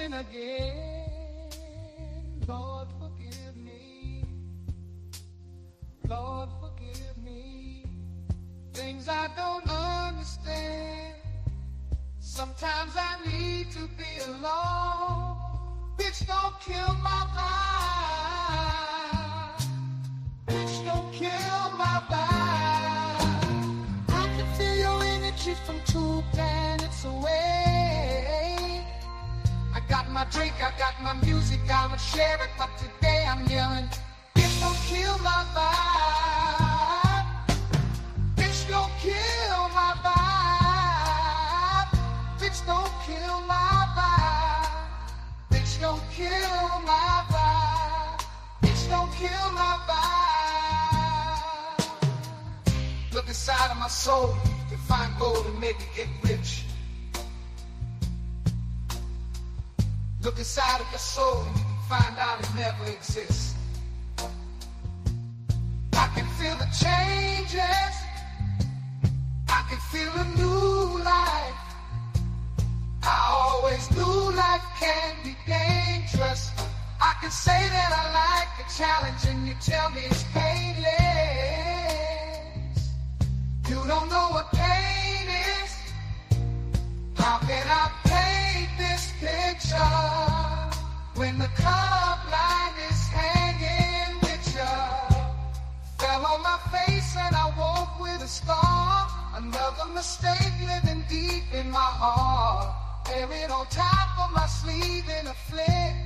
sin again. Lord, forgive me. Lord, forgive me. Things I don't understand. Sometimes I need to be alone. Bitch, don't kill my vibe. Bitch, don't kill my vibe. I can feel your energy from 2 planets away. I got my drink, I got my music, I'ma share it, but today I'm yelling, bitch, don't kill my vibe. Bitch, don't kill my vibe. Bitch, don't kill my vibe. Bitch, don't kill my vibe. Bitch, don't kill my vibe. Look inside of my soul, to find gold and maybe get rich. Look inside of your soul and you can find out it never exists. I can feel the changes. I can feel a new life. I always knew life can be dangerous. I can say that I like a challenge and you tell me it's painless. You don't know what pain is. How can I paint this picture when the club line is hanging with you? Fell on my face and I woke with a scar. Another mistake living deep in my heart. Wearing on top of my sleeve in a flick.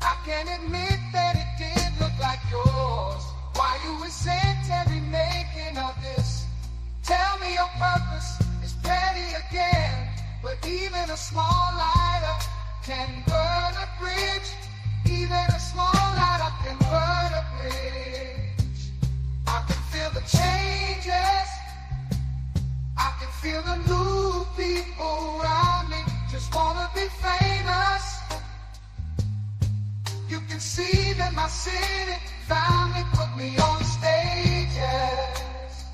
I can admit that it did look like yours. Why you resent every making of this? Tell me your purpose is petty again. But even a small lighter can burn a bridge. Even a small lighter can burn a bridge. I can feel the changes. I can feel the new people around me. Just wanna be famous. You can see that my city finally put me on stages.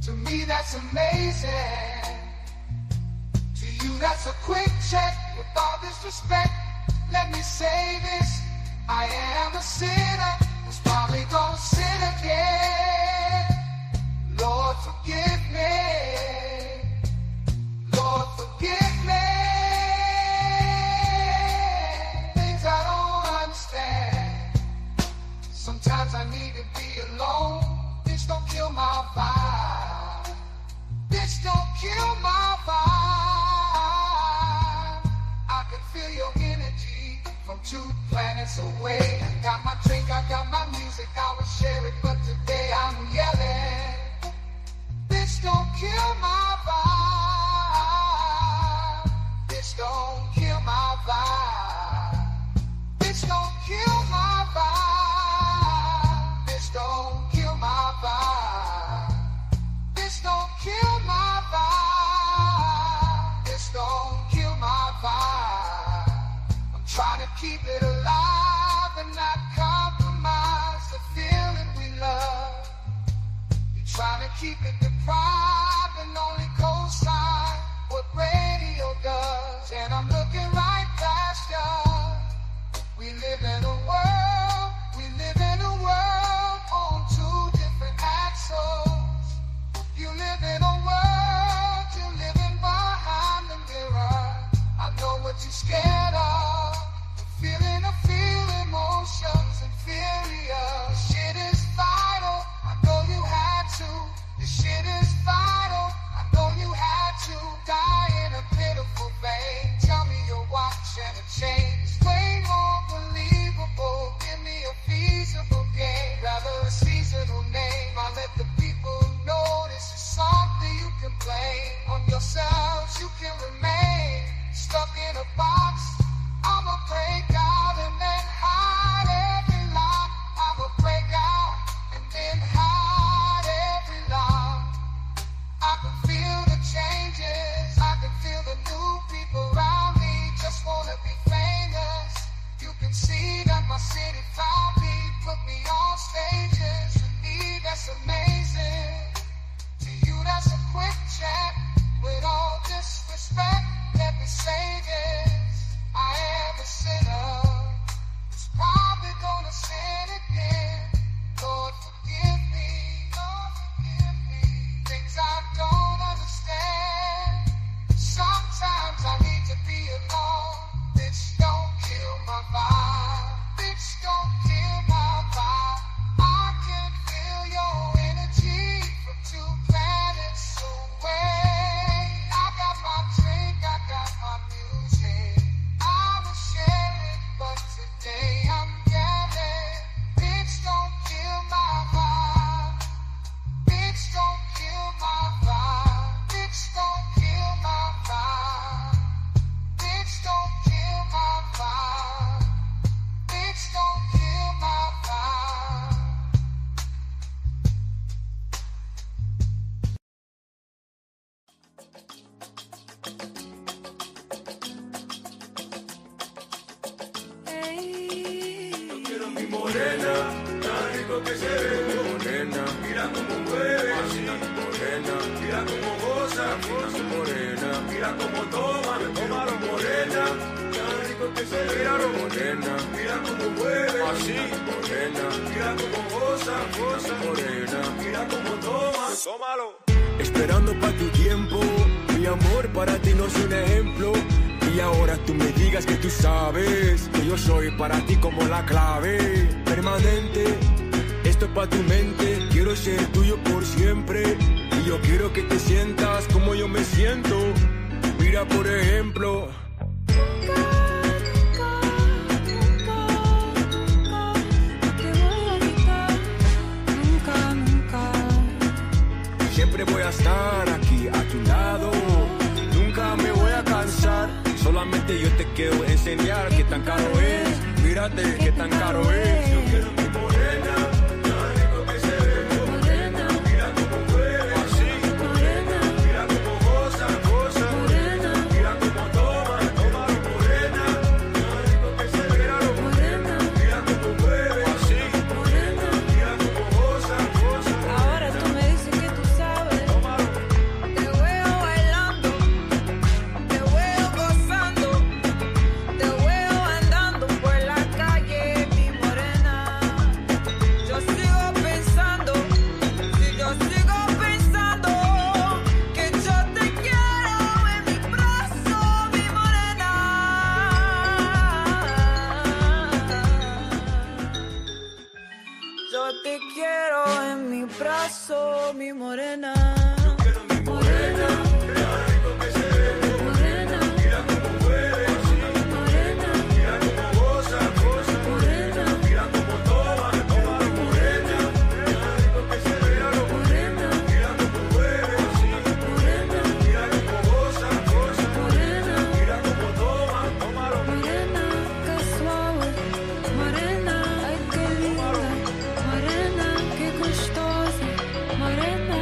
To me that's amazing. To you that's a quick check. With all this respect, let me say this. I am a sinner who's probably gonna sin again. Lord, forgive me. Lord, forgive me. Things I don't understand. Sometimes I need to be alone. Bitch, don't kill my vibe. Bitch, don't kill my vibe. I can feel your energy from 2 planets away. I got my drink, I got my music, I will share it, but today I'm yelling. Bitch, don't kill my vibe. Bitch, don't kill my vibe. Bitch, don't kill my vibe. Bitch, don't kill my vibe. Bitch, don't kill my vibe. Bitch, don't kill my vibe. I'm trying to keep it alive and not compromise the feeling we love. Trying to keep it deprived and only co-sign what radio does. And I'm looking right past you. We live in a world on 2 different axles. You live in a world, you're living behind the mirror. I know what you're scared of. Feeling emotions inferior. Shit is vital. I know you had to. This shit is vital. I know you had to die in a pitiful vein. Tell me your watch and a chain. Way more believable. Give me a feasible game. Rather a seasonal name. I let the people know this is something you can blame. On yourselves you can remain stuck in a box. I'ma break out and then hide every lie. I'ma break out and then hide every lie. I can feel the changes. I can feel the new people around me. Just wanna be famous. You can see that my city found me. Put me on stages. To me that's amazing. To you that's a quick chat. With all disrespect, let me say this. I am rico que se ve, morena, mira como mueve, así, morena, mira como goza, morena, mira como toma, morena, tan rico que se ve, morena, mira como mueve, así, morena, mira como goza, morena, mira como toma, tómalo. Esperando pa' tu tiempo, mi amor para ti no es un ejemplo. Y ahora tú me digas que tú sabes que yo soy para ti como la clave permanente. Esto es pa' tu mente, quiero ser tuyo por siempre. Y yo quiero que te sientas como yo me siento. Mira por ejemplo. Siempre voy a estar aquí a tu lado. Nunca me voy a cansar. Solamente yo te quiero enseñar qué tan caro es. Mírate qué tan caro es. Yo quiero mi morena, tan rico que se ve. Morena, mira como mueve, así. Morena, mira como goza, morena, mira como toma, mi morena, tan rico que se ve. Morena, mira como mueve, así. Morena, mira como goza. Ahora tú me dices que tú sabes. Te veo bailando, te veo gozando, te veo andando por la calle, mi morena. Yo sigo pensando, si yo sigo pensando que yo te quiero en mi brazo, mi morena. Yo te quiero en mi brazo, mi morena. Morena, morena, Mira como mueve, así. morena, Mira como goza, morena, mira como toma, mi morena, tan rico que se ve. morena, Mira como mueve, así. morena, Mira como goza, morena, mira como toma, tómalo. morena, qué suave, morena, ay qué linda, morena, qué gustosa, morena.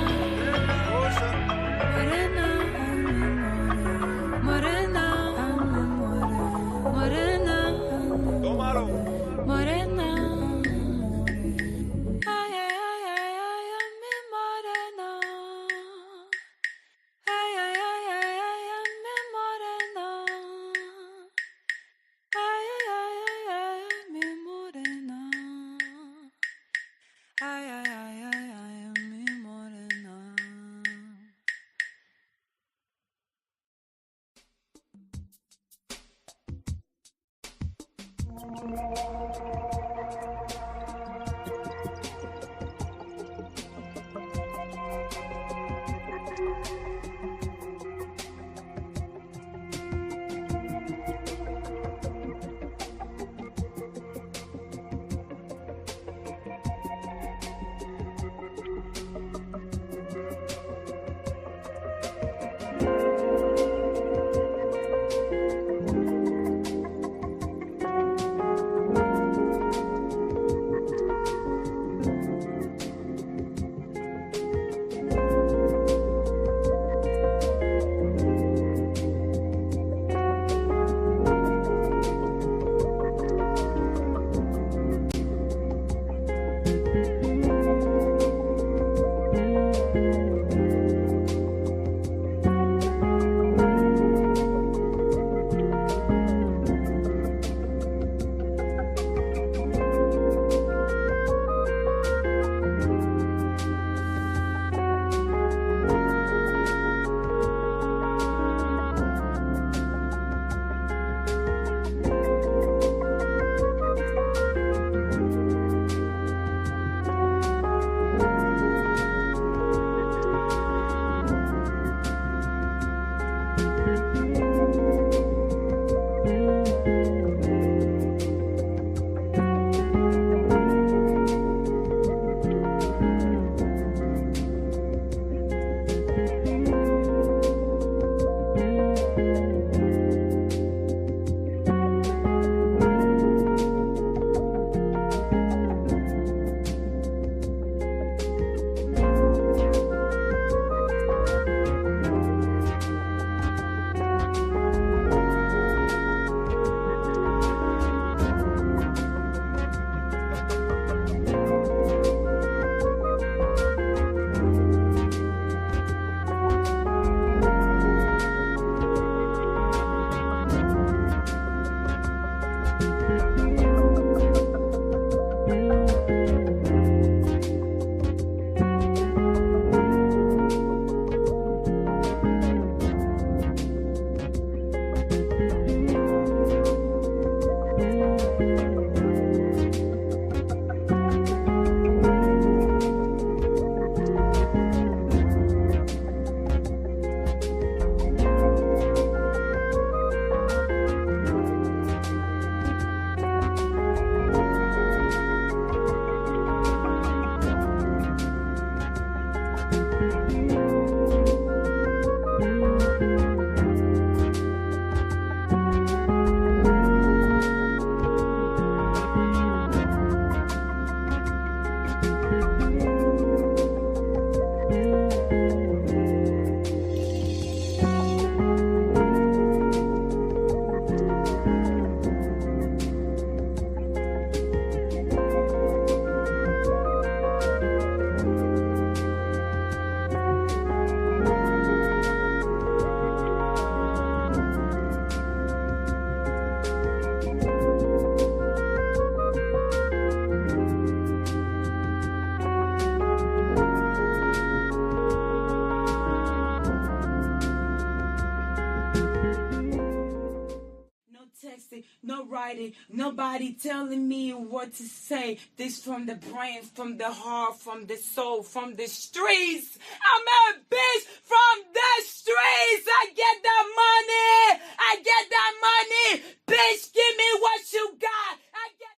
Nobody telling me what to say. This from the brain, from the heart, from the soul, from the streets. I'm a bitch from the streets. I get that money. I get that money. Bitch, give me what you got. I get.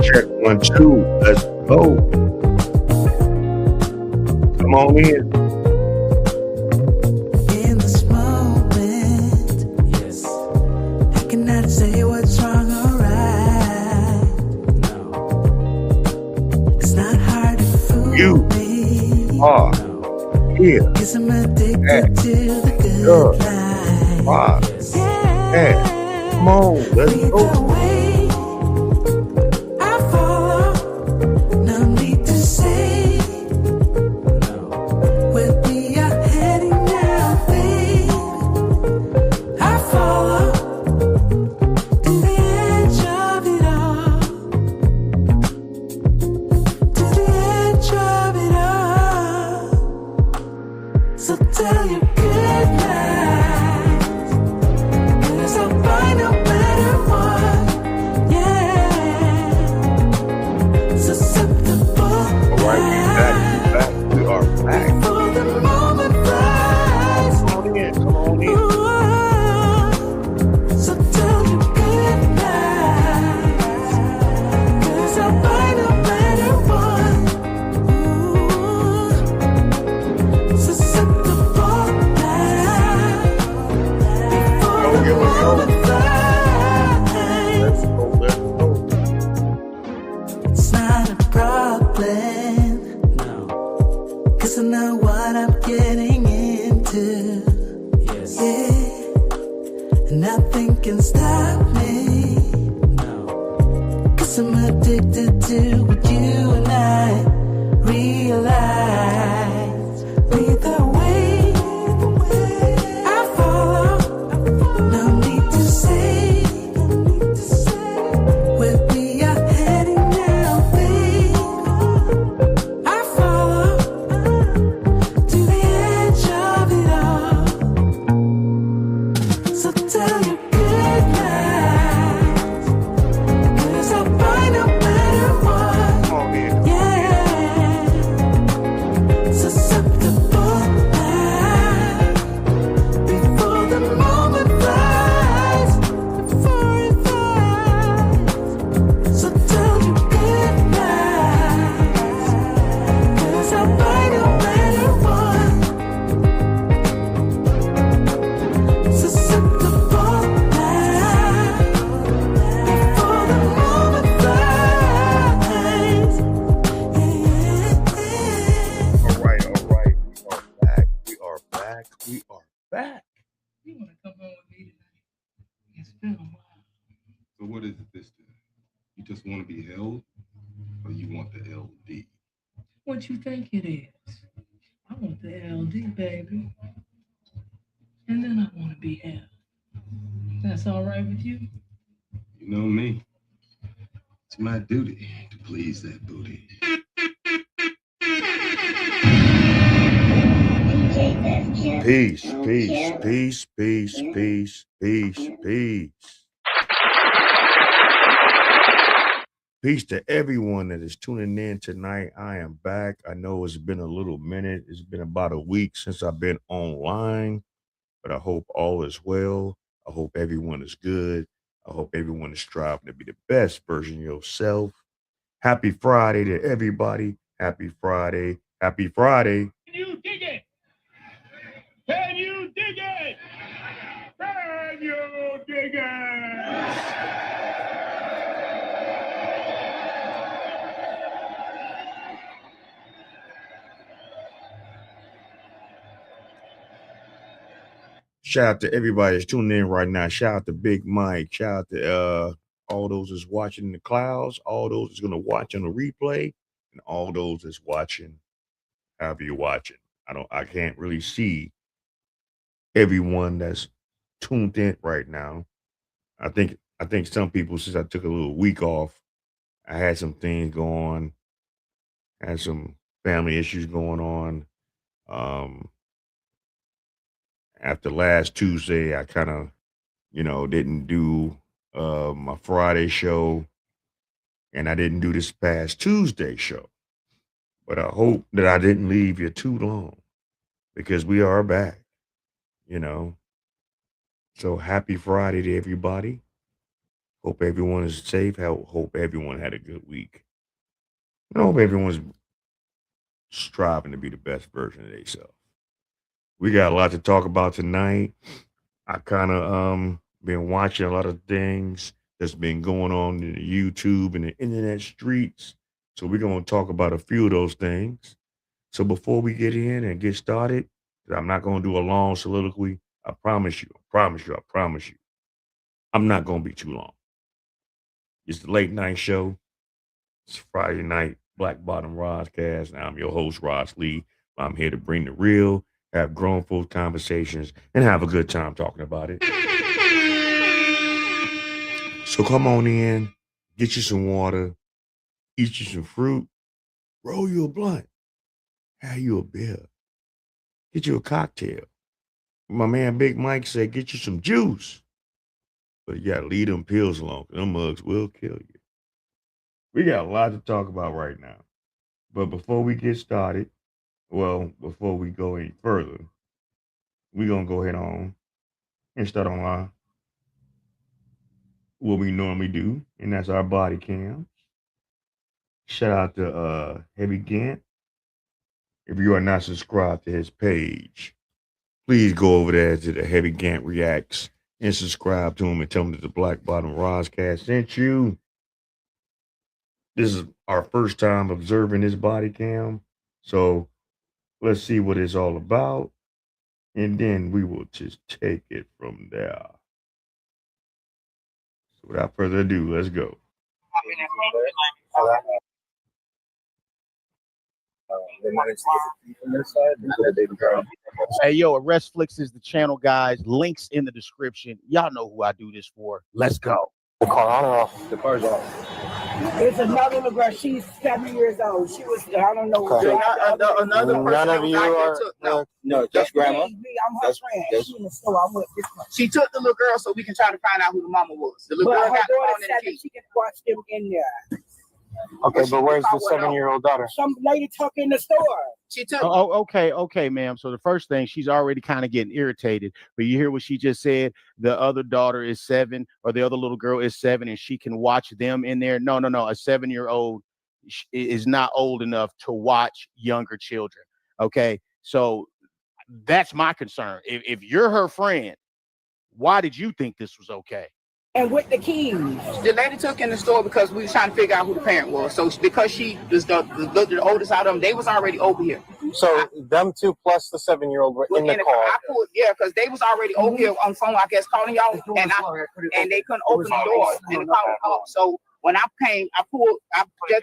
Check 1, 2. Let's go. Come on in. In this moment, Yes. I cannot say what's wrong or right. No. It's not hard to fool You me. are No. here. 'Cause I'm addicted to the good Sure. life. Wow. Yes. Hey, come on. Let's Lead go. the way, I follow. No need to say No. where we are heading now, babe. I follow to the edge of it all. To the edge of it all. So tell your good night, 'cause I'll find no matter what. Yeah. Susceptible All right, we back. We are back. for the moment rise. Come on in. Come on in. Ooh, so tell your good night, 'cause I'll find no matter what. Ooh, susceptible now. Go, here we go. Moment rise. Let's go. Let's go. It's not a problem, No. 'cause I know what I'm getting into. Yes. Yeah, and nothing can stop me, No. 'cause I'm addicted to what you and I realize. Lead the way, I follow. No need to say where we are heading now, babe. I follow to the edge of it all. So tell your good night, 'cause I'll find no matter what. Come on in. Yeah, susceptible now. Before the moment flies, before it flies. So tell your good night, 'cause I'll find no matter what. Susceptible now. Before the moment flies. Yeah. All right. All right. We are back. We are back. We are back. You want to come home with me tonight? It's been a while. So what is it this time? You just want to be held, or you want the LD? What you think it is? I want the LD, baby. And then I want to be held. That's all right with you? You know me. It's my duty to please that booty. Peace, peace, peace, peace, peace, peace, peace. Peace to everyone that is tuning in tonight. I am back. I know it's been a little minute. It's been about a week since I've been online, but I hope all is well. I hope everyone is good. I hope everyone is striving to be the best version of yourself. Happy Friday to everybody. Happy Friday. Happy Friday. Can you dig it? Can you dig it? Can you dig it? Shout out to everybody that's tuning in right now. Shout out to Big Mike. Shout out to all those that's watching in the clouds, all those that's gonna watch on the replay, and all those that's watching however you're watching. I can't really see everyone that's tuned in right now. I think some people, since I took a little week off, I had some things going, had some family issues going on. Um, After last Tuesday, I kind of, didn't do my Friday show, and I didn't do this past Tuesday show. But I hope that I didn't leave you too long because we are back, you know. So happy Friday to everybody. Hope everyone is safe. Hope everyone had a good week. And I hope everyone's striving to be the best version of themselves. We got a lot to talk about tonight. I kind of been watching a lot of things that's been going on in the YouTube and the internet streets. So we're gonna talk about a few of those things. So before we get in and get started, 'cause I'm not gonna do a long soliloquy. I promise you, I promise you, I promise you. I'm not gonna be too long. It's the late night show. It's Friday night, Black Bottom Rodcast. Now I'm your host, Ross Lee. I'm here to bring the real, have grown folk conversations, and have a good time talking about it. So come on in, get you some water, eat you some fruit, roll you a blunt, have you a beer, get you a cocktail. My man Big Mike said, get you some juice. But you gotta leave them pills alone, 'cause them mugs will kill you. We got a lot to talk about right now. But before we get started, before we go any further, we're gonna go ahead on and start on what we normally do, and that's our body cam. Shout out to Heavy Gant. If you are not subscribed to his page, please go over there to the Heavy Gant Reacts and subscribe to him and tell him that the Black Bottom Roscast sent you. This is our first time observing this body cam. So let's see what it's all about. And then we will just take it from there. So without further ado, let's go. Hey, yo, ArrestFlix is the channel, guys. Links in the description. Y'all know who I do this for. Let's go. The car on or off? The car's off. It's another little girl. She's 7 years old. She was, I don't know. Okay. Another None of you are. No, just grandma. I'm her friend. that's- She in the store. I'm with this one. She took the little girl so we can try to find out who the mama was. The little But girl her got the phone daughter and said the that key. she can watch them in there. Okay, but where's the 7-year-old daughter? Some lady took in the store. She took. Okay, ma'am. So the first thing, she's already kind of getting irritated. But you hear what she just said? The other daughter is 7, or the other little girl is 7, and she can watch them in there. No. A 7-year-old is not old enough to watch younger children. Okay, so that's my concern. If you're her friend, why did you think this was okay? And with the keys. The lady took in the store because we was trying to figure out who the parent was. So because she was the oldest out of them, they was already over here. So them two plus the 7-year-old were in the car. I pulled, because they was already over here on phone, I guess, calling y'all, and they couldn't open the door and the car was off. So when I came, I pulled out the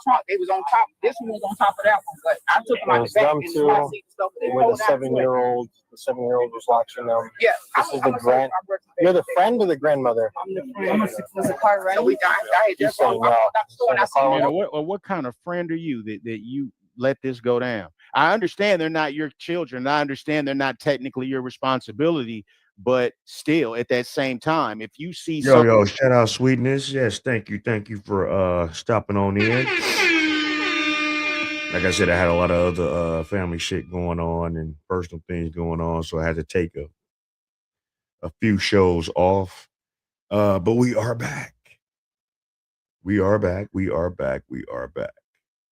trunk. They was on top. This one was on top of that one, but I took them It out was the back them and two the seat stuff. They with pulled the out the way. 7-year-old. The 7-year-old was watching them. Yeah, This is the grand. You're the friend or the grandmother? I'm the friend. Was the car ready? So we I You say no. So Man, what kind of friend are you that you let this go down? I understand they're not your children. I understand they're not technically your responsibility, but still, at that same time, if you see Yo, shout out Sweetness. Yes, thank you for stopping on in. Like I said, I had a lot of other family shit going on and personal things going on, so I had to take a few shows off. But we are back. We are back.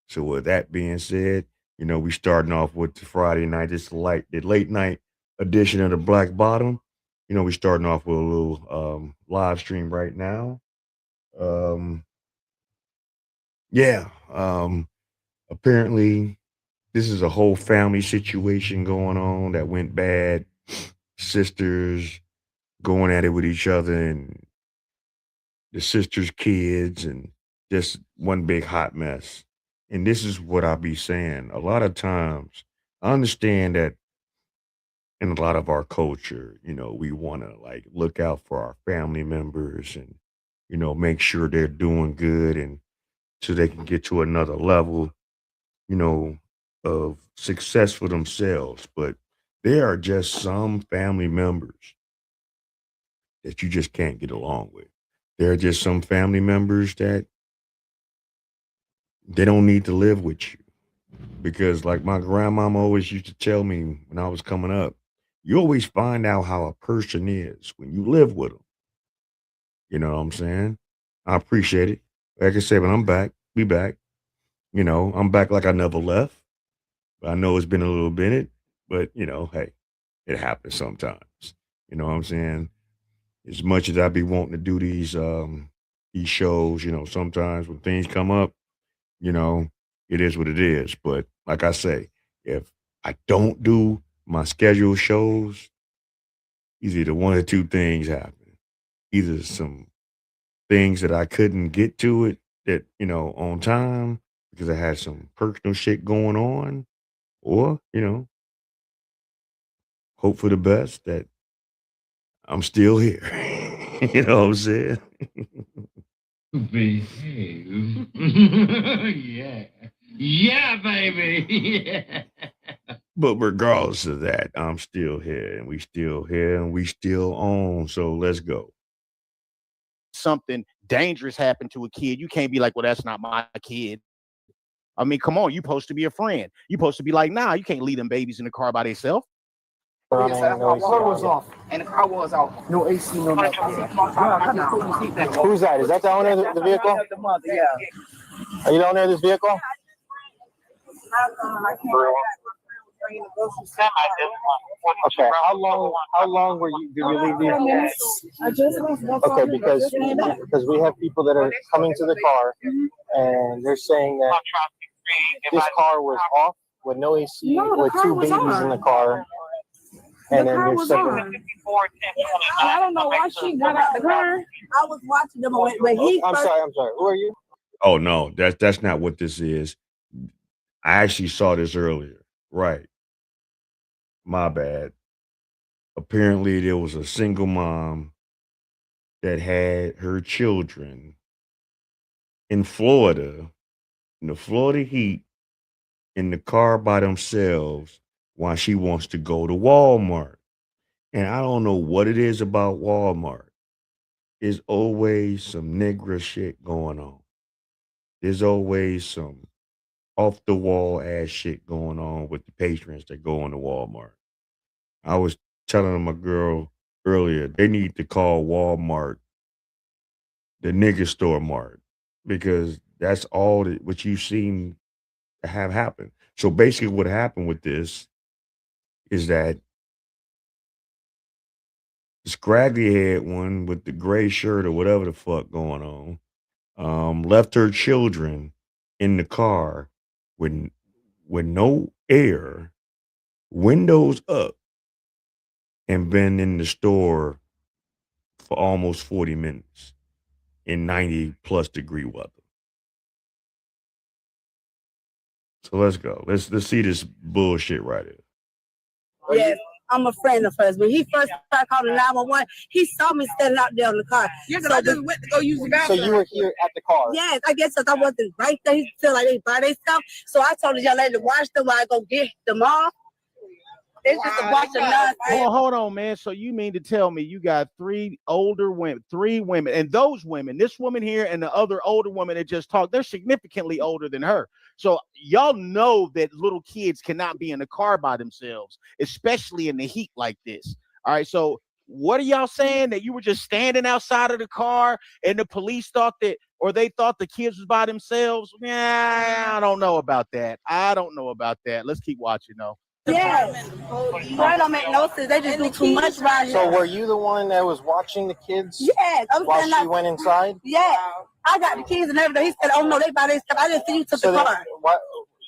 So with that being said, we starting off with the Friday night. It's the late night edition of the Black Bottom. We starting off with a little live stream right now. Apparently this is a whole family situation going on that went bad. Sisters going at it with each other, and the sisters' kids, and just one big hot mess. And this is what I be saying. A lot of times, I understand that in a lot of our culture, we want to like look out for our family members and, make sure they're doing good and so they can get to another level. you know, of success for themselves, but there are just some family members that you just can't get along with. There are just some family members that they don't need to live with you because, like my grandmama always used to tell me when I was coming up, you always find out how a person is when you live with them. You know what I'm saying? I appreciate it. Like I said, but I'm back. Be back. You know, I'm back like I never left. I know it's been a little minute, but hey, it happens sometimes. You know what I'm saying? As much as I be wanting to do these shows, sometimes when things come up, you know, it is what it is. But like I say, if I don't do my scheduled shows, either one or two things happen. Either some things that I couldn't get to it that, on time because I had some personal shit going on, or, hope for the best that I'm still here. You know what I'm saying? Behave. Yeah. Yeah, baby. Yeah. But regardless of that, I'm still here and we still on. So let's go. Something dangerous happened to a kid, you can't be like, well, that's not my kid. I mean, come on, you supposed to be a friend. You supposed to be like, nah, you can't leave them babies in the car by themselves. Yes, that's my car was off. And the car was off. No AC, no nothing. Who's that? Is that the owner of the vehicle? The mother, yeah. Are you the owner of this vehicle? Okay. How long were you? Did you leave the? I just left. Okay, because we have people that are coming to the car, and they're saying that this car was off with no AC, with two babies in the car. And then you're saying, I don't know why she got out the car. I was watching them when he. I'm sorry. Who are you? Oh no, that's not what this is. I actually saw this earlier. Right. My bad. Apparently there was a single mom that had her children in Florida, in the Florida heat, in the car by themselves while she wants to go to Walmart. And I don't know what it is about Walmart. There's always some nigger shit going on. There's always some off the wall ass shit going on with the patrons that go into Walmart. I was telling my girl earlier, they need to call Walmart the nigger store mart because that's all that what you seem to have happen. So basically what happened with this is that the scraggly head one with the gray shirt or whatever the fuck going on, left her children in the car with no air, windows up, and been in the store for almost 40 minutes in 90 plus degree weather. So let's go. Let's see this bullshit right here. Yes, I'm a friend of hers. When he first started calling 911, he saw me standing out there in the car. Yeah, because I just went to go use the So bathroom. you were here at the car. Yes, I guess because I wasn't right there. He feel like they buy their stuff. So I told the young lady to watch them while I go get them off. It's just a bunch of nonsense. Hold on, man. So you mean to tell me you got three women, and those women, this woman here and the other older woman that just talked, they're significantly older than her. So y'all know that little kids cannot be in the car by themselves, especially in the heat like this. All right, so what are y'all saying, that you were just standing outside of the car and the police thought that, or they thought the kids was by themselves? Yeah, I don't know about that. Let's keep watching though. Yes. That don't make no sense. They just do too much right here. So were you the one that was watching the kids? Yes. I'm while standing she up. went inside? Yeah. I got the keys and everything. He said, oh no, they buy their stuff. I didn't see you took So the then, car. what?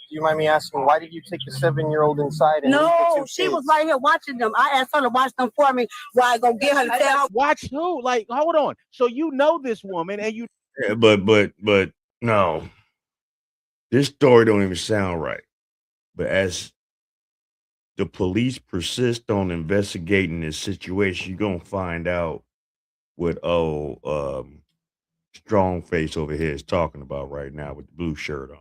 Do you mind me asking, why did you take the 7-year-old inside? And leave the No, two she kids? was right here watching them. I asked her to watch them for me while I go get her to tell her. Watch who? Like, hold on. So you know this woman and you Yeah, but no. This story don't even sound right. But as the police persist on investigating this situation, you're gonna find out what strong face over here is talking about right now with the blue shirt on.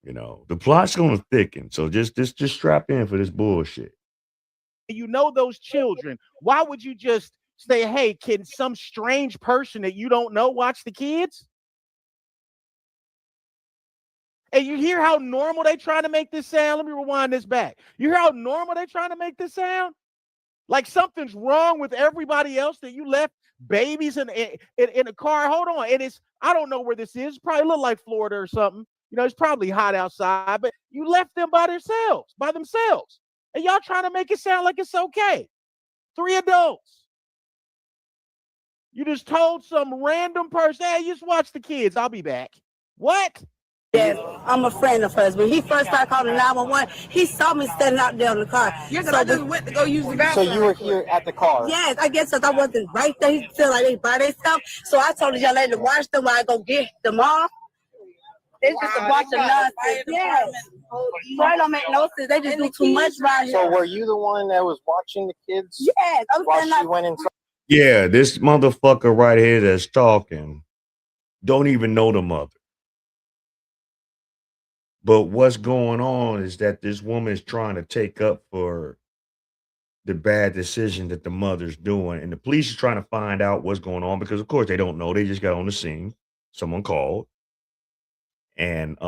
You know, the plot's gonna thicken. So just strap in for this bullshit. You know those children. Why would you just say, hey, can some strange person that you don't know watch the kids? And you hear how normal they trying to make this sound? Let me rewind this back. You hear how normal they trying to make this sound? Like something's wrong with everybody else that you left babies in a car. Hold on. And it's, I don't know where this is. Probably look like Florida or something. You know, it's probably hot outside, but you left them by themselves. And y'all trying to make it sound like it's okay. 3 adults. You just told some random person, hey, you just watch the kids. I'll be back. What? Yes, I'm a friend of hers. When he first started calling 911, he saw me standing out there in the car. Yeah, because I just went to go use the So bathroom. you were here at the car. Yes, I guess because I wasn't right there. He feel like they by themselves. So I told the young lady to watch them while I go get them off. It's just a bunch of nonsense. Yes. So it don't make no sense. They just do too much right here. So were you the one that was watching the kids? Yes, I'm while standing she out. went inside? Yeah, this motherfucker right here that's talking don't even know the mother. But what's going on is that this woman is trying to take up for the bad decision that the mother's doing. And the police are trying to find out what's going on because, of course, they don't know. They just got on the scene. Someone called. And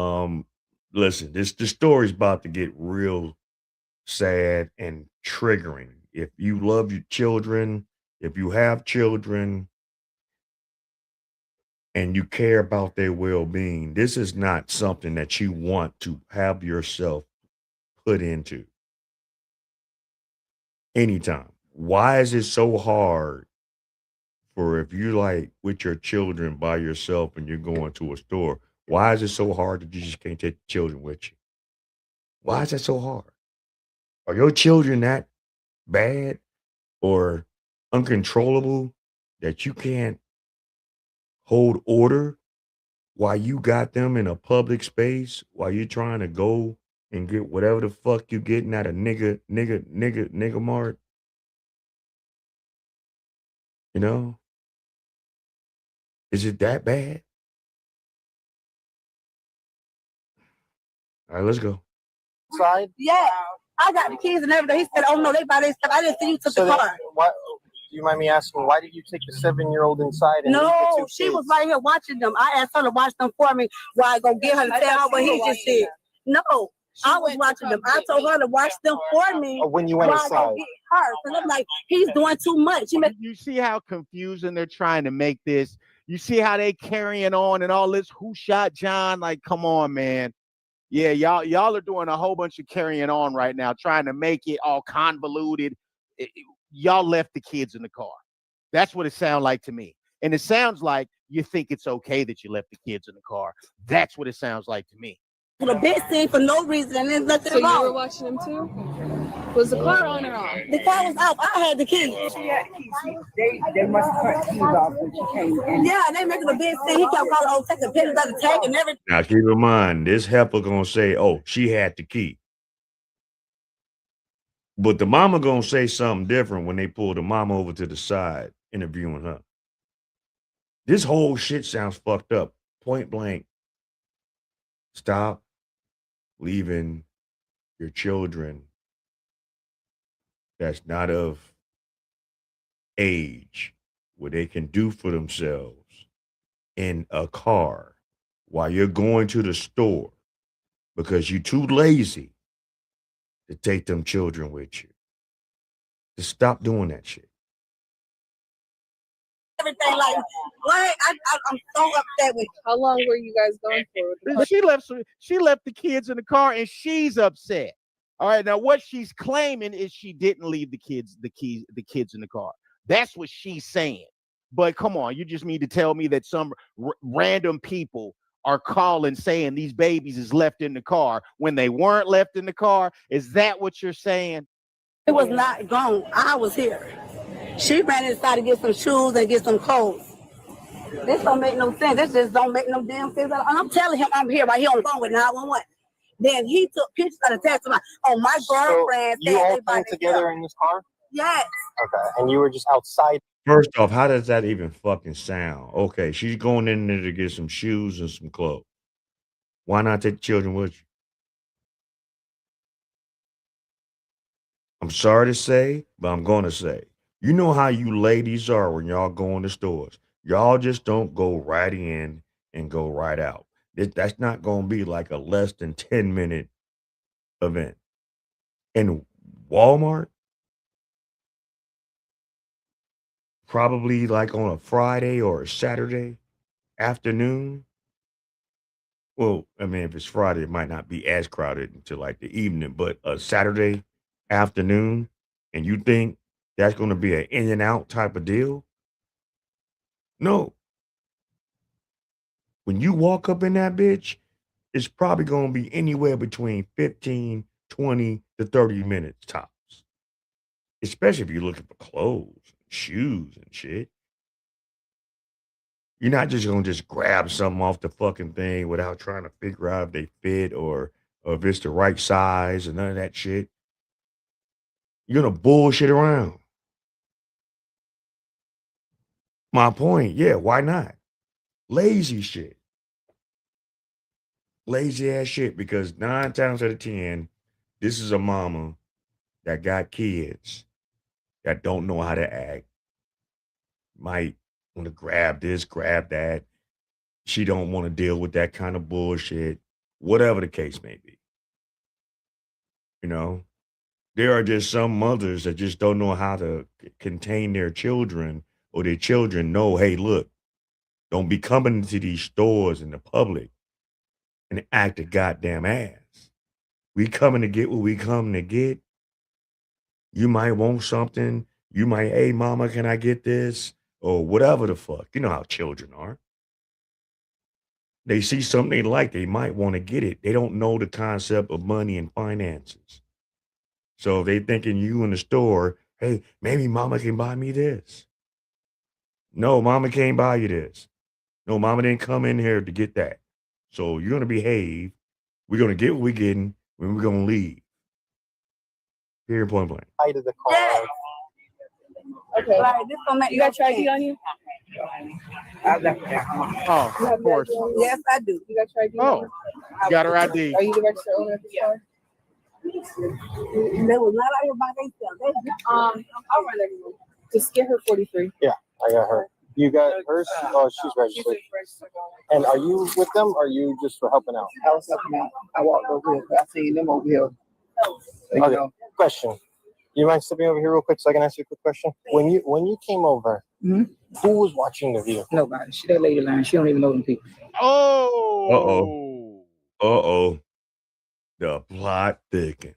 listen, the story's about to get real sad and triggering. If you love your children, if you have children, and you care about their well-being, this is not something that you want to have yourself put into anytime. Why is it so hard for if you like with your children by yourself and you're going to a store, why is it so hard that you just can't take the children with you? Why is that so hard? Are your children that bad or uncontrollable that you can't hold order while you got them in a public space, while you're trying to go and get whatever the fuck you getting at a nigga mart? You know? Is it that bad? All right, let's go. Inside? Yeah, I got the keys and everything. He said, oh no, they by themselves. I didn't see you took So the then, car. why, do you mind me asking, why did you take the 7-year-old inside and leave the No, two she kids? was right here watching them. I asked her to watch them for me while I go get her to tell her what he just did. No, I was watching them. I told her to watch them for me Or when you went while I go inside? get her. And I'm like, he's doing too much. He make You see how confusing they're trying to make this. You see how they carrying on and all this. Who shot John? Like, come on, man. Yeah, y'all are doing a whole bunch of carrying on right now, trying to make it all convoluted. Y'all left the kids in the car. That's what it sounds like to me. And it sounds like you think it's okay that you left the kids in the car. That's what it sounds like to me. a big scene for no reason, and there's nothing So you wrong. were watching them too? Was the car on or off? The car was off. I had the keys. They must have cut keys off when she came in. Yeah, they making a big scene. He kept calling, oh, take the pictures of the tag and everything. Now keep in mind, this heifer gonna say, oh, she had the key. But the mama gonna say something different when they pull the mama over to the side, interviewing her. This whole shit sounds fucked up. Point blank. Stop leaving your children that's not of age where they can do for themselves in a car while you're going to the store because you're too lazy to take them children with you. Just stop doing that shit. Everything like, what? I'm so upset with you. How long were you guys going for? She left the kids in the car and she's upset. All right, now what she's claiming is she didn't leave the kids in the car. That's what she's saying. But come on, you just mean to tell me that some random people are calling saying these babies is left in the car when they weren't left in the car? Is that what you're saying? It was not gone. I was here. She ran inside to get some shoes and get some clothes. This don't make no sense. This just don't make no damn sense. And I'm telling him I'm here right here on the phone with 911. Then he took pictures of the text. Oh, my girlfriend. So you all came together in this car? Yes. Okay, and you were just outside. First off, how does that even fucking sound? Okay, she's going in there to get some shoes and some clothes. Why not take the children with you? I'm sorry to say, but I'm going to say, you know how you ladies are when y'all go in the stores. Y'all just don't go right in and go right out. That's not going to be like a less than 10-minute event. In Walmart, probably like on a Friday or a Saturday afternoon. Well, I mean, if it's Friday, it might not be as crowded until like the evening, but a Saturday afternoon, and you think that's going to be an in and out type of deal? No. When you walk up in that bitch, it's probably going to be anywhere between 15, 20 to 30 minutes tops, especially if you're looking for clothes, shoes, and shit. You're not just going to just grab something off the fucking thing without trying to figure out if they fit or if it's the right size and none of that shit. You're going to bullshit around. My point, yeah, why not? Lazy shit. Lazy ass shit, because 9 times out of 10, this is a mama that got kids that don't know how to act, might want to grab this, grab that. She don't want to deal with that kind of bullshit, whatever the case may be. You know, there are just some mothers that just don't know how to contain their children, or their children know, hey, look, don't be coming into these stores in the public and act a goddamn ass. We coming to get what we come to get. You might want something. You might, hey, mama, can I get this? Or whatever the fuck. You know how children are. They see something they like, they might want to get it. They don't know the concept of money and finances. So if they thinking you in the store, hey, maybe mama can buy me this. No, mama can't buy you this. No, mama didn't come in here to get that. So you're gonna behave. We're gonna get what we're getting, and we're gonna leave. Period, point blank. Height of the car. Okay. Like, this don't make You got no your ID sense. on you? Oh, of course. Yes, I do. You got your ID Oh, on you? you got her ID. Are you the registered owner of the car? They was not out here by themselves. I'll run everyone. Just get her 43. Yeah, I got her. You got hers? Oh, she's registered. And are you with them, or are you just for helping out? I was helping out. I walked over here. I seen them over here. So, you Okay. know. Question. You mind stepping over here real quick so I can ask you a quick question? When you came over, Mhm. who was watching the view? Nobody. She that lady lying. She don't even know them people. Oh. Uh-oh. The plot thickens.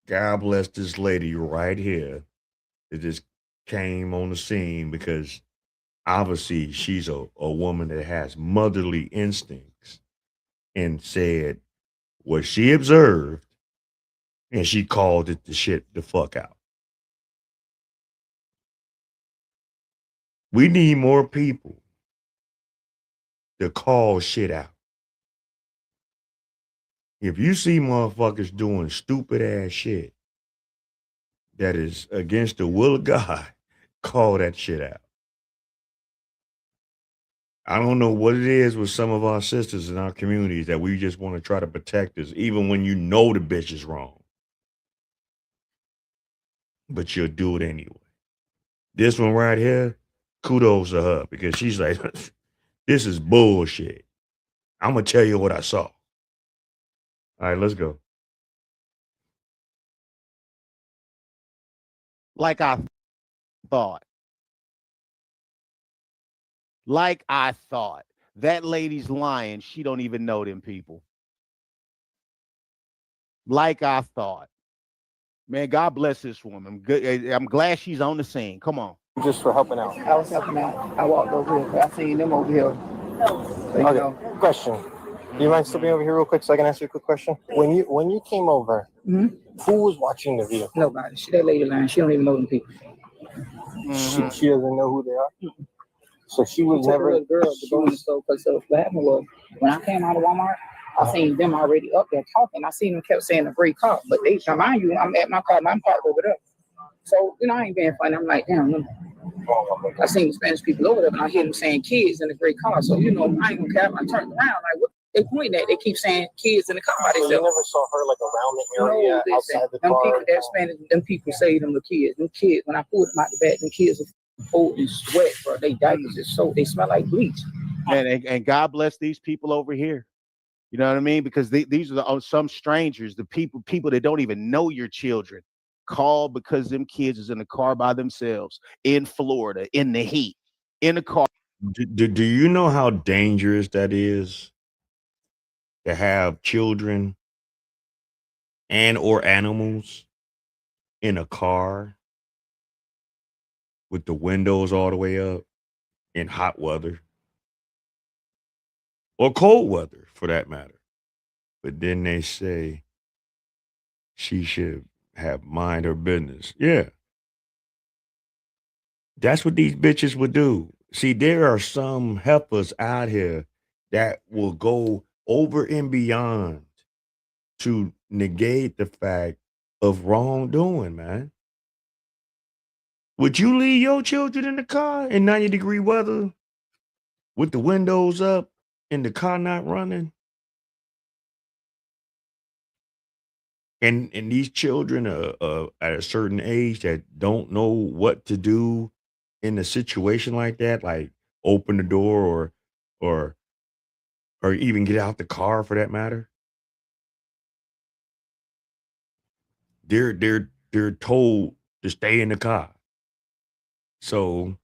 God bless this lady right here that just came on the scene, because obviously she's a woman that has motherly instincts, and said what she observed, and she called it the fuck out. We need more people to call shit out. If you see motherfuckers doing stupid ass shit that is against the will of God, call that shit out. I don't know what it is with some of our sisters in our communities that we just want to try to protect us, even when you know the bitch is wrong. But you'll do it anyway. This one right here, kudos to her, because she's like, this is bullshit. I'm going to tell you what I saw. All right, let's go. Like I thought. Like I thought. That lady's lying. She don't even know them people. Like I thought. Man, God bless this woman. Good. I'm glad she's on the scene. Come on. Just for helping out. I was helping out. I walked over here. I seen them over here. So, you Okay. know. Question. You mind stepping over here real quick so I can ask you a quick question? When you came over, Mhm. who was watching the view? Nobody. She that lady lying. She don't even know them people. She doesn't know who they are. So she was Took a never. little girl to go in the store, because what happened was, when I came out of Walmart, I seen them already up there talking. I seen them kept saying a great car, but they, now mind you, I'm at my car, I'm parked over there. So, you know, I ain't being funny. I'm like, damn, I seen Spanish people over there, and I hear them saying kids in the gray car. So, you know, I ain't gonna care. I turned around, like, what they point at? They keep saying kids in the car by So you themselves. never saw her like around the area No, listen, outside the them car. people that Spanish, them people say them the kids. Them kids, when I pulled them out the back, them kids are old and sweat, bro. They diapers is so, they smell like bleach. And God bless these people over here. You know what I mean? Because these are some strangers, the people that don't even know your children, call because them kids is in the car by themselves in Florida, in the heat, in the car. Do you know how dangerous that is to have children and or animals in a car with the windows all the way up in hot weather or cold weather for that matter? But then they say she should have mind her business. Yeah. That's what these bitches would do. See, there are some heifers out here that will go over and beyond to negate the fact of wrongdoing, man. Would you leave your children in the car in 90-degree weather with the windows up and the car not running? And these children are at a certain age that don't know what to do in a situation like that, like open the door or even get out the car for that matter. They're told to stay in the car. So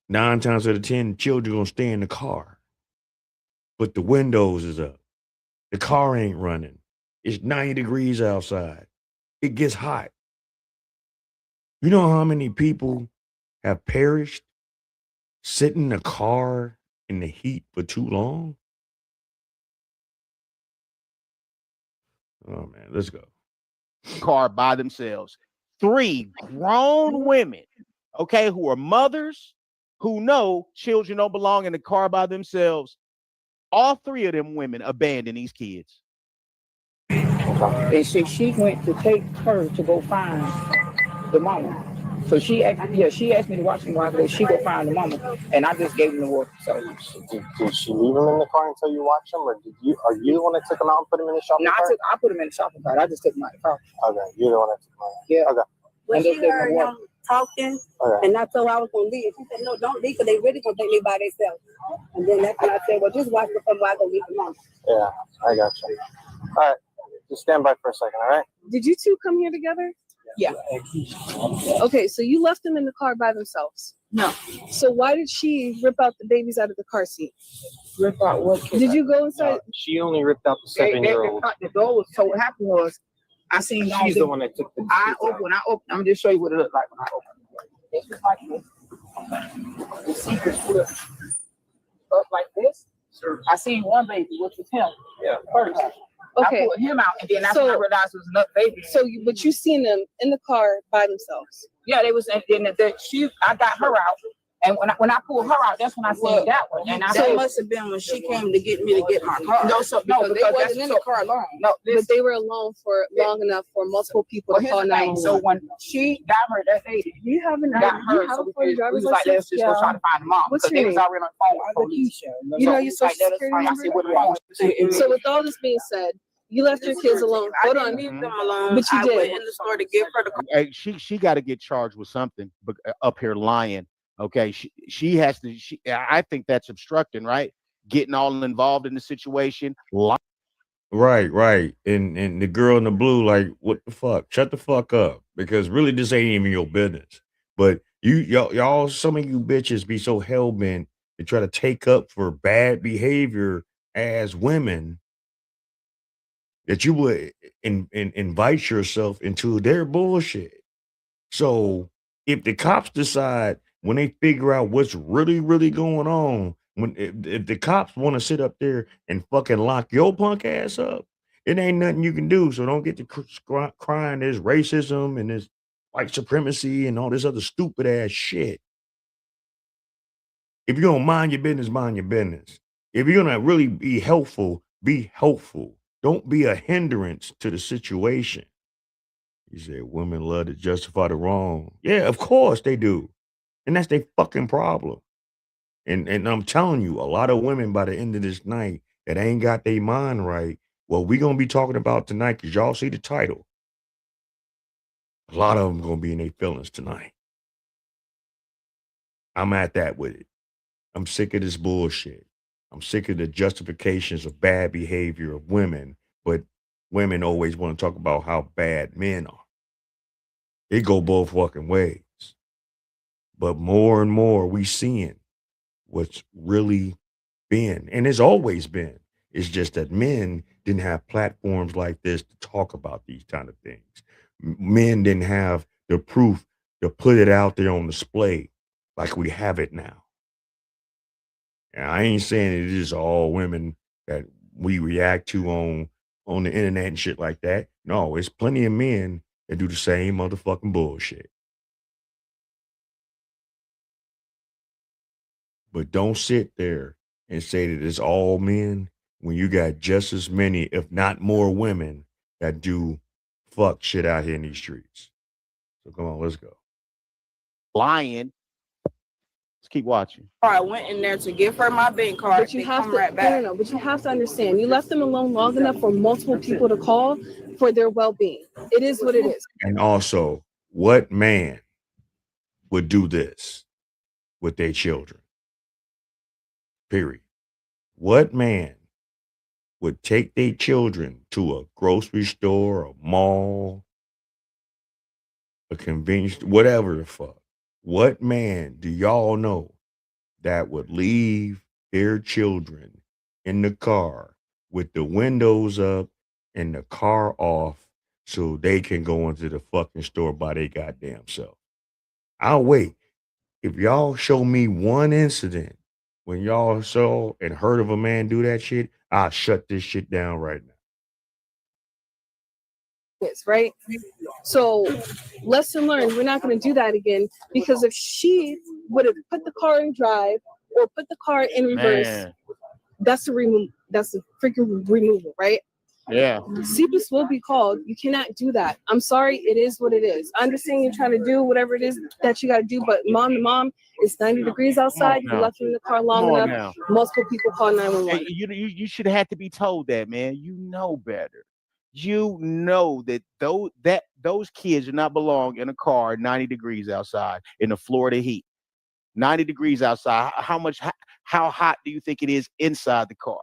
9 times out of 10, children gonna stay in the car, but the windows is up. The car ain't running. It's 90 degrees outside. It gets hot. You know how many people have perished sitting in a car in the heat for too long? Oh man, let's go. Car by themselves. 3 grown women, okay, who are mothers, who know children don't belong in the car by themselves. All 3 of them women abandon these kids. They say she went to take her to go find the mama. So she asked me to watch them while she go find the mama, and I just gave them the water. So Did she leave them in the car until you watched them, or are you the one that took them out and put them in the shopping no, cart? I put them in the shopping cart. I just took them out of the car. Okay, you're the one that took them out. Yeah. Okay. When And she they gave heard me water. him talking, Okay. and I told her I was gonna leave, she said, "No, don't leave, because they really gonna take me by themselves." And then that's when I said, "Well, just watch them while I go leave them alone." Yeah, I got you. All right, just stand by for a second, all right? Did you two come here together? Yeah. Okay, so you left them in the car by themselves. No. So why did she rip out the babies out of the car seat? Rip out what? Did you go inside? She only ripped out the They 7-year-old. cut the door. So what happened was, I seen all She's the the one that took the I kids out. opened. I'm just show you what it looked like when I opened it. It's just like this. The secret flip up like this. I seen one baby, which was him. Yeah. First. Okay. I pulled him out, and then that's when I realized it was another baby. But you seen them in the car by themselves. Yeah, they was. And then I got her out, and when I pulled her out, that's when I seen that one. And I that said, must have been when she came to get me to get my car. No, because they wasn't in the car alone. No, But they were alone for long enough for multiple people Well, to here's call the thing. 911. So when she got her, that lady You have an got you her, have so a we full was driver's like, let's license? just go try to find the mom, What's because your they was name? already on the phone with the police. You know So your it's like, social let us security find. I said, number? what the phone? So with all this being said, you left your kids alone. I Hold didn't on. leave them alone. But you I did. went in the store to give her the car. Hey, she got to get charged with something up here lying. Okay, she has to. I think that's obstructing, right? Getting all involved in the situation. Right. And the girl in the blue, like, what the fuck? Shut the fuck up. Because really this ain't even your business. But y'all, some of you bitches be so hell-bent to try to take up for bad behavior as women that you would invite yourself into their bullshit. So if the cops decide when they figure out what's really, really going on, if the cops want to sit up there and fucking lock your punk ass up, it ain't nothing you can do. So don't get to crying there's racism and there's white supremacy and all this other stupid ass shit. If you're gonna mind your business, mind your business. If you're gonna really be helpful, be helpful. Don't be a hindrance to the situation. You said women love to justify the wrong. Yeah, of course they do. And that's their fucking problem. And I'm telling you, a lot of women by the end of this night that ain't got their mind right, what we gonna be talking about tonight, because y'all see the title. A lot of them gonna be in their feelings tonight. I'm at that with it. I'm sick of this bullshit. I'm sick of the justifications of bad behavior of women, but women always want to talk about how bad men are. It go both fucking ways. But more and more we seeing what's really been, and it's always been. It's just that men didn't have platforms like this to talk about these kind of things. Men didn't have the proof to put it out there on display like we have it now. And I ain't saying it is all women that we react to on the internet and shit like that. No, it's plenty of men that do the same motherfucking bullshit. But don't sit there and say that it's all men when you got just as many, if not more, women that do fuck shit out here in these streets. So come on, let's go. Lying. Let's keep watching. I went in there to give her my bank card. But you have to, no, but you have to understand. You left them alone long enough for multiple people to call for their well-being. It is what it is. And also, what man would do this with their children? Period. What man would take their children to a grocery store, a mall, a convenience, whatever the fuck? What man do y'all know that would leave their children in the car with the windows up and the car off so they can go into the fucking store by their goddamn self? I'll wait. If y'all show me one incident when y'all saw and heard of a man do that shit, I'll shut this shit down right now. Is right. So, lesson learned. We're not going to do that again, because if she would have put the car in drive or put the car in reverse, Man. that's a remove. That's a freaking removal, right? Yeah. CPS will be called. You cannot do that. I'm sorry. It is what it is. I understand you're trying to do whatever it is that you got to do, but mom to mom, it's 90 degrees outside. You now. left them in the car long Come on enough. now. Multiple people call 911. Hey, you should have had to be told that, man. You know better. You know that those kids do not belong in a car 90 degrees outside in the Florida heat. 90 degrees outside. How hot do you think it is inside the car?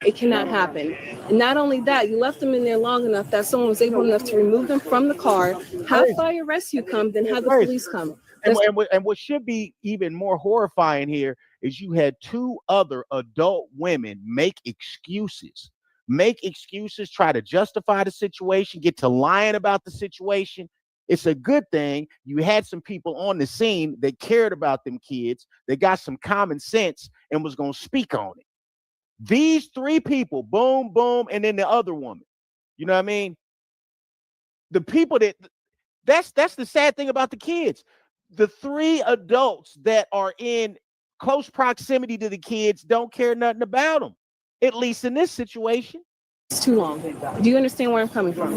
It cannot happen. And not only that, you left them in there long enough that someone was able enough to remove them from the car, have fire rescue come, then have the police come. And what should be even more horrifying here is you had two other adult women make excuses, try to justify the situation, get to lying about the situation. It's a good thing you had some people on the scene that cared about them kids, that got some common sense and was going to speak on it. These three people, boom, boom, and then the other woman. You know what I mean? The people that's the sad thing about the kids. The three adults that are in close proximity to the kids don't care nothing about them, at least in this situation. It's too long. Do you understand where I'm coming from?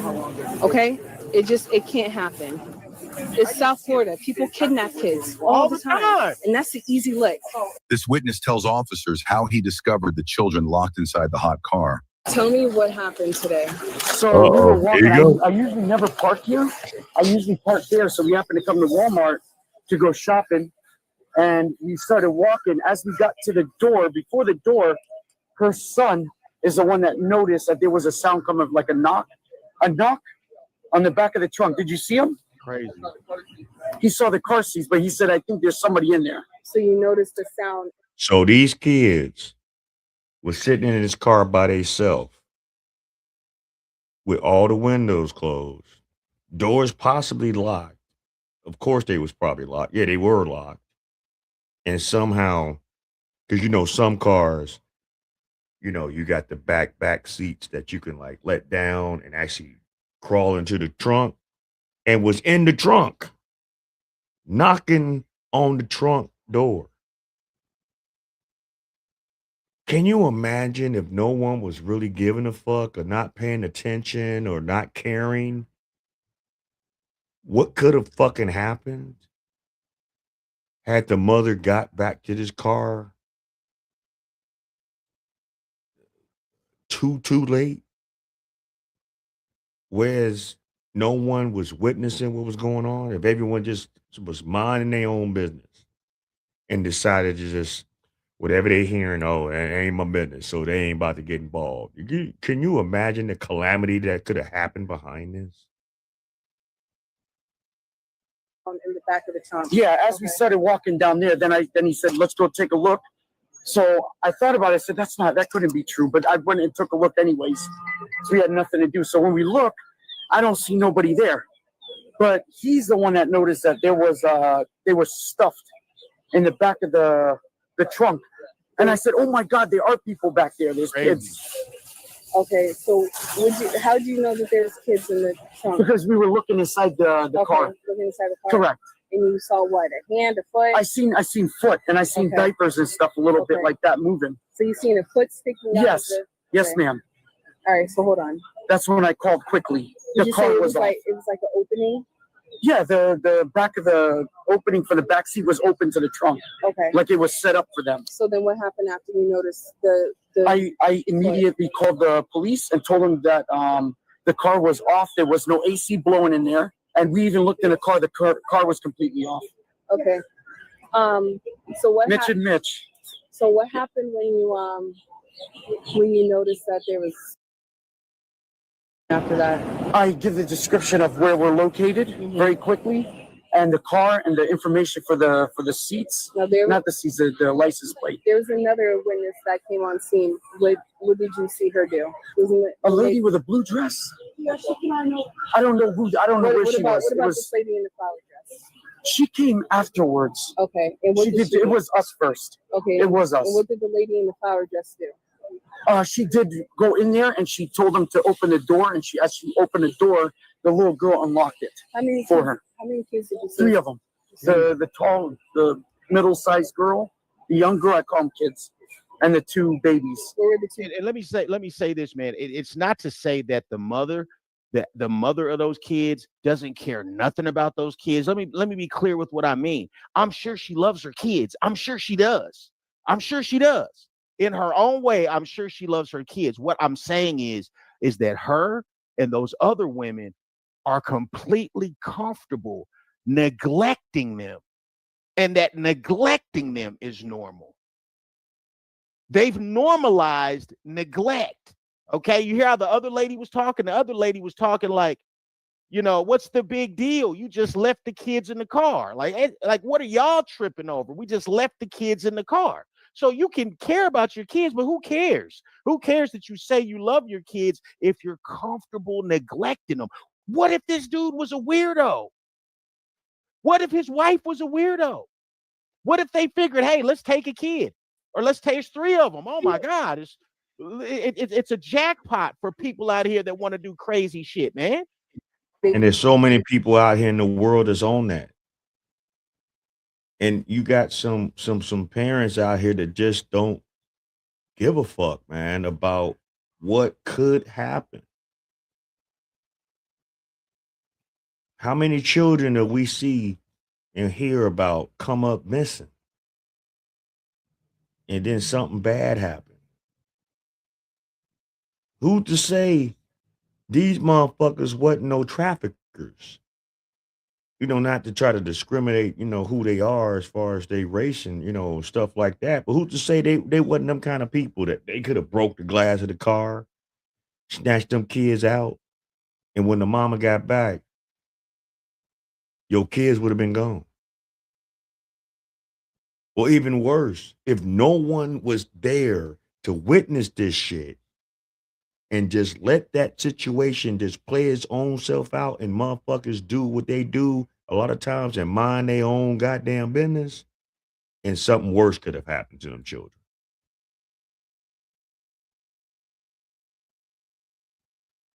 Okay? It can't happen. It's South Florida. People kidnap kids all the time. And that's the easy lick. This witness tells officers how he discovered the children locked inside the hot car. Tell me what happened today. So we were walking. I usually never park here. I usually park there. So we happened to come to Walmart to go shopping. And we started walking. As we got to the door, before the door, her son is the one that noticed that there was a sound coming, like a knock on the back of the trunk. Did you see him? Crazy. He saw the car seats, but he said, I think there's somebody in there. So you noticed the sound. So these kids were sitting in this car by themselves with all the windows closed, doors possibly locked. Of course they was probably locked. Yeah, they were locked. And somehow, because some cars, you got the back seats that you can like let down and actually crawl into the trunk, and was in the trunk, knocking on the trunk door. Can you imagine if no one was really giving a fuck or not paying attention or not caring? What could have fucking happened? Had the mother got back to this car too late, whereas no one was witnessing what was going on, if everyone just was minding their own business and decided to just whatever they hearing, oh, it ain't my business, so they ain't about to get involved. Can you imagine the calamity that could have happened behind this? In the back of the trunk. Yeah, as we started walking down there, then he said, let's go take a look. So I thought about it. I said, that couldn't be true. But I went and took a look anyways. So we had nothing to do. So when we look, I don't see nobody there. But he's the one that noticed that there was they were stuffed in the back of the trunk. And I said, oh my God, there are people back there. There's kids. Okay, so how do you know that there's kids in the trunk? Because we were looking inside the car. Looking inside the car. Correct. And you saw what? A hand, a foot? I seen foot, and I seen diapers and stuff a little bit like that moving. So you seen a foot sticking out? Yes. Yes, ma'am. All right, so hold on. That's when I called quickly. Did The you say car it was was off. like it was like an opening? Yeah, the back of the opening for the back seat was open to the trunk. Okay. Like it was set up for them. So then what happened after you noticed the I immediately called the police and told them that the car was off. There was no AC blowing in there. And we even looked in the car. The car was completely off. Okay. So what Mitch and Mitch. So what happened when you noticed that there was after that? I give the description of where we're located very quickly, and the car and the information for the seats. Now there, not the seats, the license plate. There was another witness that came on scene. What did you see her do? Wasn't it A lady with a blue dress. Yeah, she came on. I don't know who. I don't know where she was. What It about was. this lady in the flower dress? She came afterwards. Okay. And what She did did. she It do? was us first. Okay. It was us. And what did the lady in the flower dress do? She did go in there and she told them to open the door, and as she opened the door, the little girl unlocked it How many for kids, her. How many kids did you see? 3 of them. The tall, the middle-sized girl, the young girl, I call them kids, and the 2 babies. Where were the 2? And let me say this, man. It's not to say that the mother of those kids doesn't care nothing about those kids. Let me be clear with what I mean. I'm sure she loves her kids. I'm sure she does. In her own way, I'm sure she loves her kids. What I'm saying is that her and those other women are completely comfortable neglecting them, and that neglecting them is normal. They've normalized neglect. Okay, you hear how the other lady was talking? The other lady was talking like, what's the big deal? You just left the kids in the car. Like what are y'all tripping over? We just left the kids in the car. So you can care about your kids, but who cares? Who cares that you say you love your kids if you're comfortable neglecting them? What if this dude was a weirdo? What if his wife was a weirdo? What if they figured, hey, let's take a kid, or let's take 3 of them? Oh my God, it's a jackpot for people out here that want to do crazy shit, man. And there's so many people out here in the world that's on that. And you got some parents out here that just don't give a fuck, man, about what could happen. How many children do we see and hear about come up missing? And then something bad happen. Who to say these motherfuckers wasn't no traffickers? Not to try to discriminate, who they are as far as they race and, stuff like that. But who to say they wasn't them kind of people that they could have broke the glass of the car, snatched them kids out, and when the mama got back, your kids would have been gone. Or even worse, if no one was there to witness this shit and just let that situation just play its own self out and motherfuckers do what they do a lot of times and mind their own goddamn business, and something worse could have happened to them children.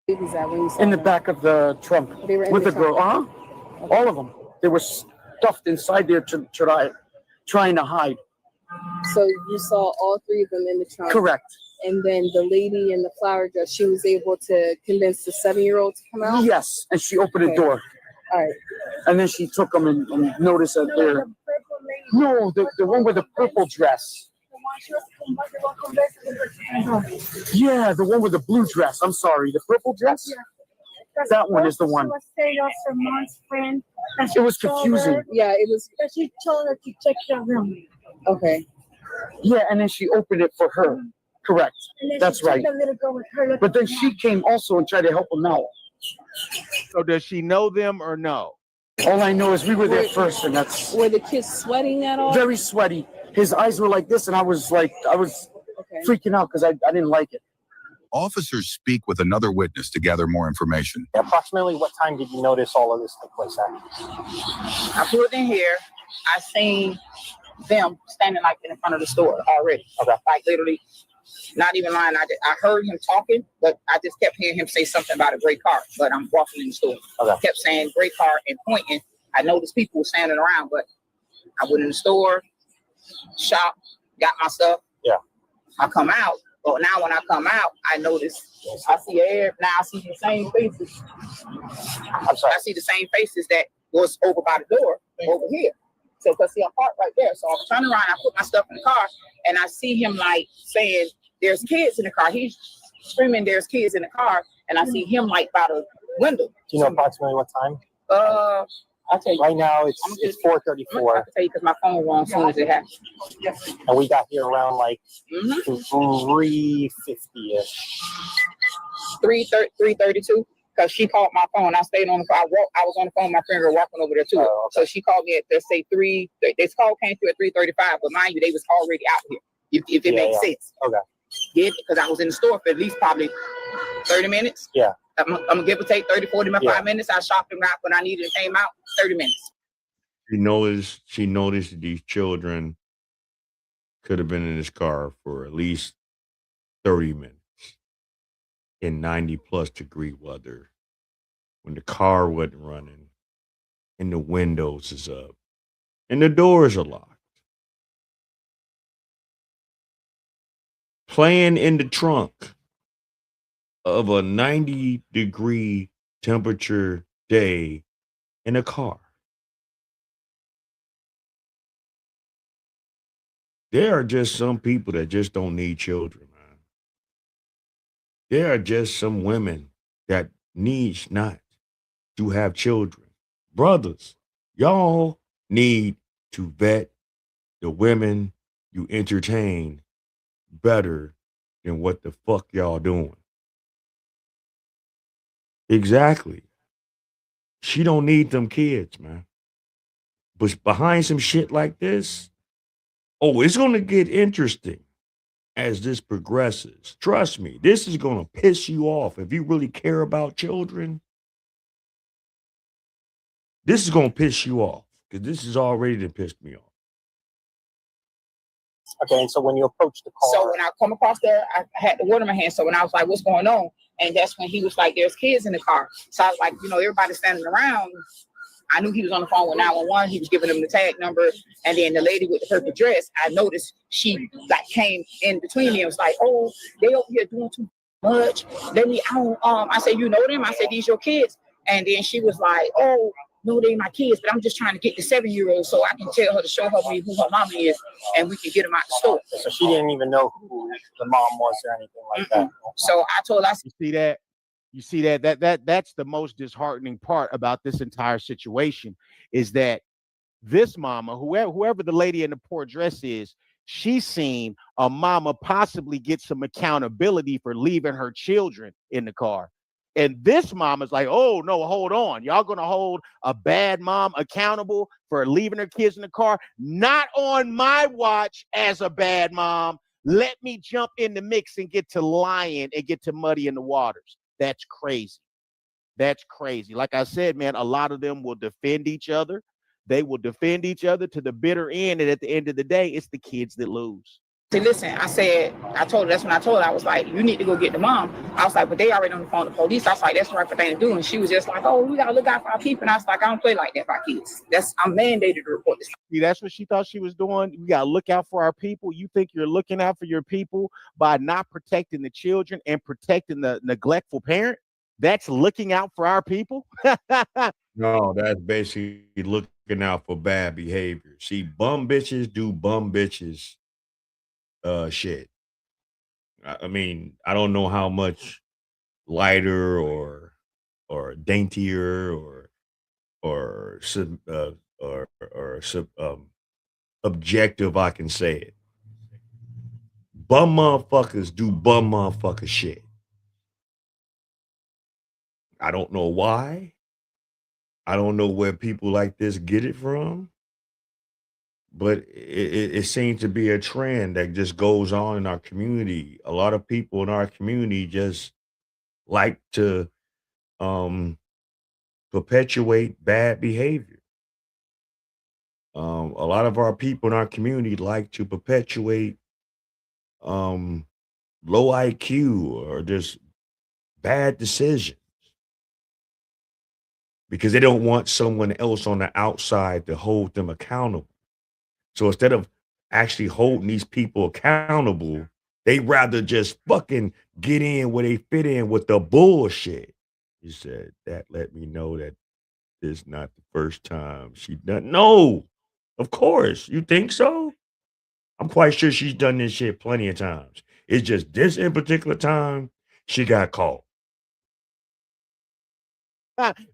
Babies at when you saw In the them? back of the trunk They were in with the the girl. trunk. All of them. They were stuffed inside there trying to hide. So you saw all 3 of them in the trunk. Correct. And then the lady in the flower dress, she was able to convince the 7-year-old to come out? Yes, and she opened the door. All right. And then she took them and noticed that they're No, the one with the purple dress. Yeah, the one with the blue dress. I'm sorry, the purple dress. That one is the one. It was confusing. Yeah, it was. She told her to check the room. Okay. Yeah, and then she opened it for her. Correct. And then That's she took right. the little girl with her. But then she came also and tried to help him out. So does she know them or no? All I know is we were there first, and that's Were the kids sweating at all? very sweaty. His eyes were like this, and I was freaking out because I didn't like it. Officers speak with another witness to gather more information. Approximately what time did you notice all of this took place at? I pulled in here. I seen them standing like in front of the store already. Okay. Like literally, not even lying. I heard him talking, but I just kept hearing him say something about a gray car. But I'm walking in the store. Okay. Kept saying gray car and pointing. I noticed people were standing around, but I went in the store, shop, got my stuff. Yeah. I come out. But now when I come out, I notice I see air. Now I see the same faces. I'm sorry. I see the same faces that was over by the door over here. So, cause see, I'm parked right there. So I'm turning around. I put my stuff in the car, and I see him like saying, "There's kids in the car." He's screaming, "There's kids in the car," and I see him like by the window. Do you know approximately what time? I'll tell you. Right now it's I 4:34, can tell you because my phone rang as soon as it happened. and we got here around like Mm-hmm. 3:50ish. 3:32. Because she called my phone. I stayed on the phone. I was on the phone with my friend girl walking over there too. Oh, okay. So she called me at, let's say, 3. This call came through at 3:35, but mind you, they was already out here. If it makes sense. Okay. Yeah, because I was in the store for at least probably 30 minutes. Yeah. I'm gonna give or take 30, 45 minutes. I shopped and got what I needed and came out 30 minutes. She noticed these children could have been in this car for at least 30 minutes in 90+ degree weather when the car wasn't running and the windows is up and the doors are locked. Playing in the trunk of a 90-degree temperature day in a car. There are just some people that just don't need children, man. There are just some women that need not to have children. Brothers, y'all need to vet the women you entertain better than what the fuck y'all doing. Exactly. She don't need them kids, man. But behind some shit like this, oh, it's going to get interesting as this progresses. Trust me, this is going to piss you off. If you really care about children, this is going to piss you off because this has already done pissed me off. Okay, and so when you approach the car, So when I come across there, I had the water in my hand. So when I was like, what's going on? And that's when he was like, there's kids in the car. So I was like, everybody's standing around. I knew he was on the phone with 911. He was giving them the tag number. And then the lady with the purple dress, I noticed she like came in between me and was like, oh, they over here doing too much. I said, you know them? I said, these your kids. And then she was like, oh, no, they my kids, but I'm just trying to get the 7-year-old so I can tell her to show her who her mama is and we can get them out the store. so she didn't even know who the mom was or anything like that. So I told her, You see that? You see that's the most disheartening part about this entire situation is that this mama, whoever the lady in the poor dress is, she's seen a mama possibly get some accountability for leaving her children in the car. And this mom is like, oh, no, hold on. Y'all going to hold a bad mom accountable for leaving her kids in the car? Not on my watch as a bad mom. Let me jump in the mix and get to lying and get to muddy in the waters. That's crazy. That's crazy. Like I said, man, a lot of them will defend each other. They will defend each other to the bitter end. And at the end of the day, it's the kids that lose. See, listen, I told her, that's when I told her, I was like, you need to go get the mom. I was like, but they already on the phone with the police. I was like, that's the right thing to do. And she was just like, oh, we got to look out for our people. And I was like, I don't play like that for our kids. I'm mandated to report this. See, that's what she thought she was doing. We got to look out for our people. You think you're looking out for your people by not protecting the children and protecting the neglectful parent? That's looking out for our people? No, that's basically looking looking out for bad behavior. See, bum bitches do bum bitches shit. I mean, I don't know how much lighter or daintier or sub, or sub, objective I can say it. Bum motherfuckers do bum motherfucker shit. I don't know why. I don't know where people like this get it from, but it seems to be a trend that just goes on in our community. A lot of people in our community just like to perpetuate bad behavior. A lot of our people in our community like to perpetuate low IQ or just bad decisions because they don't want someone else on the outside to hold them accountable. So instead of actually holding these people accountable, they rather just fucking get in where they fit in with the bullshit. He said, that let me know that this is not the first time she done. No, of course. You think so? I'm quite sure she's done this shit plenty of times. It's just this in particular time, she got caught.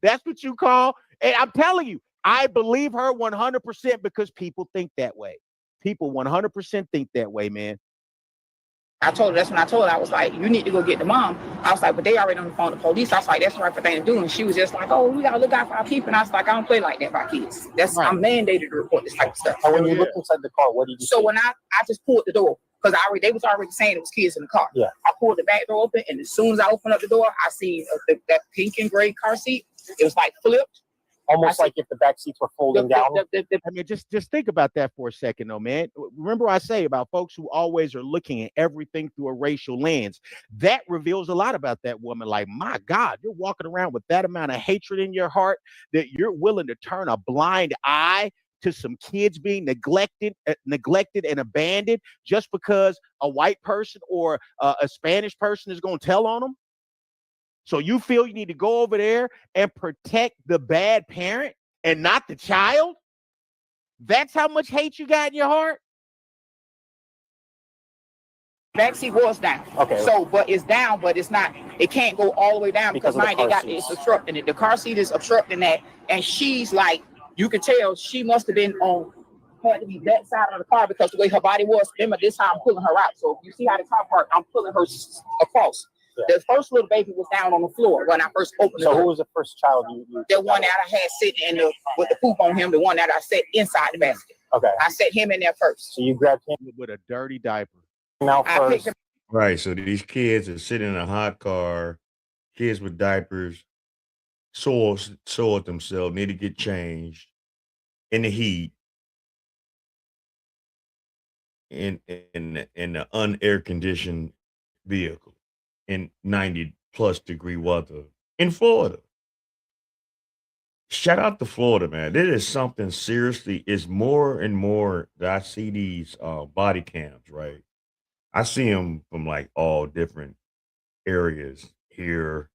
That's what you call, and I'm telling you, I believe her 100% because people think that way. People 100% think that way, man. I told her, that's when I told her, I was like, you need to go get the mom. I was like, but they already on the phone with the police. I was like, that's the right thing to do. And she was just like, oh, we gotta look out for our people. And I was like, I don't play like that by kids. That's I'm mandated to report this type of stuff. So when you looked inside the car, what did you So see? when I just pulled the door, because they was already saying it was kids in the car. Yeah. I pulled the back door open, and as soon as I opened up the door, I seen that pink and gray car seat. It was like flipped. Almost like if the back seats were folding down. I mean, just think about that for a second, though, man. Remember I say about folks who always are looking at everything through a racial lens. That reveals a lot about that woman. Like, my God, you're walking around with that amount of hatred in your heart that you're willing to turn a blind eye to some kids being neglected and abandoned just because a white person or a Spanish person is going to tell on them. So you feel you need to go over there and protect the bad parent and not the child? That's how much hate you got in your heart? Backseat was down. Okay. So, but it's down, but it's not. It can't go all the way down because Because of the mine they car got seats. it's obstructing it. The car seat is obstructing that, and she's like, you can tell she must have been on. Had to be that side of the car because the way her body was. Remember, this how I'm pulling her out. So if you see how the car part, I'm pulling her across. Yeah. The first little baby was down on the floor when I first opened the So door. who was the first child you The one that I had sitting in with the poop on him, the one that I set inside the basket. Okay. I set him in there first. So you grabbed him with a dirty diaper. Now I picked first. him. Right. So these kids are sitting in a hot car, kids with diapers, soiled themselves, need to get changed in the heat, in the unair conditioned vehicle in 90 plus degree weather in Florida. Shout out to Florida, man. There is something seriously. It's more and more that I see these body cams, right? I see them from like all different areas here,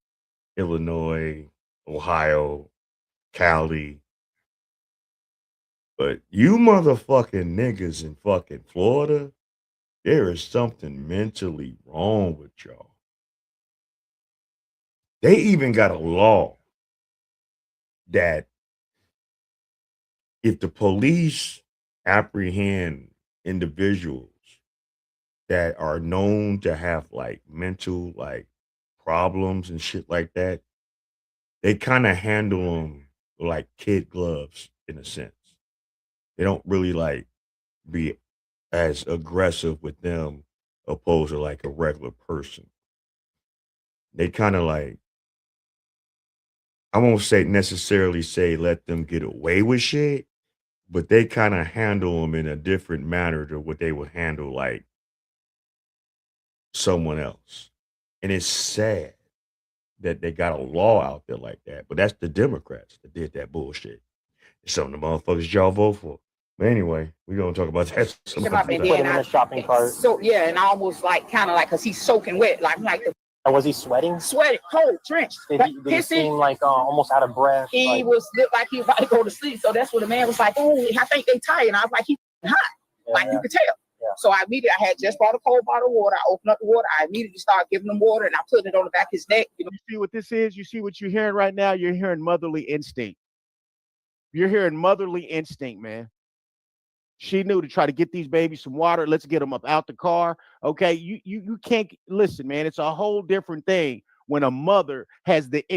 Illinois, Ohio, Cali. But you motherfucking niggas in fucking Florida, there is something mentally wrong with y'all. They even got a law that if the police apprehend individuals that are known to have like mental like problems and shit like that, they kind of handle them like kid gloves in a sense. They don't really like be as aggressive with them opposed to like a regular person. They kind of like, I won't say necessarily say let them get away with shit, but they kind of handle them in a different manner to what they would handle like someone else. And it's sad that they got a law out there like that, but that's the Democrats that did that bullshit. It's something the motherfuckers y'all vote for. But anyway, we're gonna talk about that some Come up other and time. then I, shopping cart. so yeah, and I almost like kind of like because he's soaking wet, like the And was he sweating? Sweating, cold, drenched. Did he seem like almost out of breath? He looked like he was about to go to sleep. So that's when the man was like, "Oh, I think they tired." And I was like, "He's hot," like you could tell. Yeah. So I had just bought a cold bottle of water. I opened up the water. I immediately started giving him water, and I put it on the back of his neck. You see what this is? You see what you're hearing right now? You're hearing motherly instinct. You're hearing motherly instinct, man. She knew to try to get these babies some water. Let's get them up out the car. Okay, you can't listen, man. It's a whole different thing when a mother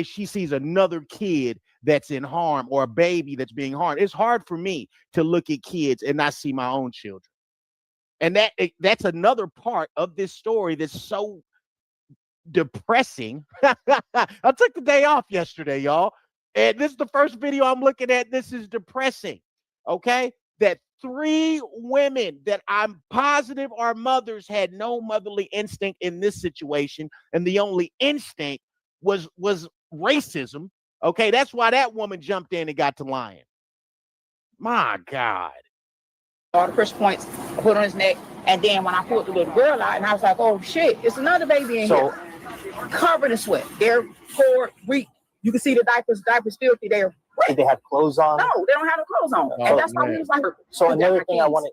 she sees another kid that's in harm or a baby that's being harmed. It's hard for me to look at kids and not see my own children. And that's another part of this story that's so depressing. I took the day off yesterday, y'all. And this is the first video I'm looking at. This is depressing. Okay? That 3 women that I'm positive are mothers had no motherly instinct in this situation. And the only instinct was racism. Okay? That's why that woman jumped in and got to lying. My God. All the pressure points I put on his neck, and then when I pulled the little girl out, and I was like, "Oh shit, it's another baby in here, covered in sweat. They're poor, weak. You can see the diapers filthy. They're wet. Did they have clothes on? No, they don't have no clothes on, and that's why he was like." So another thing I want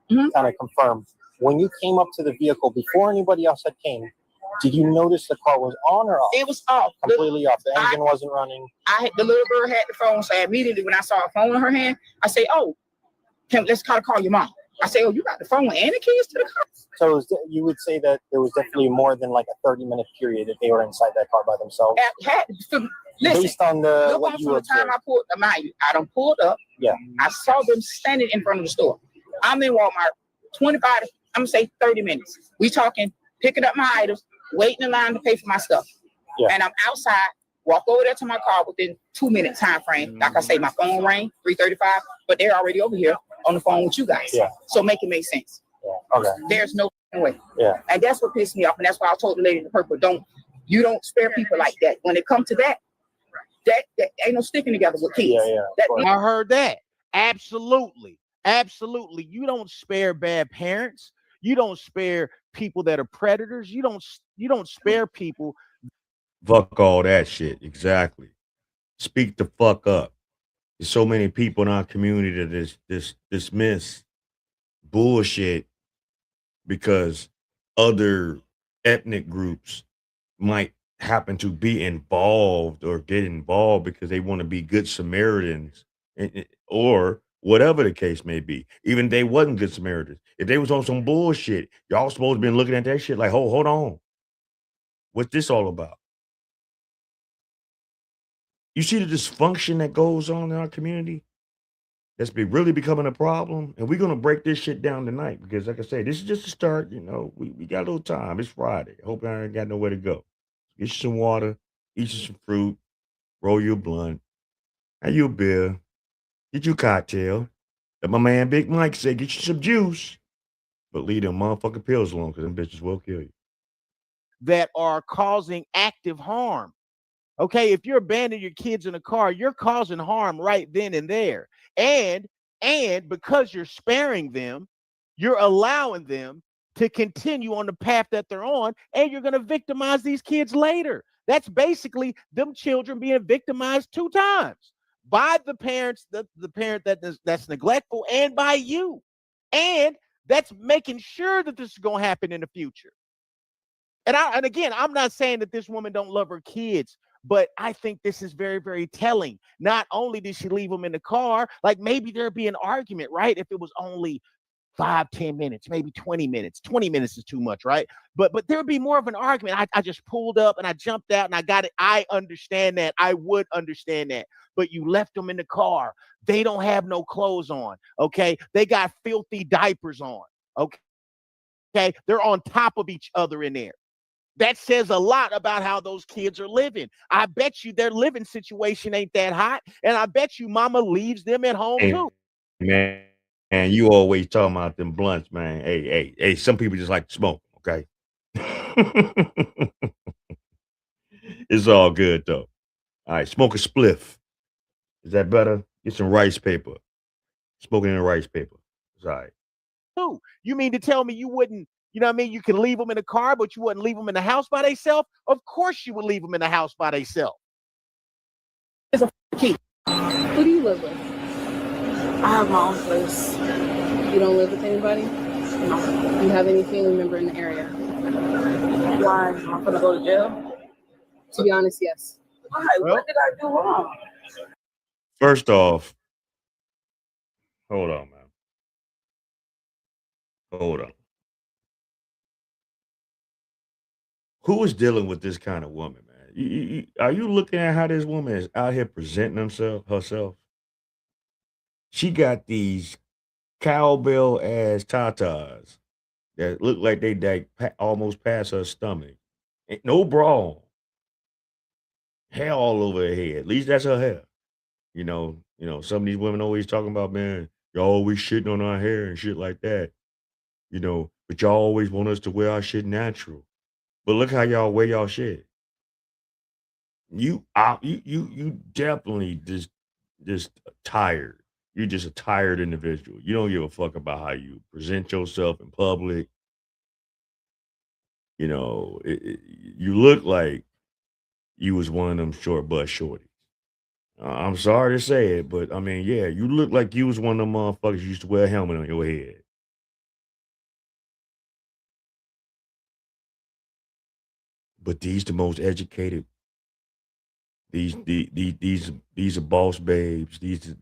to kind of confirm: when you came up to the vehicle before anybody else had came, did you notice the car was on or off? It was off, completely off. The engine wasn't running. The little girl had the phone, so immediately when I saw a phone in her hand, I say, "Oh, let's call your mom." I say, "Oh, you got the phone and the keys to the car?" So you would say that there was definitely more than like a 30-minute period that they were inside that car by themselves. Listen, based on what you from the time I pulled them out, I done pulled up. Yeah. I saw them standing in front of the store. I'm in Walmart, 25, I'm gonna say 30 minutes. We talking, picking up my items, waiting in line to pay for my stuff. Yeah. And I'm outside, walk over there to my car within 2-minute time frame. Like I say, my phone rang, 3:35, but they're already over here on the phone with you guys. Yeah. So make it make sense. Yeah. Okay. There's no way. Yeah. And that's what pissed me off. And that's why I told the lady in the purple, you don't spare people like that. When it comes to that ain't no sticking together with kids. I heard that. Absolutely. Absolutely. You don't spare bad parents. You don't spare people that are predators. You don't spare people. Fuck all that shit. Exactly. Speak the fuck up. There's so many people in our community that dismiss bullshit because other ethnic groups might happen to be involved or get involved because they want to be good Samaritans or whatever the case may be. Even if they wasn't good Samaritans. If they was on some bullshit, y'all supposed to be looking at that shit like, hold on. What's this all about? You see the dysfunction that goes on in our community? That's really becoming a problem. And we're going to break this shit down tonight because, like I say, this is just the start. You know, we got a little time. It's Friday. I hope I ain't got nowhere to go. Get you some water, eat you some fruit, roll you a blunt, have you a beer, get you a cocktail. Let my man Big Mike say, get you some juice, but leave them motherfucking pills alone because them bitches will kill you. That are causing active harm. Okay, if you're abandoning your kids in a car, you're causing harm right then and there. And because you're sparing them, you're allowing them to continue on the path that they're on, and you're going to victimize these kids later. That's basically them children being victimized 2 times by the parents, the parent that's neglectful, and by you. And that's making sure that this is going to happen in the future. And again, I'm not saying that this woman don't love her kids, but I think this is very, very telling. Not only did she leave them in the car, like maybe there'd be an argument, right? If it was only 5-10 minutes, maybe 20 minutes. 20 minutes is too much, right? But there would be more of an argument. I just pulled up and I jumped out and I got it. I understand that. I would understand that. But you left them in the car. They don't have no clothes on, okay? They got filthy diapers on, okay? They're on top of each other in there. That says a lot about how those kids are living. I bet you their living situation ain't that hot. And I bet you mama leaves them at home too. Man, and you always talking about them blunts, man. Hey, some people just like to smoke, okay? It's all good though. All right, smoke a spliff. Is that better? Get some rice paper. Smoking in the rice paper. It's all right. You mean to tell me you wouldn't You know what I mean? You can leave them in the car, but you wouldn't leave them in the house by themselves. Of course you would leave them in the house by themselves. It's a key. Who do you live with? I have my own place. You don't live with anybody? No. Do you have any family member in the area? Why? Am I gonna go to jail? To be honest, yes. Why? What did I do wrong? First off, hold on, man. Hold on. Who is dealing with this kind of woman, man? Are you looking at how this woman is out here presenting herself? She got these cowbell ass tatas that look like they almost past her stomach. Ain't no bra on. Hair all over her head. At least that's her hair. You know, some of these women always talking about, man, y'all always shitting on our hair and shit like that. You know, but y'all always want us to wear our shit natural. But look how y'all wear y'all shit. You definitely just tired. You're just a tired individual. You don't give a fuck about how you present yourself in public. You know, you look like you was one of them short butt shorties. I'm sorry to say it, but I mean, yeah, you look like you was one of them motherfuckers who used to wear a helmet on your head. But these the most educated. These are boss babes. These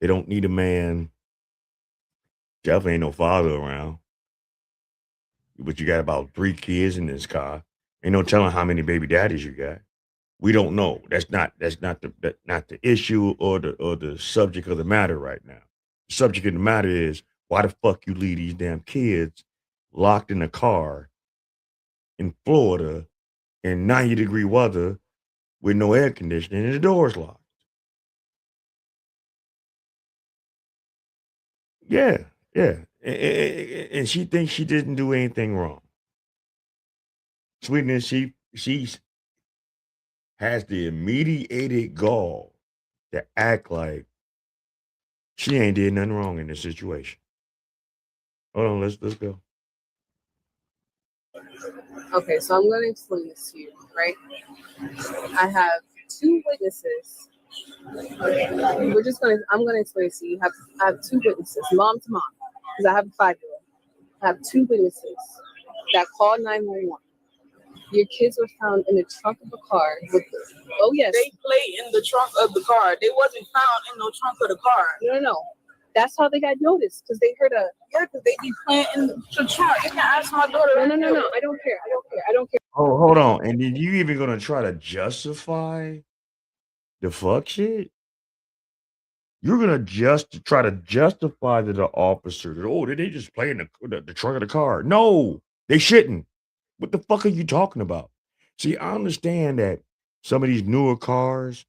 they don't need a man. Definitely ain't no father around. But you got about 3 kids in this car. Ain't no telling how many baby daddies you got. We don't know. That's not the issue or the subject of the matter right now. The subject of the matter is why the fuck you leave these damn kids locked in a car in Florida in 90-degree weather with no air conditioning and the doors locked. Yeah. And she thinks she didn't do anything wrong. Sweetness, she has the immediate gall to act like she ain't did nothing wrong in this situation. Hold on, let's go. Okay, so I'm going to explain this to you, right? I have 2 witnesses. I'm going to explain this to you. I have 2 witnesses, mom to mom, because I have a 5-year-old. I have 2 witnesses that called 911. Your kids were found in the trunk of a car with oh yes. They play in the trunk of the car. They wasn't found in no trunk of the car. No. That's how they got noticed, because they heard because they be playing in the trunk. You can ask my daughter. No. I don't care. Oh, hold on. And then you even gonna try to justify the fuck shit? You're gonna try to justify to the officer that, oh, did they just play in the trunk of the car? No, they shouldn't. What the fuck are you talking about? See, I understand that some of these newer cars,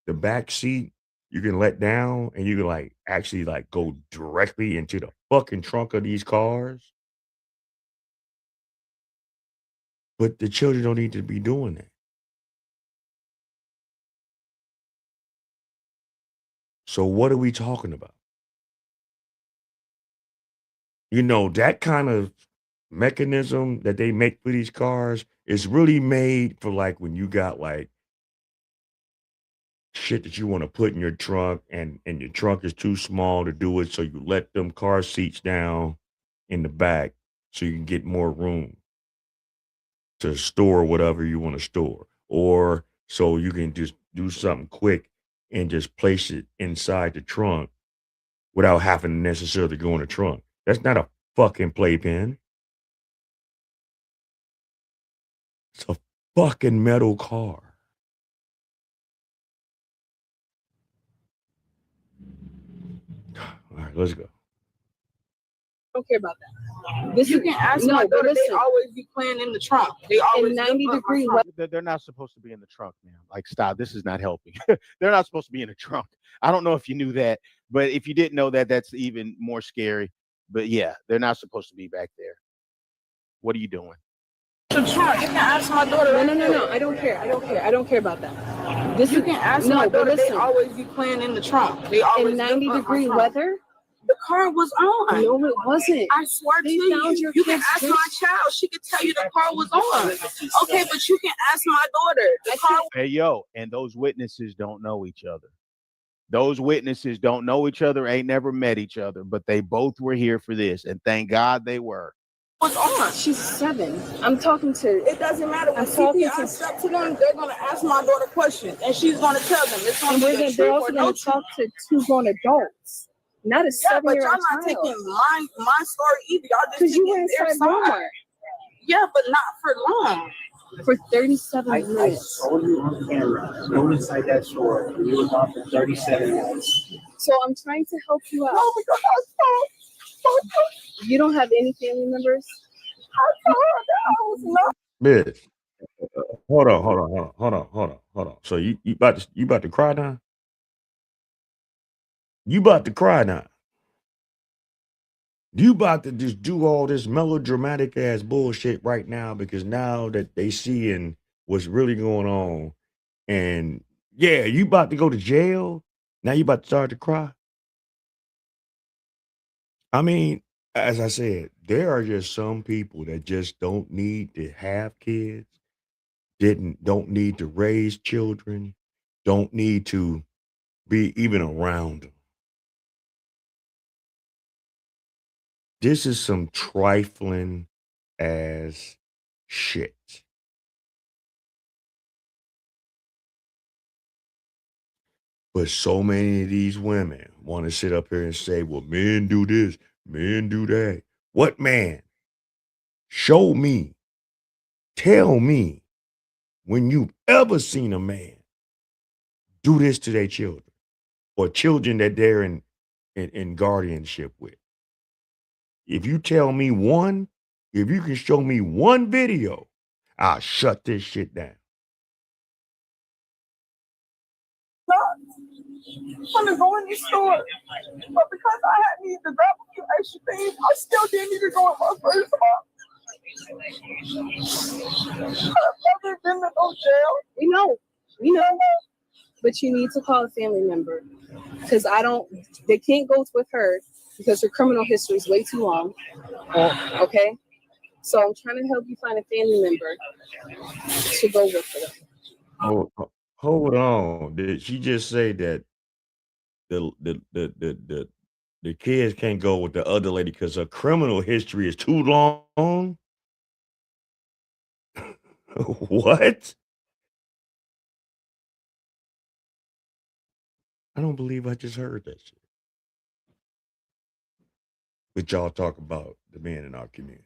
the back seat, you can let down and you can actually go directly into the fucking trunk of these cars. But the children don't need to be doing that. So what are we talking about? You know, that kind of mechanism that they make for these cars is really made for when you got shit that you want to put in your trunk and your trunk is too small to do it, so you let them car seats down in the back so you can get more room to store whatever you want to store, or so you can just do something quick and just place it inside the trunk without having to necessarily go in the trunk. That's not a fucking playpen. It's a fucking metal car. All right, let's go. I don't care about that. You can ask my daughter. They always be playing in the trunk. They always in 90-degree weather. They're not supposed to be in the trunk, man. Stop. This is not helping. They're not supposed to be in the trunk. I don't know if you knew that, but if you didn't know that, that's even more scary. But yeah, they're not supposed to be back there. What are you doing? The trunk. You can ask my daughter. No. I don't care. I don't care about that. You can ask my daughter. They always be playing in the trunk. They always in 90-degree weather. The car was on. No, it wasn't. I swear They to found you. your You can kid's ask dress. my child. She can tell you the car was on. Okay, but you can ask my daughter. The car. Hey, yo, and those witnesses don't know each other. Those witnesses don't know each other, ain't never met each other, but they both were here for this, and thank God they were. Was on. She's 7. I'm talking to. It doesn't matter. When I'm talking CPI to. step to them, they're gonna ask my daughter questions, and she's gonna tell them. It's gonna And be a they're truth or also no going to truth. talk to 2 grown adults, not a Yeah, but y'all 7-year-old not child. taking my story either. Y'all just Because you taking were their inside side. Walmart Yeah, but not for long. for 37 I minutes. saw you on camera, go inside that store, and you were gone for 37 minutes. So I'm trying to help you out. No, because You don't have any family members? I told her that I was not. Bitch. Hold on. So you about to cry now? You about to cry now? You about to just do all this melodramatic ass bullshit right now because now that they seeing what's really going on, and yeah, you about to go to jail. Now you about to start to cry. I mean, as I said, there are just some people that just don't need to have kids, don't need to raise children, don't need to be even around them. This is some trifling ass shit. But so many of these women want to sit up here and say, well, men do this, men do that. What man? Show me, tell me when you've ever seen a man do this to their children or children that they're in guardianship with. If you tell me one, if you can show me one video, I'll shut this shit down. I'm gonna go in the store, but because I had needed to grab a few extra things, I still didn't need to go in my first box. I've never been to no jail. We know. But you need to call a family member. Because they can't go with her because her criminal history is way too long. Okay? So I'm trying to help you find a family member to go with her. Hold on. Did she just say that the kids can't go with the other lady because her criminal history is too long? What? I don't believe I just heard that shit. But y'all talk about the men in our community,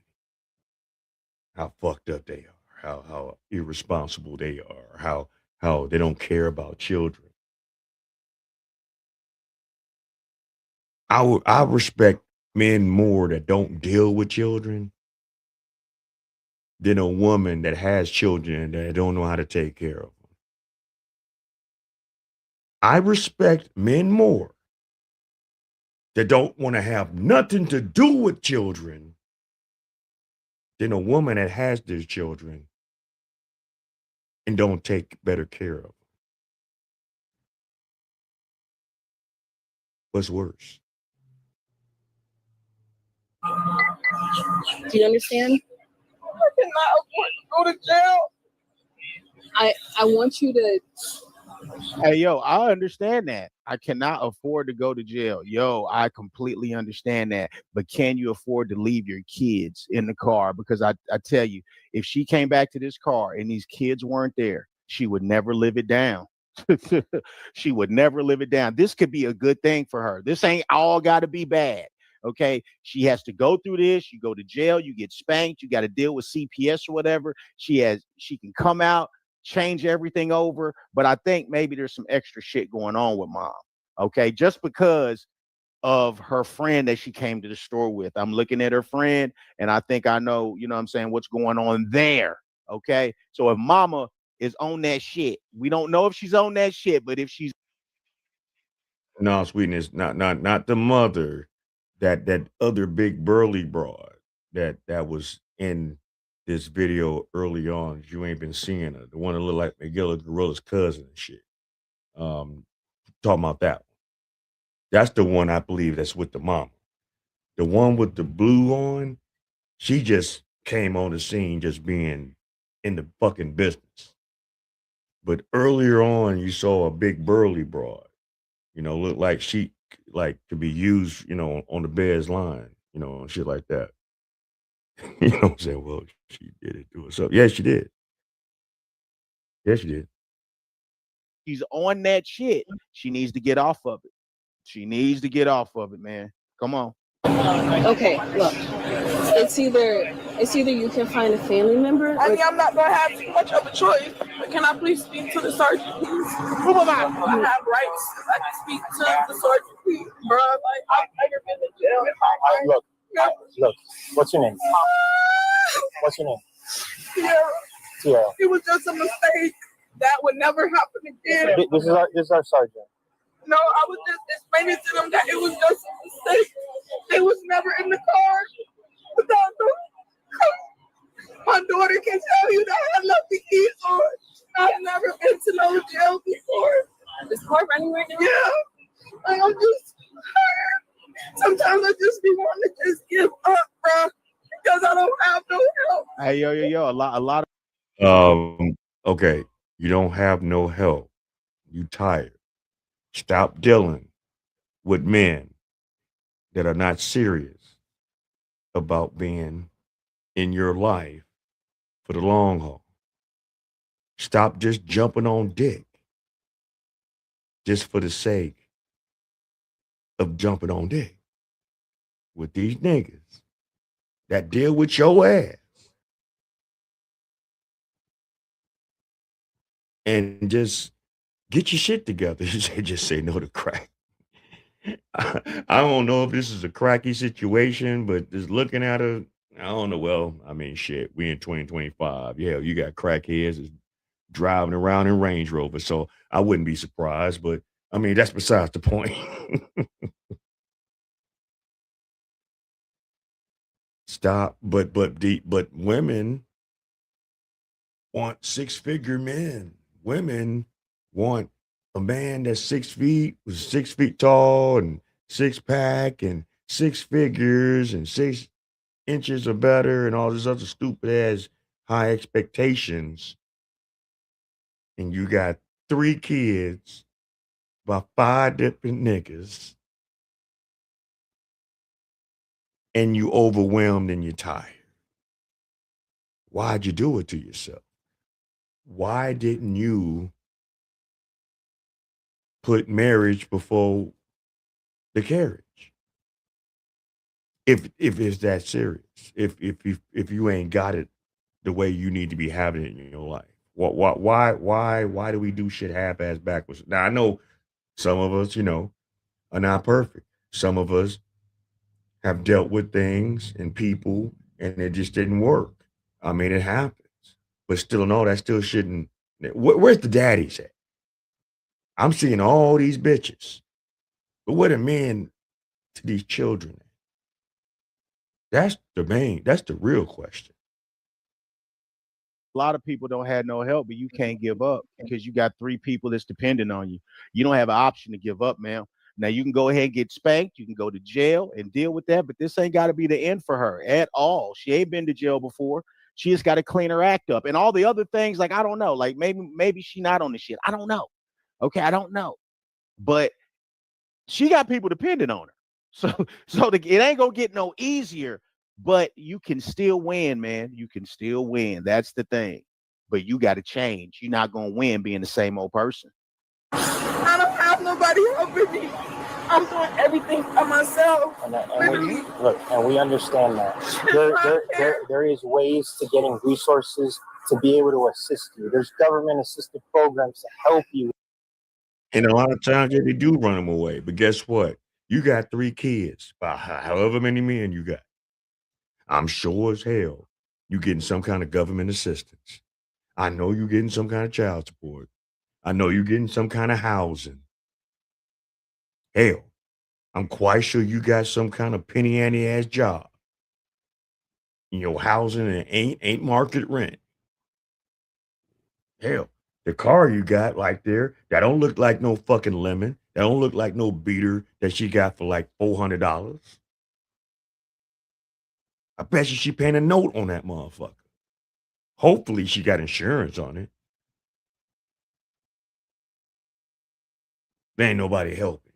how fucked up they are, how irresponsible they are, how they don't care about children. I respect men more that don't deal with children than a woman that has children that don't know how to take care of them. I respect men more that don't want to have nothing to do with children than a woman that has their children and don't take better care of them. What's worse? Do you understand? I cannot afford to go to jail. I want you to. Hey, yo, I understand that. I cannot afford to go to jail. Yo, I completely understand that. But can you afford to leave your kids in the car? Because I tell you, if she came back to this car and these kids weren't there, she would never live it down. She would never live it down. This could be a good thing for her. This ain't all got to be bad. Okay. She has to go through this. You go to jail, you get spanked, you got to deal with CPS or whatever. She can come out, change everything over. But I think maybe there's some extra shit going on with mom. Okay. Just because of her friend that she came to the store with. I'm looking at her friend and I think I know, you know what I'm saying, what's going on there. Okay. So if mama is on that shit, we don't know if she's on that shit, but if she's No, sweetness, not the mother, that other big burly broad that was in this video early on. You ain't been seeing her. The one that looked like Miguel Gorilla's cousin and shit. Talking about that one. That's the one I believe that's with the mama. The one with the blue on, she just came on the scene just being in the fucking business. But earlier on, you saw a big burly broad, looked like she like to be used, on the Bears line, and shit like that. You know what I'm saying? Well, she did it to herself. Yeah, she did. Yes, she did. She's on that shit. She needs to get off of it. She needs to get off of it, man. Come on. Okay, look. It's either you can find a family member. I mean, I'm not gonna have too much of a choice. But can I please speak to the sergeant, please? Who am I? I have rights. I can speak to the sergeant, please, bro. Like I've never been to jail in my life. Look. What's your name? What's your name? Sierra. Sierra. It was just a mistake. That would never happen again. This is our sergeant. No, I was just explaining to them that it was just a mistake. They was never in the car without them. My daughter can tell you that I left the keys on. I've never been to no jail before. Is car running right now? Yeah. Like, I'm just tired. Sometimes I just be wanting to just give up, bro, because I don't have no help. Hey, yo, a lot Okay, you don't have no help. You tired. Stop dealing with men that are not serious about being in your life for the long haul. Stop just jumping on dick just for the sake of jumping on dick with these niggas that deal with your ass. And just get your shit together. Just say no to crack. I don't know if this is a cracky situation, but just looking at her, I don't know. Well, I mean, shit, we in 2025. Yeah, you got crackheads that's driving around in Range Rover, so I wouldn't be surprised. But I mean, that's besides the point. Stop. But women want 6-figure men. Women want a man that's 6 feet, 6 feet tall, and 6-pack, and 6 figures, and 6 inches or better, and all this other stupid ass high expectations. And you got 3 kids by 5 different niggas, and you overwhelmed and you're tired. Why'd you do it to yourself? Why didn't you put marriage before the carriage? If it's that serious, if you ain't got it the way you need to be having it in your life, why do we do shit half-ass backwards? Now I know some of us, are not perfect. Some of us have dealt with things and people, and it just didn't work. I mean, it happens, but still, no, that still shouldn't. Where's the daddies at? I'm seeing all these bitches, but what are men to these children? That's the real question. A lot of people don't have no help, but you can't give up because you got 3 people that's dependent on you. You don't have an option to give up, man. Now you can go ahead and get spanked, you can go to jail and deal with that, but this ain't got to be the end for her at all. She ain't been to jail before. She just got to clean her act up. And all the other things, like, I don't know, like maybe she not on the shit. I don't know. Okay, I don't know. But she got people dependent on her. So it ain't gonna get no easier, but you can still win, man. You can still win. That's the thing. But you got to change. You're not gonna win being the same old person. I don't have nobody helping me. I'm doing everything by myself. And we understand that. There is ways to getting resources to be able to assist you. There's government assisted programs to help you. And a lot of times they do run them away. But guess what? You got 3 kids by however many men you got. I'm sure as hell you getting some kind of government assistance. I know you getting some kind of child support. I know you getting some kind of housing. Hell, I'm quite sure you got some kind of penny ante ass job. Your housing and ain't market rent. Hell, the car you got right there, that don't look like no fucking lemon. That don't look like no beater that she got for like $400. I bet you she paying a note on that motherfucker. Hopefully she got insurance on it. There ain't nobody helping.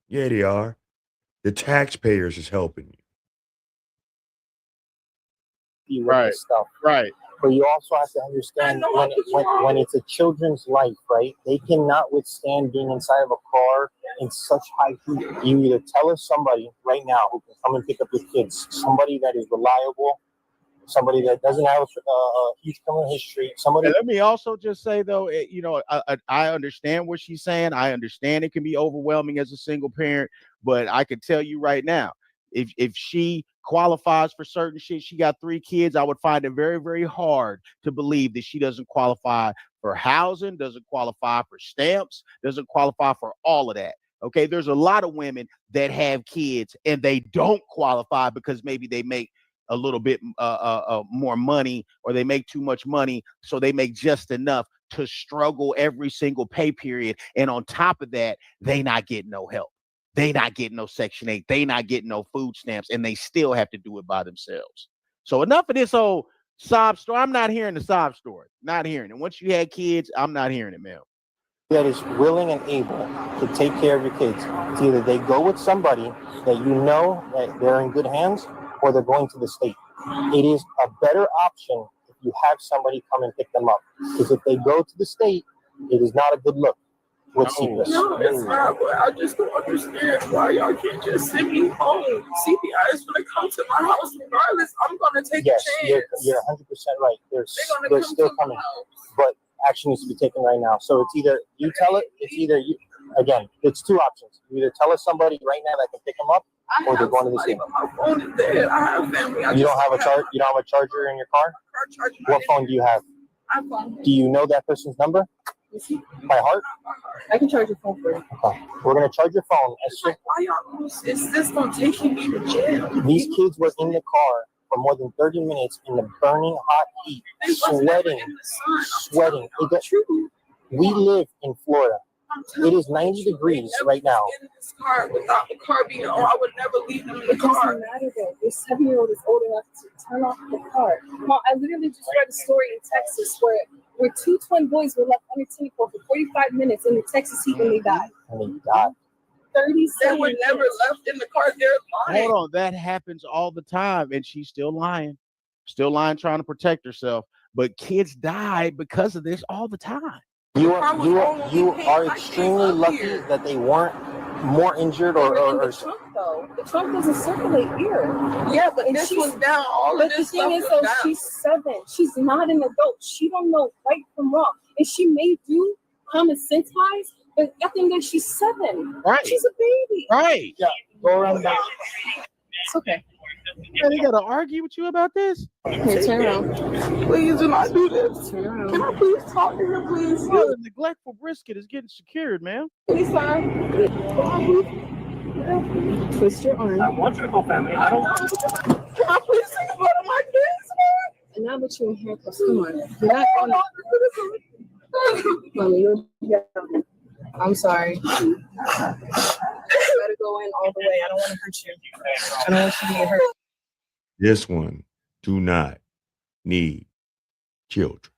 Yeah, they are. The taxpayers is helping you. With Right. this stuff. Right. But you also have to understand when it's a children's life, right? They cannot withstand being inside of a car in such high heat. You either tell us somebody right now who can come and pick up your kids, somebody that is reliable, somebody that doesn't have a huge criminal history, somebody. And let me also just say though, I understand what she's saying. I understand it can be overwhelming as a single parent, but I can tell you right now, if she qualifies for certain shit, she got 3 kids, I would find it very, very hard to believe that she doesn't qualify for housing, doesn't qualify for stamps, doesn't qualify for all of that. Okay, there's a lot of women that have kids and they don't qualify because maybe they make a little bit more money, or they make too much money, so they make just enough to struggle every single pay period. And on top of that, they not getting no help. They not getting no Section 8. They not getting no food stamps, and they still have to do it by themselves. So enough of this whole sob story. I'm not hearing the sob story. Not hearing it. Once you had kids, I'm not hearing it, man. That is willing and able to take care of your kids. It's either they go with somebody that you know that they're in good hands, or they're going to the state. It is a better option if you have somebody come and pick them up. Because if they go to the state, it is not a good look with CPS. No, it's not. But I just don't understand why y'all can't just send me home. CPI is going to come to my house regardless. I'm going to take Yes, a chance. you're 100% right. They're gonna come still to my coming. house. But action needs to be taken right now. So it's either you tell it, it's either you. Again, it's 2 options. You either tell us somebody right now that can pick them up, or they're going to the state. My phone is dead. I have family. You don't have a charge. You don't have a charger in your car. What phone do you have? iPhone. Do you know that person's number by heart? I can charge your phone for you. Okay. We're gonna charge your phone. Why y'all? Is this gonna take me to jail? These kids were in the car for more than 30 minutes in the burning hot heat, sweating. We live in Florida. It is 90 degrees right now. In this car without the car being on, I would never leave them in the It car. doesn't matter though. Your 7-year-old is old enough to turn off the car. Mom, I literally just read a story in Texas where 2 twin boys were left unattended for 45 minutes in the Texas heat when they died. And they died. 37 They were never left in the car. They're lying. Hold on, that happens all the time, and she's still lying, trying to protect herself. But kids die because of this all the time. You are extremely lucky that they weren't more injured They were in or the trunk though. The trunk doesn't circulate here. Yeah, but And this she's- was down. All But of the this thing stuff is, was though, down. she's 7. She's not an adult. She don't know right from wrong, and she may do common sense wise. But at the end of the day, she's 7. Right. She's a baby. Right. Yeah. Go around back. It's okay. Man, they gotta argue with you about this? Here, turn around. Please do not do this. Turn around. Can I please talk to her, please? Oh, the neglectful brisket is getting secured, man. Please, sir. Twist your arm. I want you to go, family. I don't want you to. Can I please think about my kids, And now that you're in handcuffs, come on. You're not going to. Mommy, you're young. I'm sorry. You gotta go in all the way. I don't want to hurt you. I don't want you to get hurt. This one do not need children.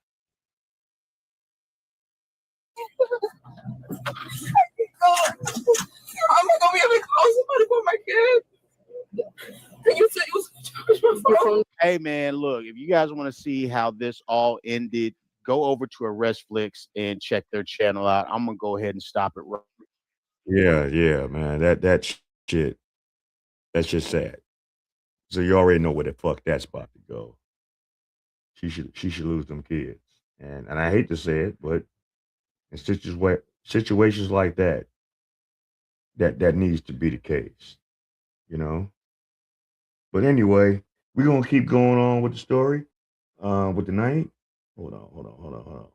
I'm not gonna be able to call somebody for my kids. And you said you was gonna charge my phone. Hey man, look, if you guys want to see how this all ended, go over to ArrestFlix and check their channel out. I'm gonna go ahead and stop it right. Yeah, man. That shit, that's just sad. So you already know where the fuck that's about to go. She should lose them kids. And I hate to say it, but in situations like that needs to be the case, you know. But anyway, we're gonna keep going on with the story, with the night. Hold on.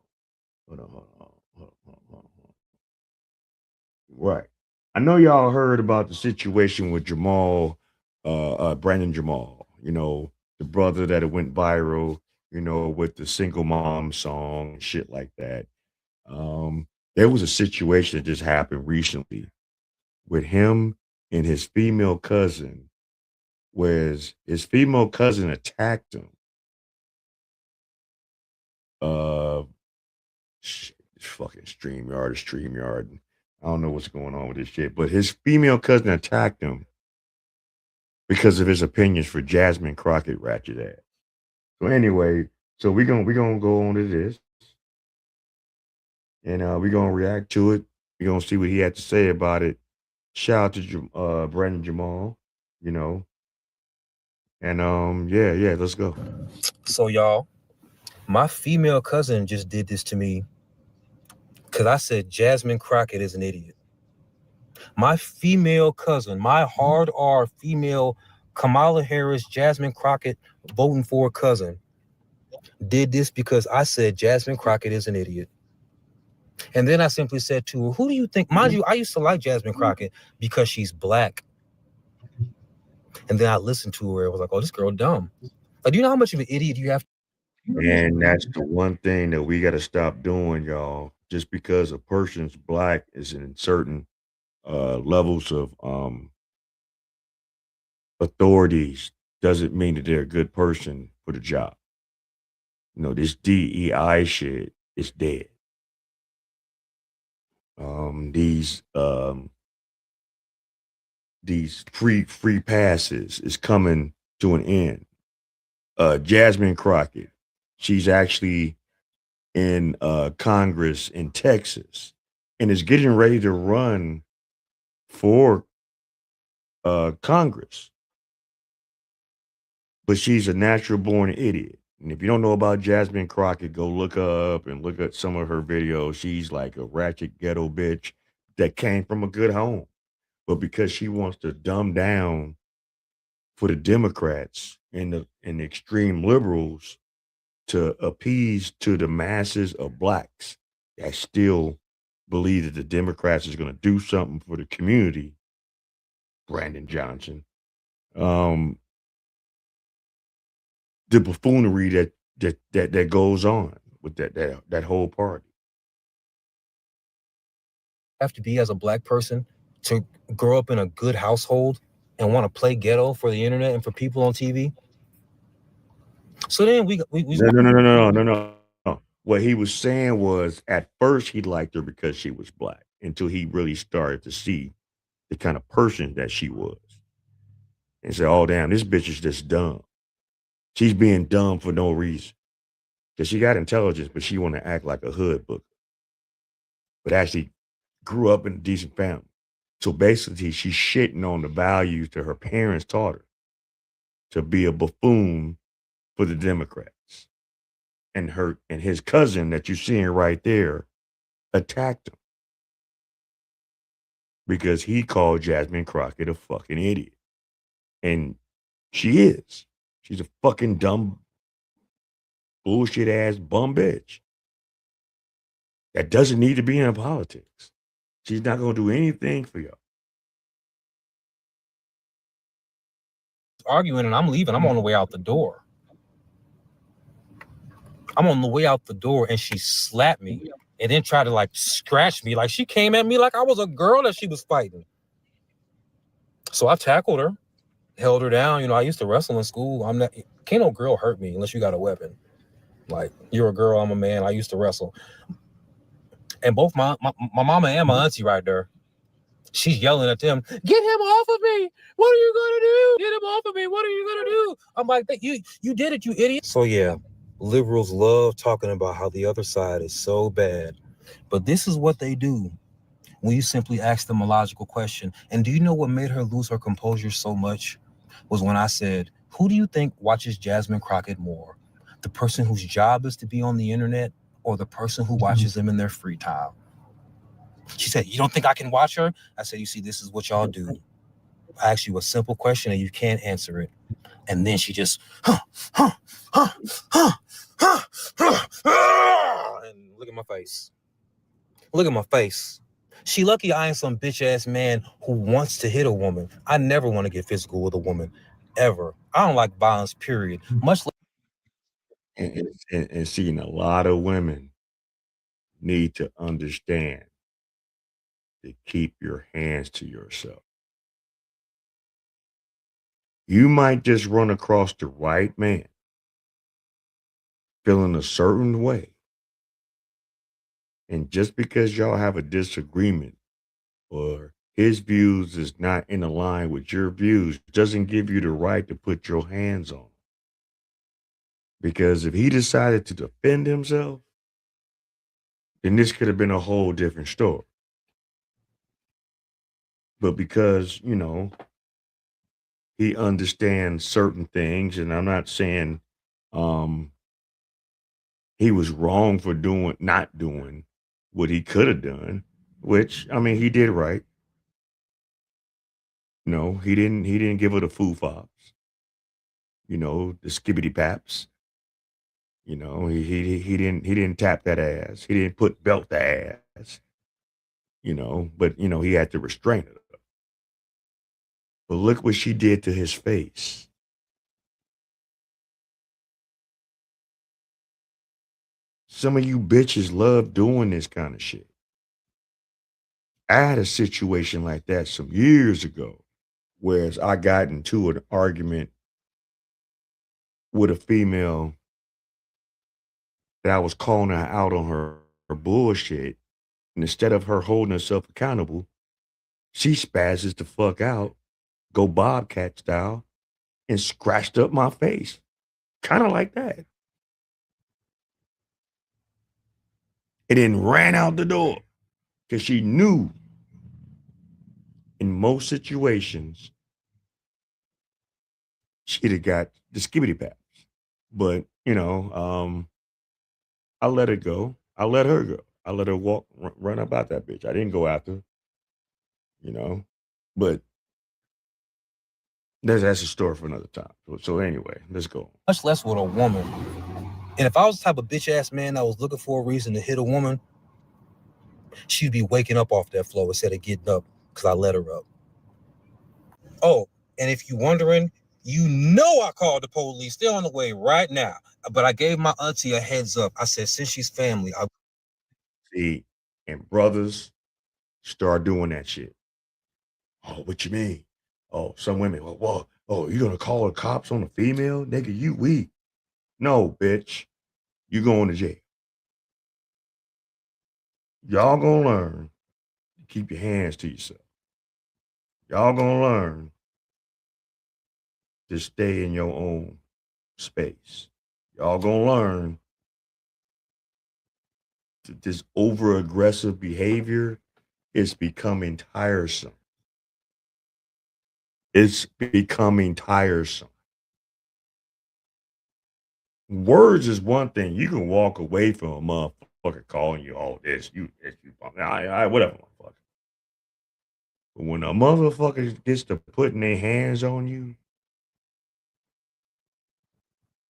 Right. I know y'all heard about the situation with Jamal, Brandon Jamal, you know, the brother that it went viral, you know, with the single mom song, shit like that. There was a situation that just happened recently with him and his female cousin, whereas his female cousin attacked him. Fucking StreamYard. I don't know what's going on with this shit, but his female cousin attacked him because of his opinions for Jasmine Crockett ratchet ass. So anyway, so we're gonna go on to this, and we're gonna react to it. We're gonna see what he had to say about it. Shout out to Brandon Jamal, you know, and yeah, let's go. So y'all, my female cousin just did this to me because I said Jasmine Crockett is an idiot. My female cousin, my hard R female Kamala Harris, Jasmine Crockett voting for cousin, did this because I said Jasmine Crockett is an idiot. And then I simply said to her, who do you think, mind you, I used to like Jasmine Crockett because she's black. And then I listened to her and was like, oh, this girl dumb. Like, do you know how much of an idiot you have to? And that's the one thing that we got to stop doing, y'all. Just because a person's black is in certain levels of authorities doesn't mean that they're a good person for the job. You know, this DEI shit is dead. These free passes is coming to an end. Jasmine Crockett, she's actually in Congress in Texas and is getting ready to run for Congress. But she's a natural born idiot. And if you don't know about Jasmine Crockett, go look her up and look at some of her videos. She's like a ratchet ghetto bitch that came from a good home. But because she wants to dumb down for the Democrats and the extreme liberals to appease to the masses of blacks that still believe that the Democrats is going to do something for the community, Brandon Johnson, the buffoonery that goes on with that whole party. Have to be as a black person to grow up in a good household and want to play ghetto for the internet and for people on TV. So then we No. What he was saying was at first he liked her because she was black until he really started to see the kind of person that she was and said, oh, damn, this bitch is just dumb. She's being dumb for no reason. Because she got intelligence, but she want to act like a hood book. But actually grew up in a decent family. So basically, she's shitting on the values that her parents taught her to be a buffoon for the Democrats. And his cousin that you're seeing right there attacked him because he called Jasmine Crockett a fucking idiot. And she is. She's a fucking dumb, bullshit ass bum bitch that doesn't need to be in politics. She's not going to do anything for y'all. Arguing and I'm leaving. I'm on the way out the door. I'm on the way out the door and she slapped me and then tried to like scratch me. Like she came at me like I was a girl that she was fighting. So I tackled her, held her down. You know, I used to wrestle in school. Can't no girl hurt me unless you got a weapon. Like you're a girl, I'm a man. I used to wrestle. And both my mama and my auntie right there, she's yelling at them, get him off of me. What are you gonna do? Get him off of me. What are you gonna do? I'm like, you did it, you idiot. So yeah, liberals love talking about how the other side is so bad. But this is what they do when you simply ask them a logical question. And do you know what made her lose her composure so much? Was when I said, who do you think watches Jasmine Crockett more? The person whose job is to be on the internet or the person who watches them in their free time? She said, you don't think I can watch her? I said, you see, this is what y'all do. I ask you a simple question and you can't answer it. And then she just, and look at my face. Look at my face. She lucky I ain't some bitch ass man who wants to hit a woman. I never want to get physical with a woman, ever. I don't like violence, period. Much like and seeing a lot of women need to understand to keep your hands to yourself. You might just run across the right man feeling a certain way. And just because y'all have a disagreement or his views is not in line with your views doesn't give you the right to put your hands on him. Because if he decided to defend himself, then this could have been a whole different story. But because, you know, he understands certain things, and I'm not saying he was wrong for not doing what he could have done, which I mean he did right. No, he didn't give her the foo fops, you know, the skibbity paps. You know, he didn't tap that ass. He didn't put belt the ass, you know, but you know, he had to restrain her. But look what she did to his face. Some of you bitches love doing this kind of shit. I had a situation like that some years ago, whereas I got into an argument with a female that I was calling her out on her bullshit. And instead of her holding herself accountable, she spazzes the fuck out, go Bobcat style, and scratched up my face. Kind of like that. And then ran out the door because she knew in most situations she'd have got the skibbity paps. But, you know, I let it go. I let her go. I let her run about that bitch. I didn't go after her, you know. But that's a story for another time. So anyway, let's go. Much less with a woman. And if I was the type of bitch ass man that was looking for a reason to hit a woman, she'd be waking up off that floor instead of getting up because I let her up. Oh, and if you're wondering, you know I called the police. They're on the way right now. But I gave my auntie a heads up. I said, since she's family, I'll See, and brothers start doing that shit. Oh, what you mean? Oh, some women, well, oh, you gonna call the cops on a female? Nigga, you weak. No, bitch. You going to jail. Y'all gonna learn to keep your hands to yourself. Y'all gonna learn to stay in your own space. Y'all gonna learn that this over-aggressive behavior is becoming tiresome. It's becoming tiresome. Words is one thing. You can walk away from a motherfucker calling you all this, you, whatever, motherfucker. But when a motherfucker gets to putting their hands on you,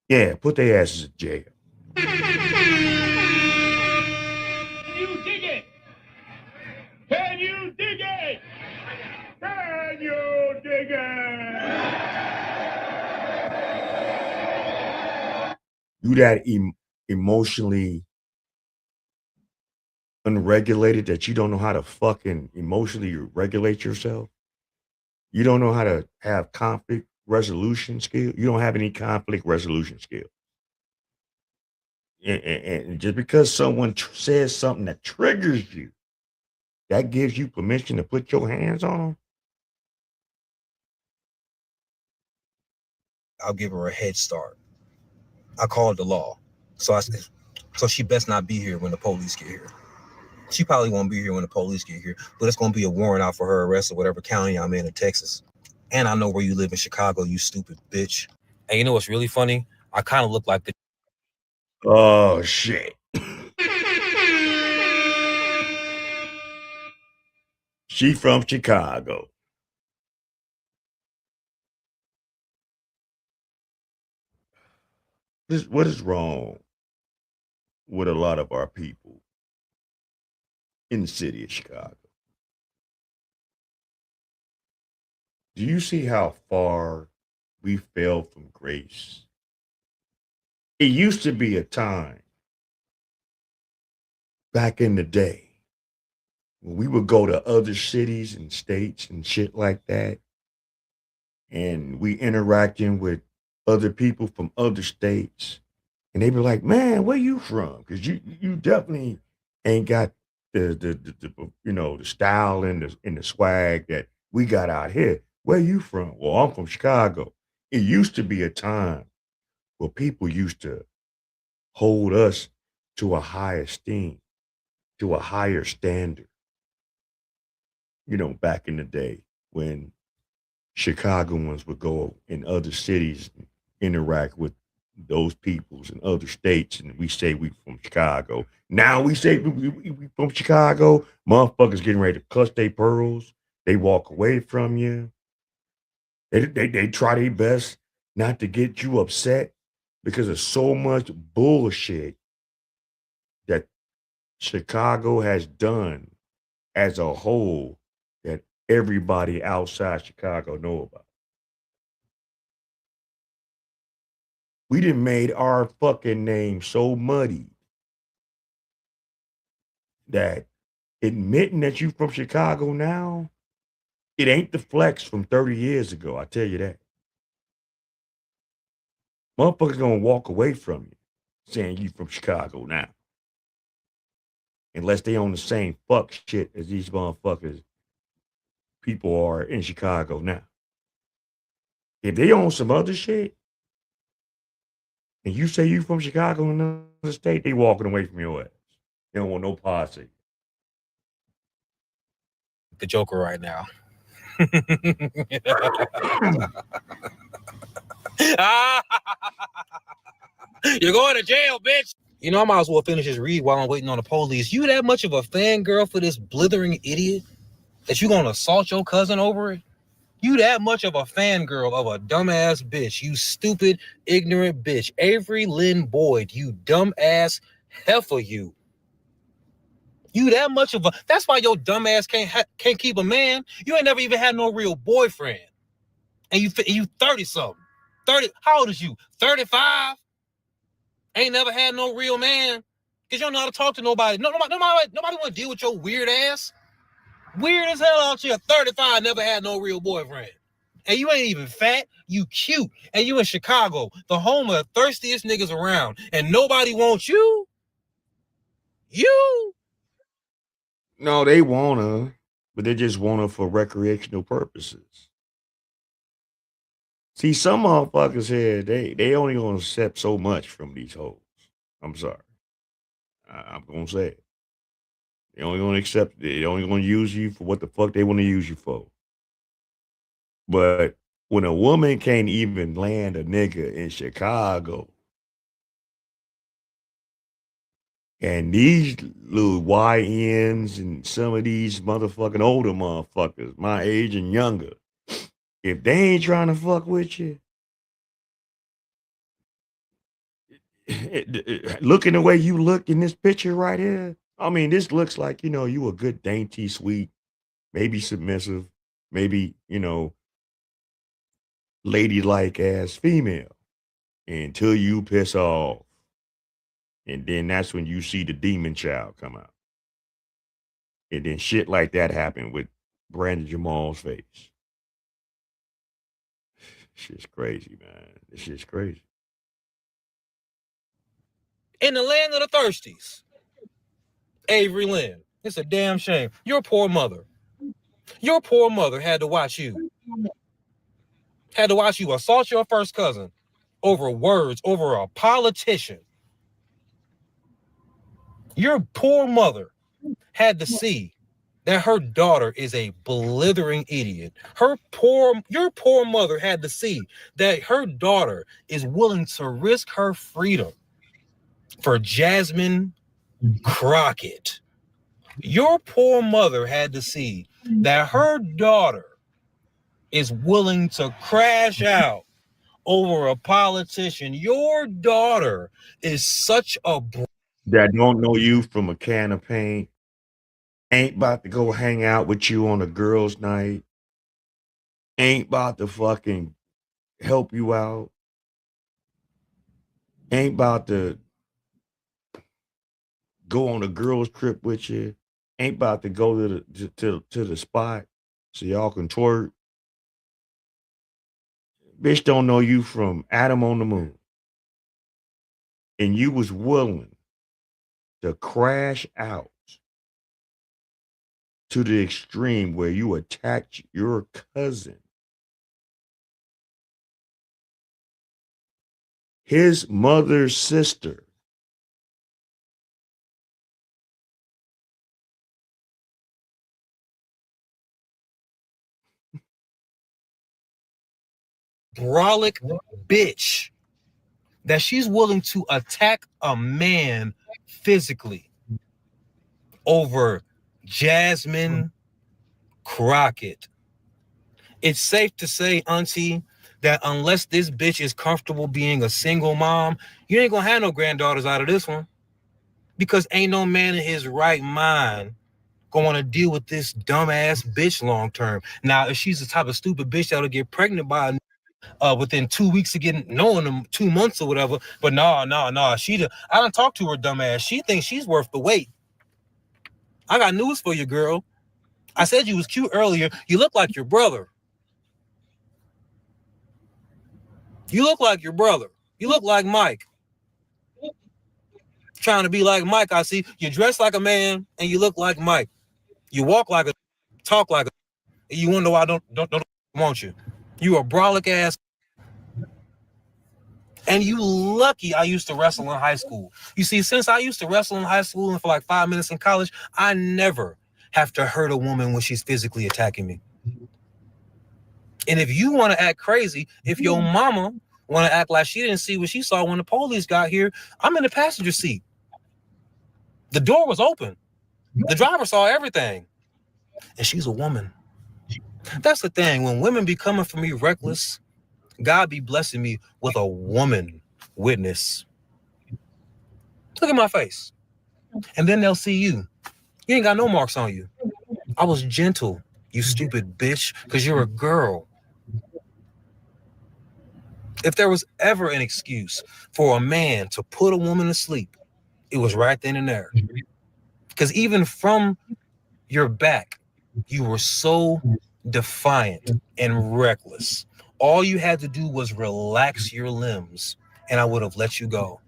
yeah, put their asses in jail. You dig it? Can you dig it? Can you dig it? You that emotionally unregulated that you don't know how to fucking emotionally regulate yourself. You don't know how to have conflict resolution skill. You don't have any conflict resolution skill. And just because someone says something that triggers you, that gives you permission to put your hands on them. I'll give her a head start. I called the law. So she best not be here when the police get here. She probably won't be here when the police get here, but it's going to be a warrant out for her arrest or whatever county I'm in Texas. And I know where you live in Chicago, you stupid bitch. And you know what's really funny? I kind of look like the... Oh, shit. She from Chicago. What is wrong with a lot of our people in the city of Chicago? Do you see how far we fell from grace? It used to be a time back in the day when we would go to other cities and states and shit like that, and we interacting with other people from other states, and they be like, "Man, where you from?" Because you definitely ain't got the style and the swag that we got out here. Where you from? Well, I'm from Chicago. It used to be a time where people used to hold us to a higher esteem, to a higher standard. Back in the day when Chicagoans would go in other cities and interact with those peoples in other states, and we say we from Chicago. Now we say we from Chicago. Motherfuckers getting ready to clutch their pearls. They walk away from you. They try their best not to get you upset because of so much bullshit that Chicago has done as a whole that everybody outside Chicago know about. We done made our fucking name so muddy that admitting that you from Chicago now, it ain't the flex from 30 years ago. I tell you that. Motherfuckers gonna walk away from you saying you from Chicago now. Unless they on the same fuck shit as these motherfuckers people are in Chicago now. If they on some other shit, and you say you from Chicago in another state, they walking away from your ass. They don't want no posse. The Joker right now. You're going to jail, bitch. I might as well finish this read while I'm waiting on the police. You that much of a fangirl for this blithering idiot that you gonna assault your cousin over it? You that much of a fangirl of a dumbass bitch, you stupid, ignorant bitch. Avery Lynn Boyd, you dumbass heifer, you. You that much of a... That's why your dumbass can't keep a man. You ain't never even had no real boyfriend. And you 30-something. 30... How old is you? 35? Ain't never had no real man. Because you don't know how to talk to nobody. Nobody want to deal with your weird ass. Weird as hell out here. 35, never had no real boyfriend. And you ain't even fat. You cute. And you in Chicago, the home of the thirstiest niggas around. And nobody wants you? You? No, they wanna, but they just want her for recreational purposes. See, some motherfuckers here, they only gonna accept so much from these hoes. I'm sorry. I'm gonna say it. They only gonna accept. They only gonna use you for what the fuck they want to use you for. But when a woman can't even land a nigga in Chicago, and these little YNs and some of these motherfucking older motherfuckers, my age and younger, if they ain't trying to fuck with you, looking the way you look in this picture right here, I mean, this looks like, you a good, dainty, sweet, maybe submissive, maybe, ladylike ass female until you piss off. And then that's when you see the demon child come out. And then shit like that happened with Brandon Jamal's face. Shit's crazy, man. This shit's crazy. In the land of the thirsties. Avery Lynn. It's a damn shame. Your poor mother. Your poor mother had to watch you. Had to watch you assault your first cousin over words, over a politician. Your poor mother had to see that her daughter is a blithering idiot. Your poor mother had to see that her daughter is willing to risk her freedom for Jasmine Crockett. Your poor mother had to see that her daughter is willing to crash out over a politician. Your daughter is such a that don't know you from a can of paint, ain't about to go hang out with you on a girls' night, ain't about to fucking help you out, ain't about to go on a girls' trip with you, ain't about to go to the spot so y'all can twerk. Bitch don't know you from Adam on the moon. And you was willing to crash out to the extreme where you attacked your cousin, his mother's sister. Brolic bitch that she's willing to attack a man physically over Jasmine Crockett. It's safe to say, auntie, that unless this bitch is comfortable being a single mom, you ain't gonna have no granddaughters out of this one, because ain't no man in his right mind going to deal with this dumbass bitch long term. Now, if she's the type of stupid bitch that'll get pregnant by within 2 weeks of getting knowing them, 2 months or whatever, but no. I don't talk to her dumb ass. She thinks she's worth the wait. I got news for you, girl. I said you was cute earlier. You look like your brother. You look like your brother. You look like Mike. Trying to be like Mike, I see. You dress like a man and you look like Mike. You walk like a, talk like a, and you wonder why I don't want you. You a brolic ass. And you lucky I used to wrestle in high school. You see, since I used to wrestle in high school and for like 5 minutes in college, I never have to hurt a woman when she's physically attacking me. And if you want to act crazy, if your mama want to act like she didn't see what she saw when the police got here, I'm in the passenger seat. The door was open. The driver saw everything. And she's a woman. That's the thing. When women be coming for me reckless, God be blessing me with a woman witness. Look at my face. And then they'll see you. You ain't got no marks on you. I was gentle, you stupid bitch, because you're a girl. If there was ever an excuse for a man to put a woman to sleep, it was right then and there. Because even from your back, you were so defiant and reckless. All you had to do was relax your limbs, and I would have let you go.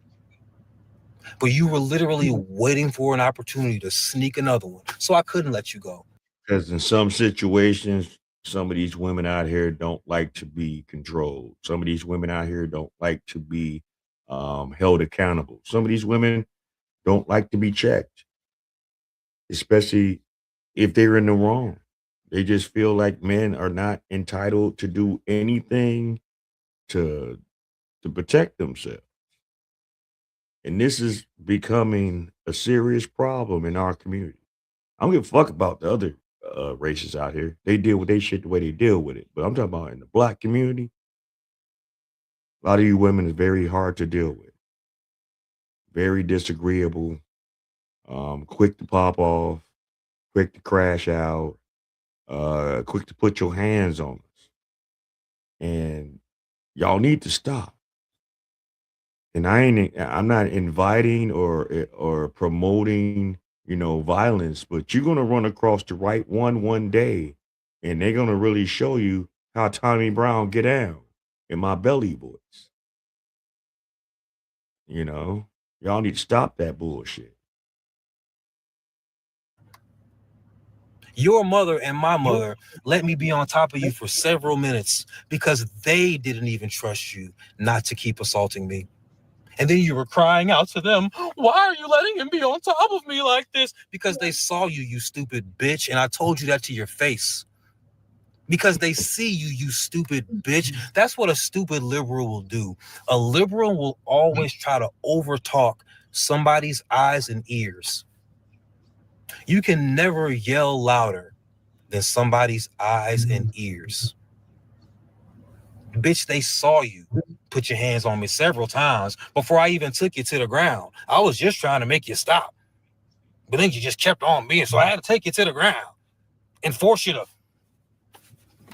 But you were literally waiting for an opportunity to sneak another one, so I couldn't let you go. Because in some situations, some of these women out here don't like to be controlled. Some of these women out here don't like to be held accountable. Some of these women don't like to be checked, especially if they're in the wrong. They just feel like men are not entitled to do anything to protect themselves. And this is becoming a serious problem in our community. I don't give a fuck about the other races out here. They deal with their shit the way they deal with it. But I'm talking about in the black community, a lot of you women is very hard to deal with. Very disagreeable, quick to pop off, quick to crash out, quick to put your hands on us. And y'all need to stop. And I'm not inviting or promoting, violence, but you're gonna run across the right one day, and they're gonna really show you how Tommy Brown get down in my belly voice. Y'all need to stop that bullshit. Your mother and my mother let me be on top of you for several minutes because they didn't even trust you not to keep assaulting me. And then you were crying out to them, why are you letting him be on top of me like this? Because they saw you, you stupid bitch. And I told you that to your face. Because they see you, you stupid bitch. That's what a stupid liberal will do. A liberal will always try to overtalk somebody's eyes and ears. You can never yell louder than somebody's eyes and ears. Bitch, they saw you put your hands on me several times before I even took you to the ground. I was just trying to make you stop. But then you just kept on me, so I had to take you to the ground and force you to,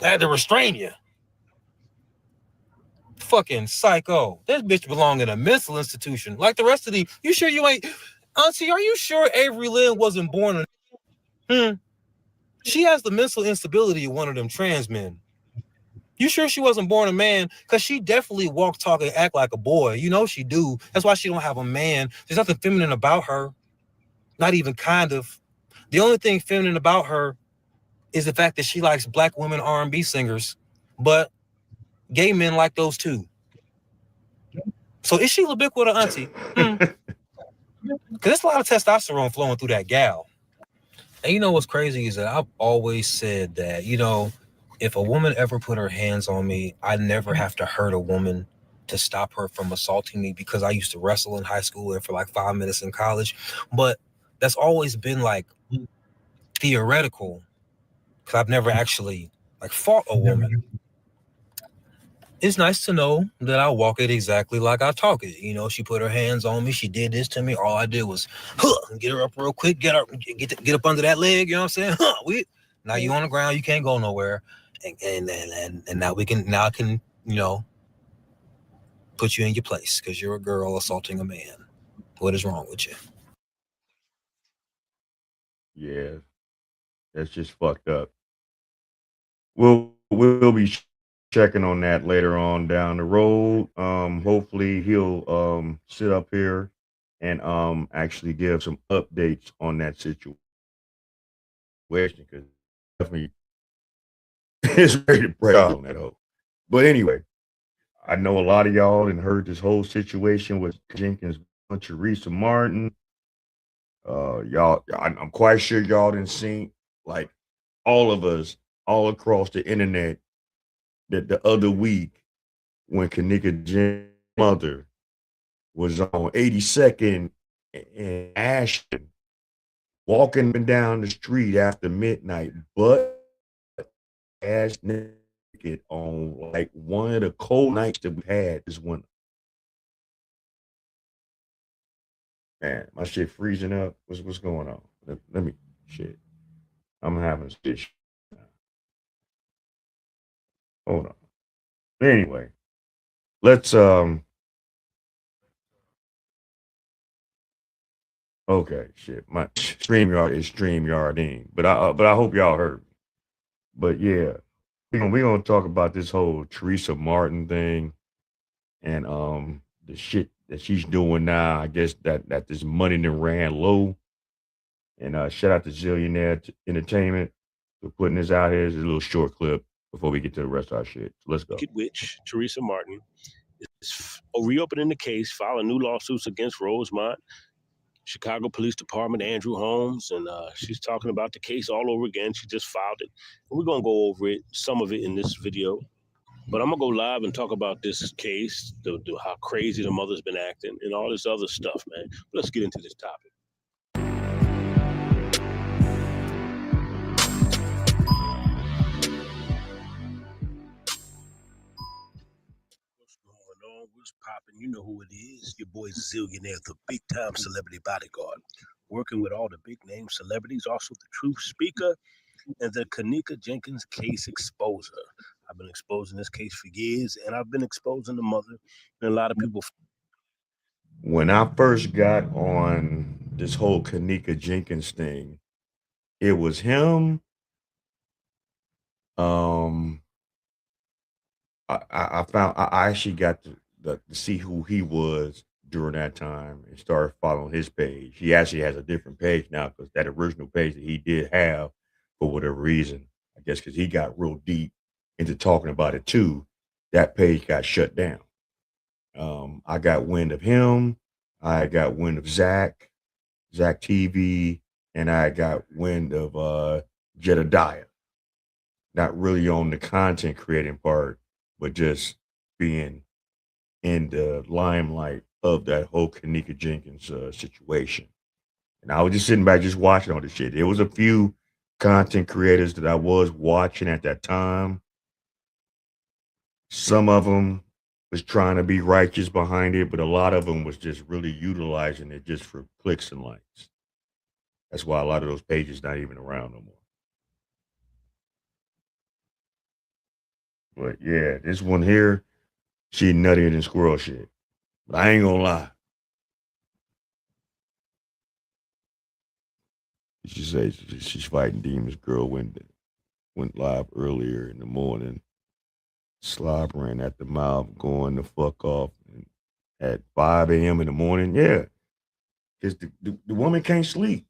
I had to restrain you. Fucking psycho. This bitch belong in a mental institution like the rest of the, you sure you ain't, Auntie, are you sure Avery Lynn wasn't born in She has the mental instability of one of them trans men. You sure she wasn't born a man? Because she definitely walk, talk, and act like a boy. You know she do. That's why she don't have a man. There's nothing feminine about her. Not even kind of. The only thing feminine about her is the fact that she likes black women R&B singers, but gay men like those too. So is she a little bit with her auntie? Because there's a lot of testosterone flowing through that gal. And you know what's crazy is that I've always said that, you know, if a woman ever put her hands on me, I never have to hurt a woman to stop her from assaulting me, because I used to wrestle in high school and for like 5 minutes in college. But that's always been like theoretical, because I've never actually like fought a woman. It's nice to know that I walk it exactly like I talk it. You know, she put her hands on me. She did this to me. All I did was get her up real quick, get up under that leg. You know what I'm saying? Now you on the ground. You can't go nowhere. And now I can, you know, put you in your place because you're a girl assaulting a man. What is wrong with you? Yeah, that's just fucked up. We'll be checking on that later on down the road. Hopefully he'll sit up here and actually give some updates on that situation, because definitely it's ready to break out on that hoe. But anyway, I know a lot of y'all and heard this whole situation with Jenkins and Teresa Martin. I'm quite sure y'all didn't see, like, all of us all across the internet, that the other week when Kanika Jenkins' mother was on 82nd and Ashton, walking up and down the street after midnight, but ass naked on like one of the cold nights that we had this winter. Man, my shit freezing up. What's going on? Let me shit. I'm having shit. Hold on. Anyway, let's okay, shit. My StreamYard is StreamYarding, but I hope y'all heard me. But yeah, we're gonna talk about this whole Teresa Martin thing and the shit that she's doing now. I guess that this money done ran low. And shout out to Zillionaire Entertainment for putting this out here. It's a little short clip before we get to the rest of our shit. So let's go. Witch Teresa Martin is reopening the case, filing new lawsuits against Rosemont, Chicago Police Department, Andrew Holmes, and she's talking about the case all over again. She just filed it, and we're gonna go over it, some of it in this video. But I'm gonna go live and talk about this case, how crazy the mother's been acting, and all this other stuff, man. Let's get into this topic. What's popping? You know who it is. Your boy Zillionaire, the big time celebrity bodyguard, working with all the big name celebrities, also the truth speaker and the Kanika Jenkins case exposer. I've been exposing this case for years, and I've been exposing the mother and a lot of people. When I first got on this whole Kanika Jenkins thing, it was him. I actually got to see who he was during that time and started following his page. He actually has a different page now, because that original page that he did have, for whatever reason, I guess because he got real deep into talking about it too, that page got shut down. I got wind of him. I got wind of Zach TV, and I got wind of Jedediah. Not really on the content creating part, but just being in the limelight of that whole Kanika Jenkins situation. And I was just sitting back, just watching all this shit. There was a few content creators that I was watching at that time. Some of them was trying to be righteous behind it, but a lot of them was just really utilizing it just for clicks and likes. That's why a lot of those pages not even around no more. But yeah, this one here, she nuttier than squirrel shit. But I ain't gonna lie. She says she's fighting demons. Girl went live earlier in the morning, slobbering at the mouth, going the fuck off at 5 a.m. in the morning. Yeah, because the woman can't sleep.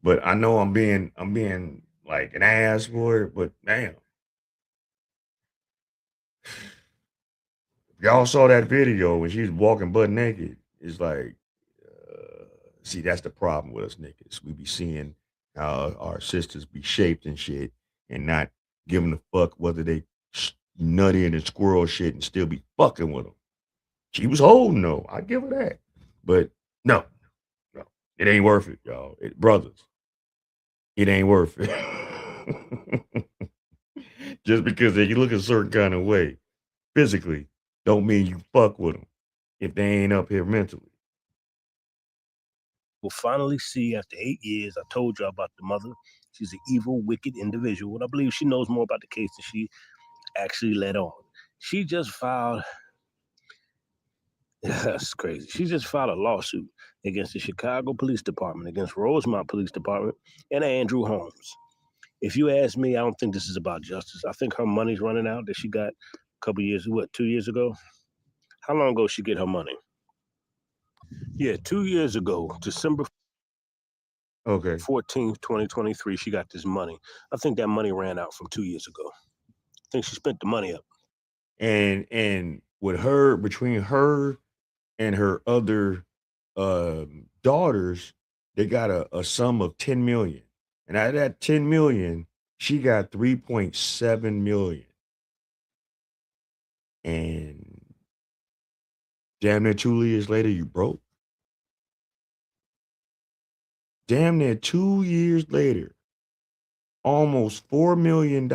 But I know I'm being like an ass for it. But damn, y'all saw that video when she was walking butt naked. It's like, see, that's the problem with us niggas. We be seeing how our sisters be shaped and shit, and not giving a fuck whether they nutty and squirrel shit and still be fucking with them. She was holding though. I give her that. But no, it ain't worth it, y'all. Brothers, it ain't worth it. Just because they look a certain kind of way physically don't mean you fuck with them if they ain't up here mentally. We'll finally see after 8 years. I told you about the mother. She's an evil, wicked individual, and I believe she knows more about the case than she actually let on. She just filed, that's crazy. She just filed a lawsuit against the Chicago Police Department, against Rosemont Police Department, and Andrew Holmes. If you ask me, I don't think this is about justice. I think her money's running out that she got a couple years, 2 years ago? How long ago she get her money? Yeah, 2 years ago, December 14th, 2023, she got this money. I think that money ran out from 2 years ago. I think she spent the money up. And with her, between her and her other daughters, they got a sum of 10 million. And out of that 10 million, she got 3.7 million. And damn near 2 years later, you broke. Damn near 2 years later, almost $4 million.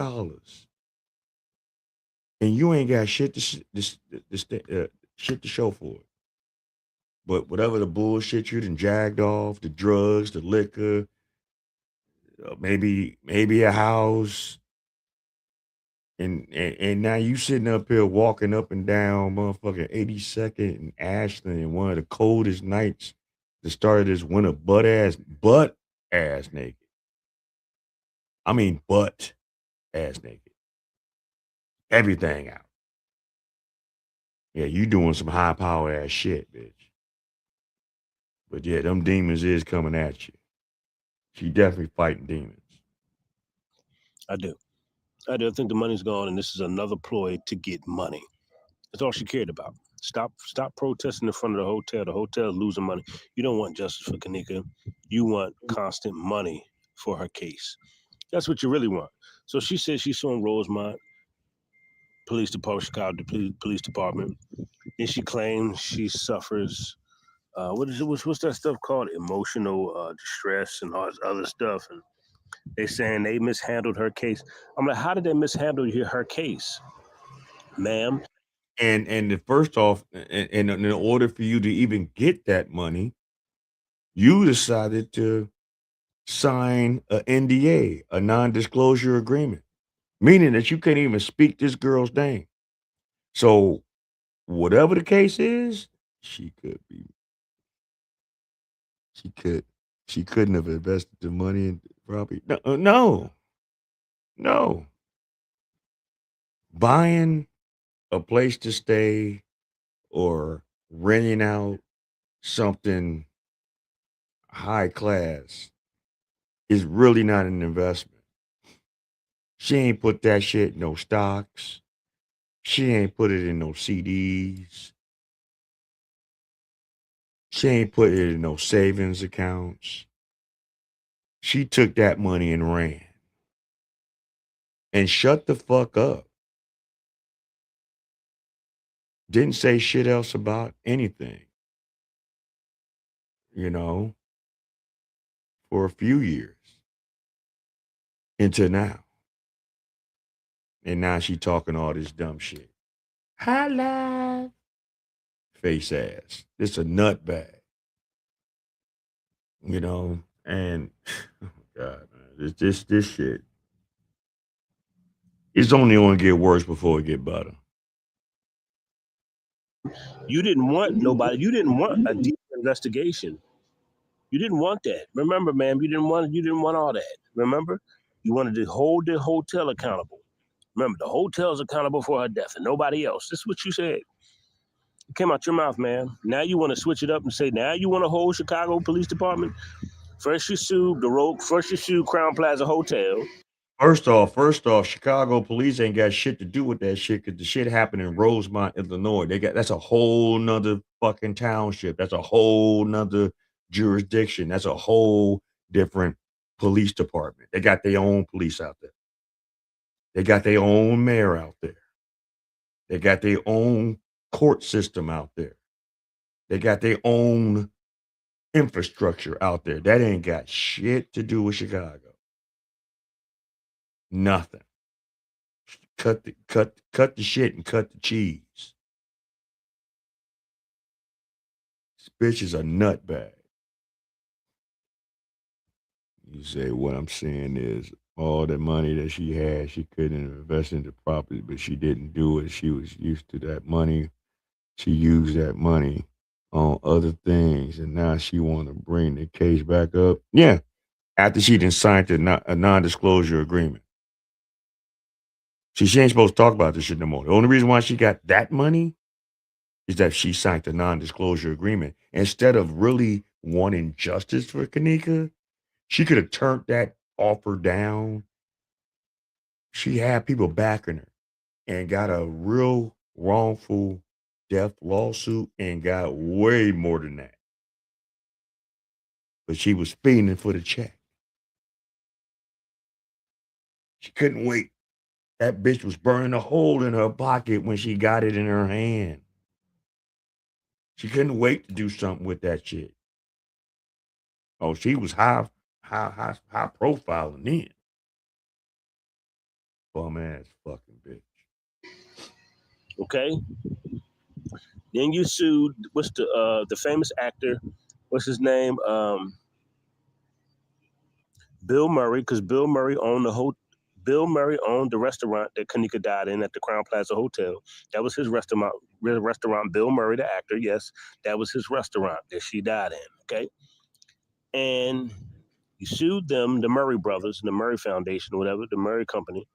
And you ain't got shit to show for it. But whatever the bullshit you done jagged off, the drugs, the liquor, maybe a house, and now you sitting up here walking up and down motherfucking 82nd and Ashland in one of the coldest nights the start of this winter, butt ass naked. I mean butt ass naked. Everything out. Yeah, you doing some high power ass shit, bitch. But yeah, them demons is coming at you. She definitely fighting demons. I do. I think the money's gone, and this is another ploy to get money. That's all she cared about. Stop protesting in front of the hotel. The hotel is losing money. You don't want justice for Kanika. You want constant money for her case. That's what you really want. So she says she's suing Rosemont Police Department, Chicago Police Department. Then she claims she suffers, what's that stuff called? Emotional distress and all this other stuff. And they saying they mishandled her case. I'm like, how did they mishandle her case, ma'am? And first off, and in order for you to even get that money, you decided to sign a NDA, a non-disclosure agreement, meaning that you can't even speak this girl's name. So whatever the case is, she couldn't have invested the money in probably no. Buying a place to stay or renting out something high class is really not an investment. She ain't put that shit in no stocks. She ain't put it in no CDs. She ain't put it in no savings accounts. She took that money and ran. And shut the fuck up. Didn't say shit else about anything. For a few years. Until now. And now she talking all this dumb shit. Hello. Face ass. It's a nut bag. And oh God, man. This shit. It's only going to get worse before it get better. You didn't want nobody. You didn't want a deep investigation. You didn't want that. Remember, ma'am, you didn't want all that. Remember? You wanted to hold the hotel accountable. Remember, the hotel's accountable for her death and nobody else. This is what you said. It came out your mouth, man. Now you want to switch it up and say, now you want to hold Chicago Police Department? First you sued Crown Plaza Hotel. First off, Chicago police ain't got shit to do with that shit because the shit happened in Rosemont, Illinois. That's a whole nother fucking township. That's a whole nother jurisdiction. That's a whole different police department. They got their own police out there. They got their own mayor out there. They got their own court system out there. They got their own infrastructure out there. That ain't got shit to do with Chicago. Nothing. Cut the shit and cut the cheese. This bitch is a nutbag. You say what I'm saying is all the money that she had, she couldn't invest into property, but she didn't do it. She was used to that money. She used that money on other things, and now she want to bring the case back up. Yeah, after she done signed a non-disclosure agreement. See, she ain't supposed to talk about this shit no more. The only reason why she got that money is that she signed a non-disclosure agreement. Instead of really wanting justice for Kanika, she could have turned that offer down. She had people backing her and got a real wrongful death lawsuit and got way more than that. But she was fiending for the check. She couldn't wait. That bitch was burning a hole in her pocket when she got it in her hand. She couldn't wait to do something with that shit. Oh, she was high profiling then. Bum ass fucking bitch. Okay. Then you sued what's the famous actor, what's his name? Bill Murray, because Bill Murray owned the restaurant that Kanika died in at the Crown Plaza Hotel. That was his restaurant. Bill Murray, the actor, yes, that was his restaurant that she died in. Okay, and you sued them, the Murray brothers, the Murray Foundation, or whatever, the Murray Company.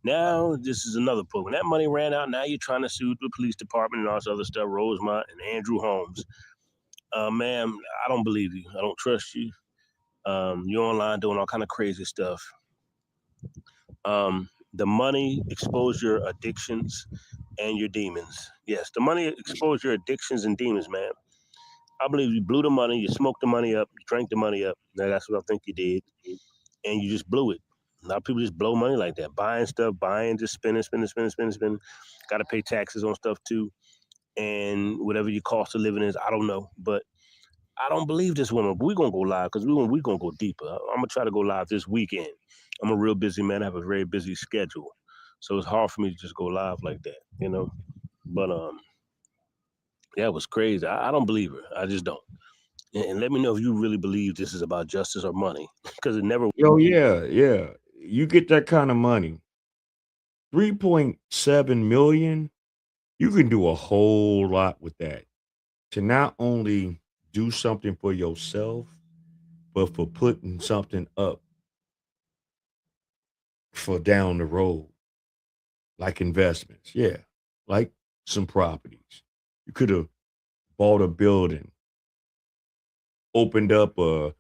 Now this is another pull. When that money ran out, now you're trying to sue the police department and all this other stuff, Rosemont and Andrew Holmes. Ma'am, I don't believe you. I don't trust you. You're online doing all kind of crazy stuff. The money exposed your addictions and your demons. Yes, the money exposed your addictions and demons, man. I believe you blew the money, you smoked the money up, you drank the money up. Now that's what I think you did. And you just blew it. A lot of people just blow money like that, buying stuff, just spending. Got to pay taxes on stuff too. And whatever your cost of living is, I don't know. But I don't believe this woman. But we're going to go live because we're going to go deeper. I'm going to try to go live this weekend. I'm a real busy man. I have a very busy schedule. So it's hard for me to just go live like that, you know. But yeah, it was crazy. I don't believe her. I just don't. And let me know if you really believe this is about justice or money, because it never. Yo, yeah. You get that kind of money, 3.7 million. You can do a whole lot with that. To not only do something for yourself, but for putting something up for down the road, like investments. Yeah, like some properties. You could have bought a building, opened up a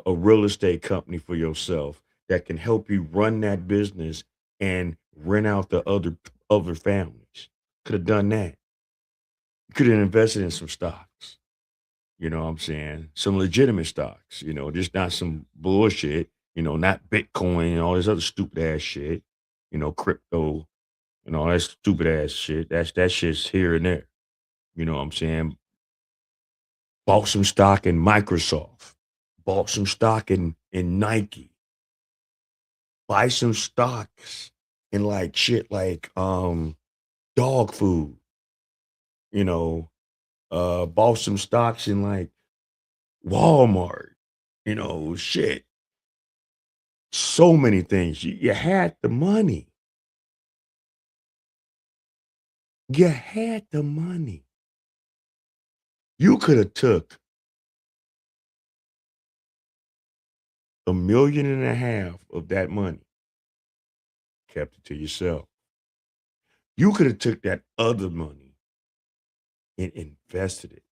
real estate company for yourself that can help you run that business and rent out the other families. Could have done that. You could have invested in some stocks. You know what I'm saying? Some legitimate stocks, just not some bullshit, not Bitcoin and all this other stupid ass shit, crypto and all that stupid ass shit. That shit's here and there. You know what I'm saying? Bought some stock in Microsoft. Bought some stock in Nike. Buy some stocks in like shit like dog food. Bought some stocks in like Walmart. Shit. So many things. You had the money. You had the money. You could have took $1.5 million of that money, kept it to yourself. You could have took that other money and invested it.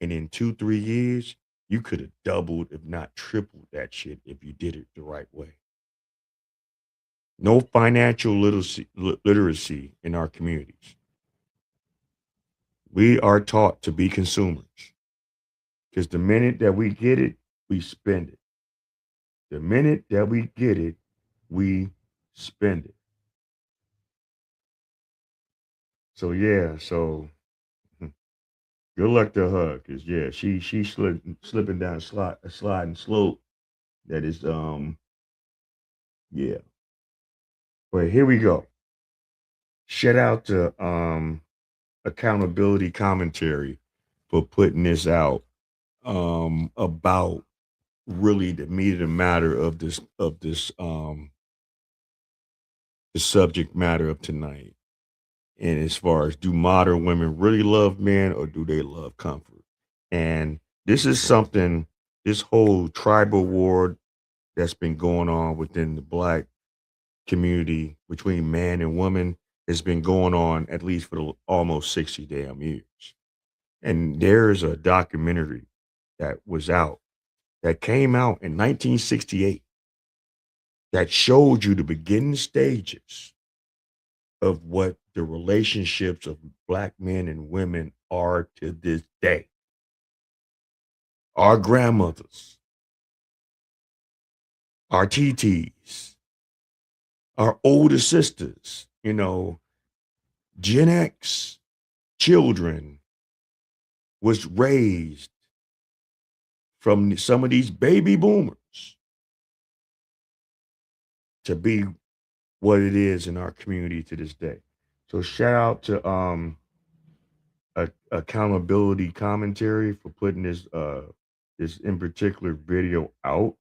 And in 2-3 years, you could have doubled, if not tripled that shit if you did it the right way. No financial literacy in our communities. We are taught to be consumers because the minute that we get it, we spend it. The minute that we get it, we spend it. So yeah, so good luck to her, cause yeah, she slipping down a sliding slope that is yeah. But here we go. Shout out to Accountability Commentary for putting this out about really the meat of the matter of this the subject matter of tonight. And as far as, do modern women really love men or do they love comfort? And this is something, this whole tribal war that's been going on within the Black community between man and woman has been going on at least for almost 60 damn years. And there's a documentary that was out, that came out in 1968, that showed you the beginning stages of what the relationships of Black men and women are to this day. Our grandmothers, our TTs, our older sisters, you know, Gen X children was raised from some of these baby boomers to be what it is in our community to this day. So shout out to Accountability Commentary for putting this this in particular video out.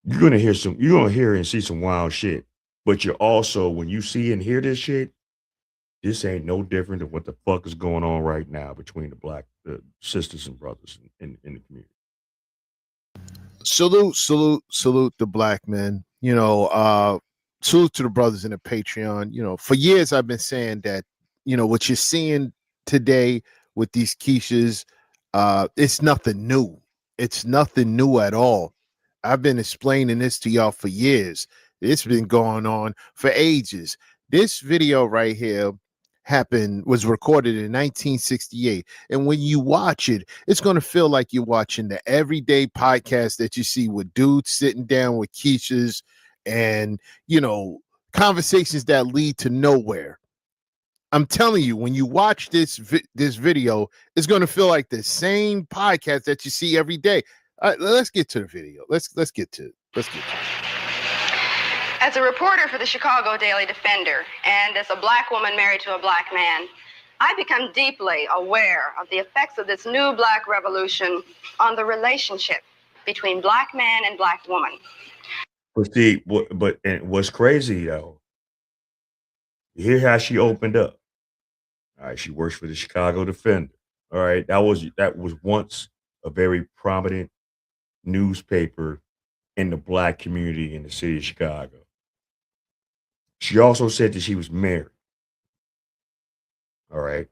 You're gonna hear and see some wild shit. But you're also, when you see and hear this shit, this ain't no different than what the fuck is going on right now between the Black sisters and brothers in the community. Salute the Black men. You know, salute to the brothers in the Patreon. You know, for years I've been saying that, you know, what you're seeing today with these Keishas, it's nothing new. It's nothing new at all. I've been explaining this to y'all for years. It's been going on for ages. This video right here was recorded in 1968. And when you watch it, it's going to feel like you're watching the everyday podcast that you see with dudes sitting down with Keishas and, you know, conversations that lead to nowhere. I'm telling you, when you watch this video, it's going to feel like the same podcast that you see every day. Let's get to the video. Let's get to it. As a reporter for the Chicago Daily Defender, and as a Black woman married to a Black man, I become deeply aware of the effects of this new Black revolution on the relationship between Black man and Black woman. But see, and what's crazy though, hear how she opened up. All right, she works for the Chicago Defender. All right, that was once a very prominent newspaper in the Black community in the city of Chicago. She also said that she was married. All right.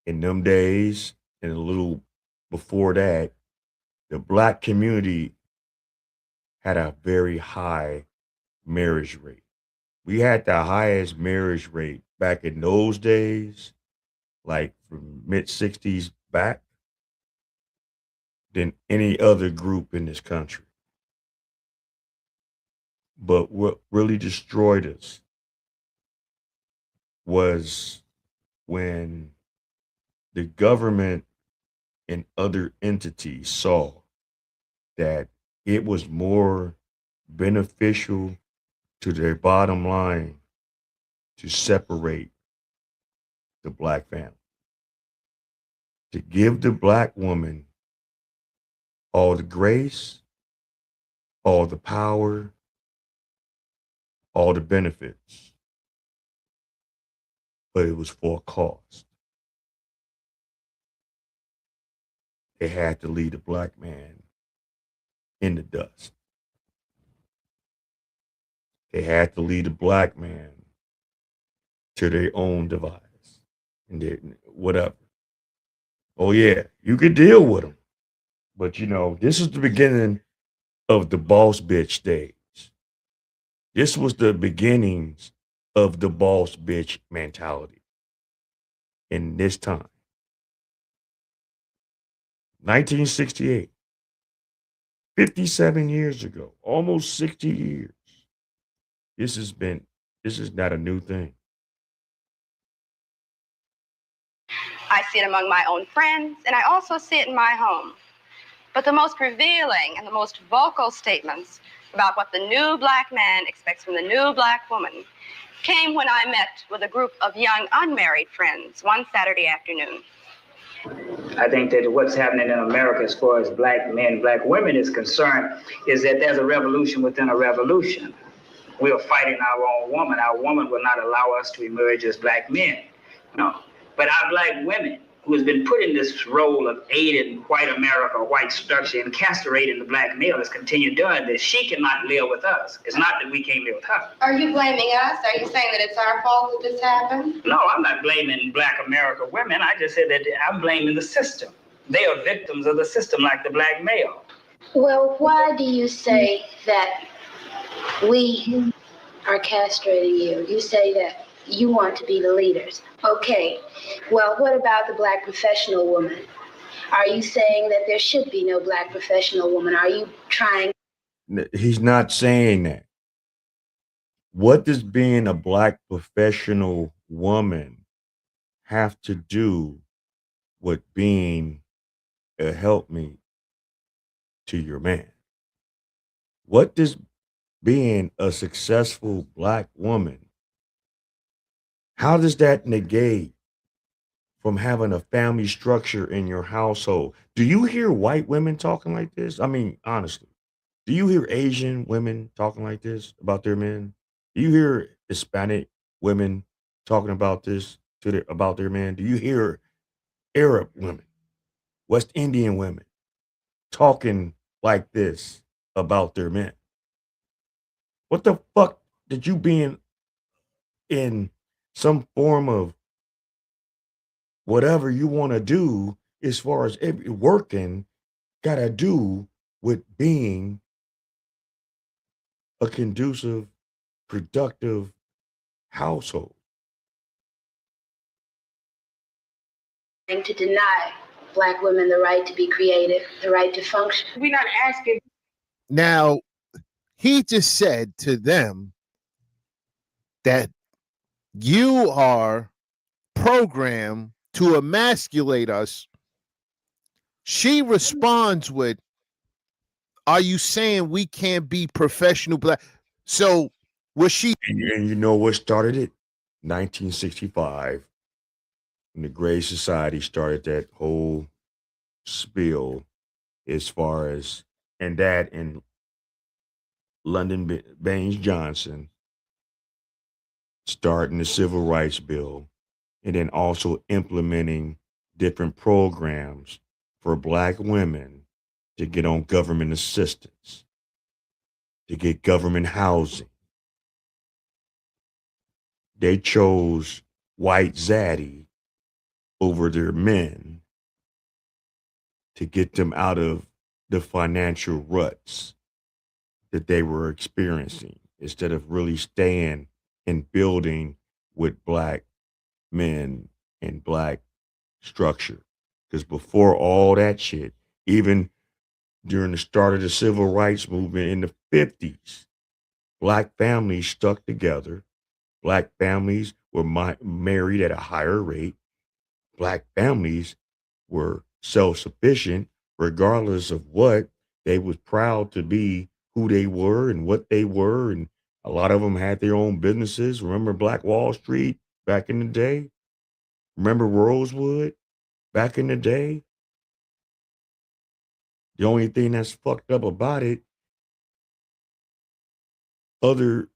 In them days, and a little before that, the Black community had a very high marriage rate. We had the highest marriage rate back in those days, like from mid-60s back, than any other group in this country. But what really destroyed us was when the government and other entities saw that it was more beneficial to their bottom line to separate the Black family, to give the Black woman all the grace, all the power, all the benefits, but it was for a cost. They had to leave the Black man in the dust. They had to lead the black man to their own device and whatever. Oh yeah, you could deal with them, but this is the beginning of the boss bitch stage. This was the beginnings of the boss bitch mentality in this time. 1968, 57 years ago, almost 60 years. This is not a new thing. I see it among my own friends, and I also see it in my home. But the most revealing and the most vocal statements about what the new black man expects from the new black woman came when I met with a group of young unmarried friends one Saturday afternoon. I think that what's happening in America as far as black men, black women is concerned, is that there's a revolution within a revolution. We are fighting our own woman. Our woman will not allow us to emerge as black men. No. But our black women, who has been put in this role of aiding white America, white structure, and castrating the black male, has continued doing this. She cannot live with us. It's not that we can't live with her. Are you blaming us? Are you saying that it's our fault that this happened? No, I'm not blaming black America women. I just said that I'm blaming the system. They are victims of the system like the black male. Well, why do you say that we are castrating you? You say that you want to be the leaders. Okay, well, what about the black professional woman? Are you saying that there should be no black professional woman? Are you trying? He's not saying that. What does being a black professional woman have to do with being a helpmate to your man? What does being a successful black woman, how does that negate from having a family structure in your household? Do you hear white women talking like this? I mean, honestly, do you hear Asian women talking like this about their men? Do you hear Hispanic women talking about this about their men? Do you hear Arab women, West Indian women talking like this about their men? What the fuck did you being in some form of whatever you want to do as far as working got to do with being a conducive, productive household? To deny black women the right to be creative, the right to function. We're not asking. Now, he just said to them that you are programmed to emasculate us. She responds with, are you saying we can't be professional black? So was she? And you know what started it? 1965, when the Gray Society started that whole spiel as far as, and that and Lyndon Baines Johnson starting the Civil Rights Bill, and then also implementing different programs for black women to get on government assistance, to get government housing. They chose white zaddy over their men to get them out of the financial ruts that they were experiencing, instead of really staying and building with black men and black structure. Because before all that shit, even during the start of the civil rights movement in the 50s, black families stuck together. Black families were married at a higher rate. Black families were self-sufficient regardless of what. They was proud to be who they were and what they were, and a lot of them had their own businesses. Remember Black Wall Street back in the day? Remember Rosewood back in the day? The only thing that's fucked up about it, other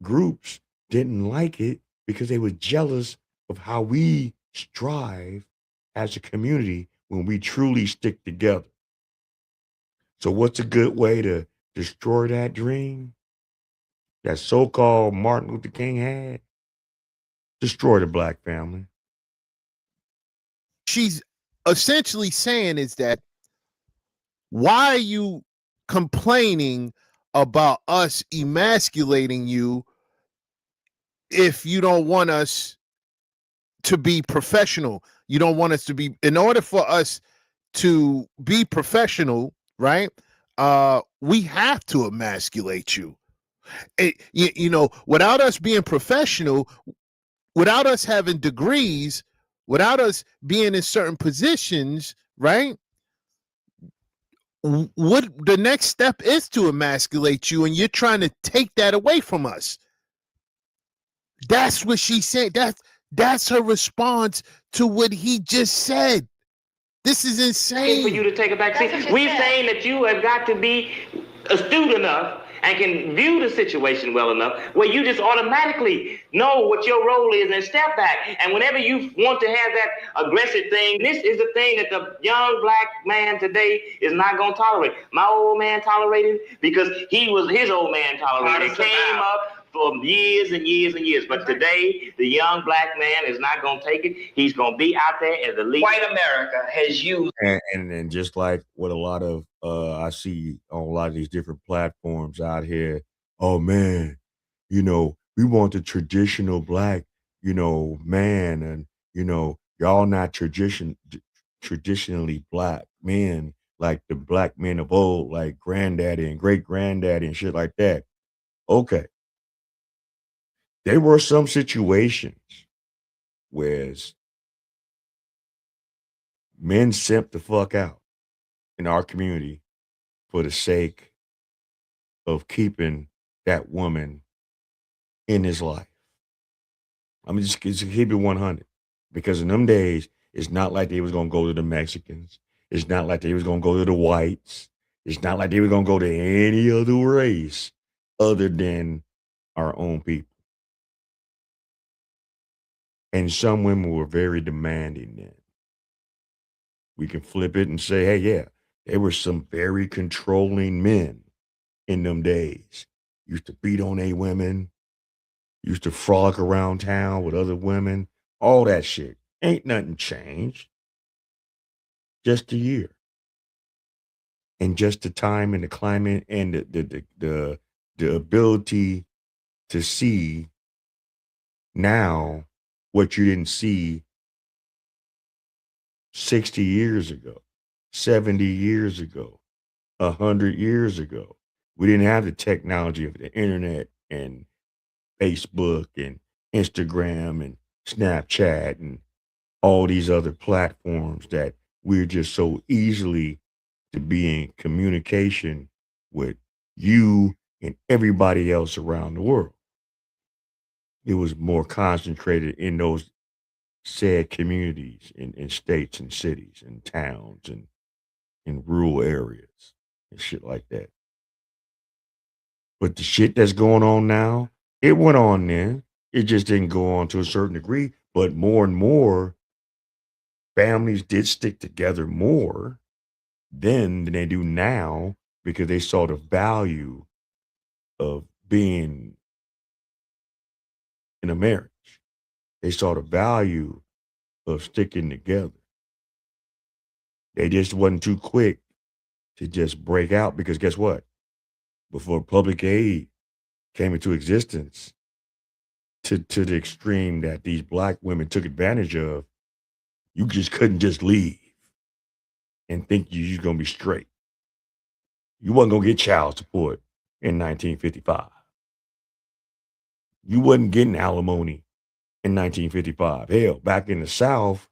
groups didn't like it because they were jealous of how we strive as a community when we truly stick together. So what's a good way to destroy that dream that so-called Martin Luther King had? Destroy the black family. She's essentially saying is that why are you complaining about us emasculating you if you don't want us to be professional? You don't want us to be, in order for us to be professional, right? We have to emasculate you. You know, without us being professional, without us having degrees, without us being in certain positions, right? What the next step is to emasculate you, and you're trying to take that away from us. That's what she said. That's her response to what he just said. This is insane. For you to take a back seat. We're saying that you have got to be astute enough and can view the situation well enough where you just automatically know what your role is and step back. And whenever you want to have that aggressive thing, this is the thing that the young black man today is not going to tolerate. My old man tolerated because his old man tolerated. It came up for years and years and years. But today, the young black man is not going to take it. He's going to be out there as the leader. White America has used. And just like what a lot of I see on a lot of these different platforms out here, oh man, you know, we want the traditional black, you know, man, and you know, y'all not traditionally black men like the black men of old, like granddaddy and great granddaddy and shit like that. Okay. There were some situations where men simped the fuck out in our community for the sake of keeping that woman in his life. I mean, just keep it 100. Because in them days, it's not like they was going to go to the Mexicans. It's not like they was going to go to the whites. It's not like they were going to go to any other race other than our own people. And some women were very demanding then. We can flip it and say, hey, yeah, there were some very controlling men in them days. Used to beat on a women, used to frolic around town with other women, all that shit. Ain't nothing changed. Just a year. And just the time and the climate and the ability to see now what you didn't see 60 years ago, 70 years ago, 100 years ago. We didn't have the technology of the internet and Facebook and Instagram and Snapchat and all these other platforms that we're just so easily to be in communication with you and everybody else around the world. It was more concentrated in those said communities in states and cities and towns and in rural areas and shit like that. But the shit that's going on now, it went on then. It just didn't go on to a certain degree. But more and more families did stick together more then than they do now because they saw the value of being in a marriage. They saw the value of sticking together. They just wasn't too quick to just break out because guess what? Before public aid came into existence to the extreme that these black women took advantage of, you just couldn't just leave and think you're going to be straight. You wasn't going to get child support in 1955. You wasn't getting alimony in 1955. Hell, back in the South,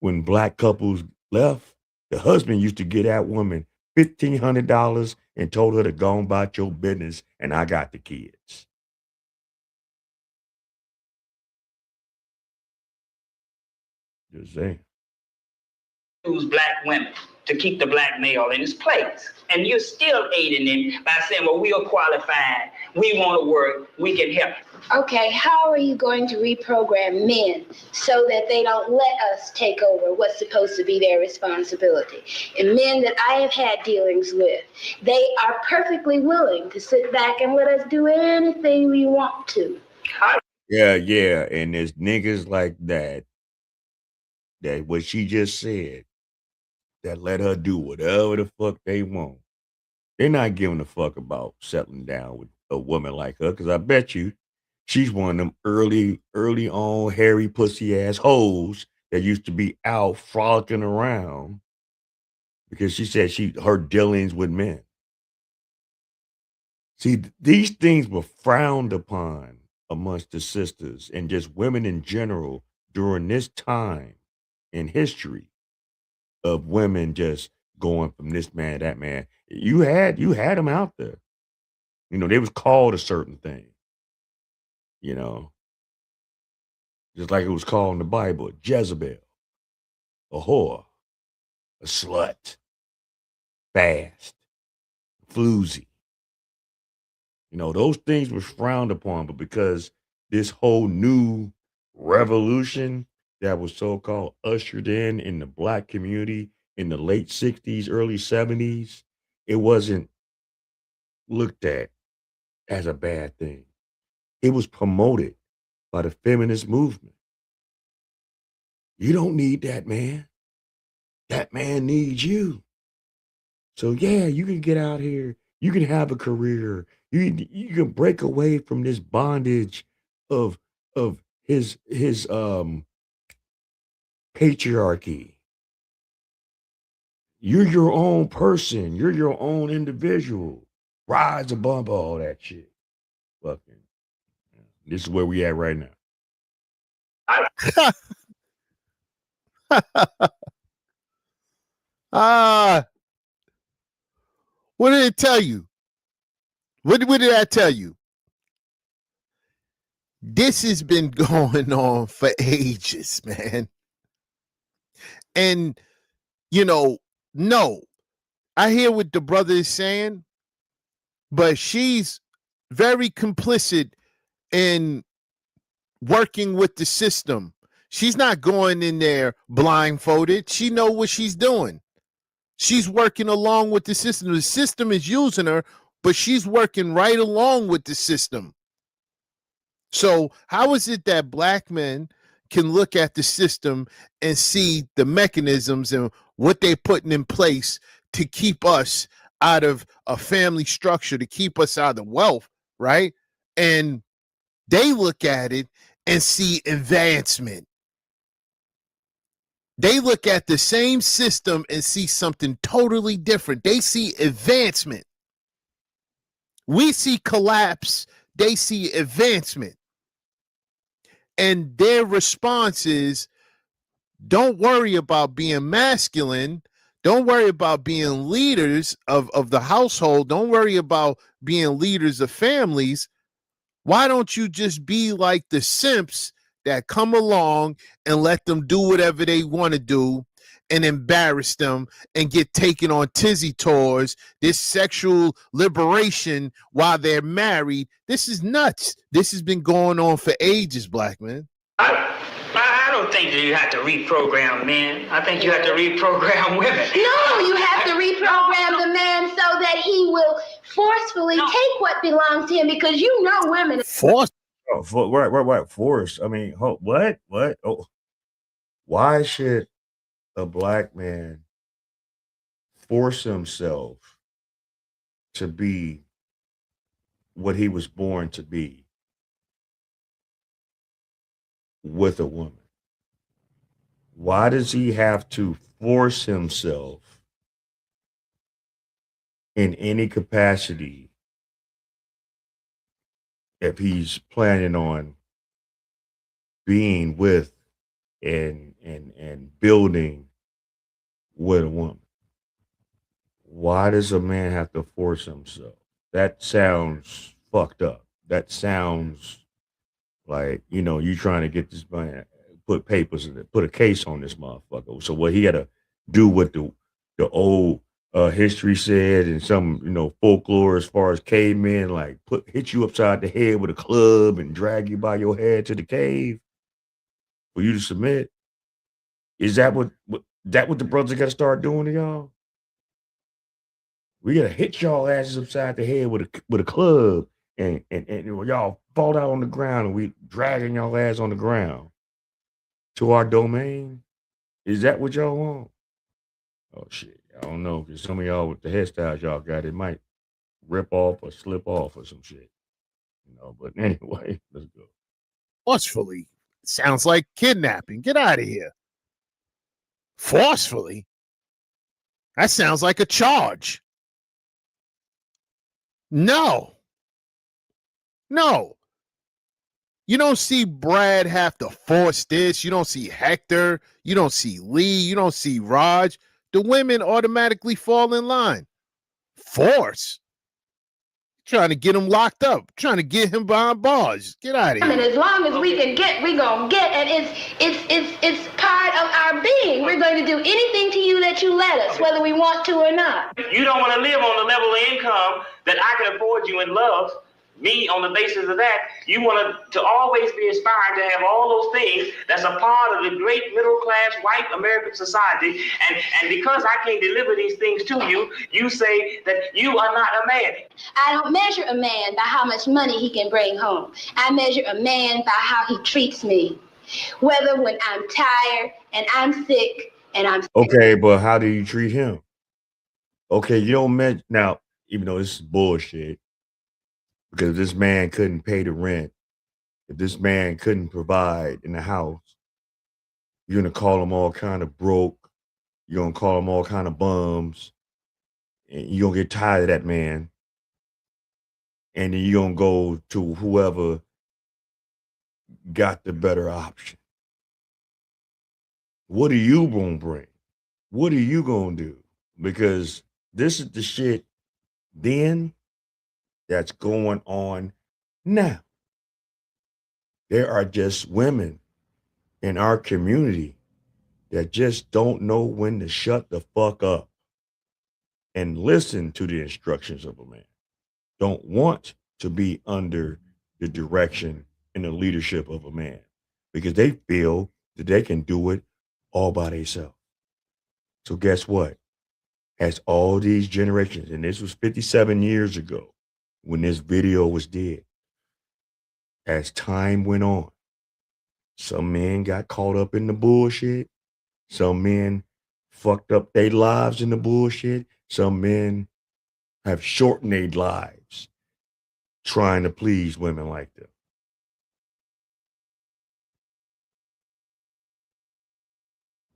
when black couples left, the husband used to get that woman $1,500 and told her to go on about your business, and I got the kids. Just saying. Who's black women. to keep the black male in his place. And you're still aiding him by saying, well, we are qualified, we want to work, we can help. Okay, how are you going to reprogram men so that they don't let us take over what's supposed to be their responsibility? And men that I have had dealings with, they are perfectly willing to sit back and let us do anything we want to. Yeah, and there's niggas like that what she just said, that let her do whatever the fuck they want. They're not giving a fuck about settling down with a woman like her, because I bet you she's one of them early on hairy pussy ass hoes that used to be out frolicking around because she said her dealings with men. See, these things were frowned upon amongst the sisters and just women in general during this time in history of women just going from this man, that man. You had them out there. You know, they was called a certain thing. You know, just like it was called in the Bible, Jezebel, a whore, a slut, fast, floozy. You know, those things were frowned upon, but because this whole new revolution that was so-called ushered in the black community in the late 60s, early 70s, it wasn't looked at as a bad thing. It was promoted by the feminist movement. You don't need that man. That man needs you. So yeah, you can get out here. You can have a career. You can break away from this bondage of his patriarchy. You're your own person. You're your own individual. Rise above all that shit. Fucking. This is where we at right now. What did it tell you? What did I tell you? This has been going on for ages, man. And, you know, no, I hear what the brother is saying, but she's very complicit in working with the system. She's not going in there blindfolded. She know what she's doing. She's working along with the system. The system is using her, but she's working right along with the system. So how is it that black men can look at the system and see the mechanisms and what they're putting in place to keep us out of a family structure, to keep us out of wealth, right? And they look at it and see advancement. They look at the same system and see something totally different. They see advancement. We see collapse. They see advancement. And their response is, don't worry about being masculine. Don't worry about being leaders of the household. Don't worry about being leaders of families. Why don't you just be like the simps that come along and let them do whatever they want to do and embarrass them and get taken on tizzy tours, this sexual liberation while they're married? This is nuts. This has been going on for ages, black man. I don't think that you have to reprogram men. I think you have to reprogram women. No, you have to reprogram the man so that he will forcefully take what belongs to him, because you know women. Force? Oh, right. Force. I mean, what? Oh, why should a black man force himself to be what he was born to be with a woman? Why does he have to force himself in any capacity if he's planning on being with and building with a woman? Why does a man have to force himself? That sounds fucked up. That sounds like, you know, you trying to get this money, put papers in it, put a case on this motherfucker. So what he had to do with the old history said, and some folklore as far as cavemen like hit you upside the head with a club and drag you by your head to the cave for you to submit. Is that what the brothers got to start doing to y'all? We gotta hit y'all asses upside the head with a club, and y'all fall out on the ground, and we dragging y'all ass on the ground to our domain. Is that what y'all want? Oh shit, I don't know, because some of y'all with the hairstyles y'all got, it might rip off or slip off or some shit. But anyway, let's go. Forcefully sounds like kidnapping. Get out of here. Forcefully? That sounds like a charge. No. You don't see Brad have to force this. You don't see Hector. You don't see Lee. You don't see Raj. The women automatically fall in line. Force? Trying to get him locked up. Trying to get him behind bars. Get out of And here. as long as we can get, we're gonna get, and it's part of our being. We're going to do anything to you that you let us, whether we want to or not. You don't want to live on the level of income that I can afford you and love me on the basis of that. You want to always be inspired to have all those things that's a part of the great middle class white American society. And because I can't deliver these things to you, you say that you are not a man. I don't measure a man by how much money he can bring home. I measure a man by how he treats me. Whether when I'm tired and I'm sick and I'm Okay, but how do you treat him? Okay, you don't mention now, even though this is bullshit, because if this man couldn't pay the rent, if this man couldn't provide in the house, you're gonna call him all kind of broke, you're gonna call him all kind of bums, and you're gonna get tired of that man, and then you're gonna go to whoever got the better option. What are you gonna bring? What are you gonna do? Because this is the shit then that's going on now. There are just women in our community that just don't know when to shut the fuck up and listen to the instructions of a man. Don't want to be under the direction and the leadership of a man because they feel that they can do it all by themselves. So guess what? As all these generations, and this was 57 years ago when this video was dead, as time went on, some men got caught up in the bullshit. Some men fucked up their lives in the bullshit. Some men have shortened their lives trying to please women like them.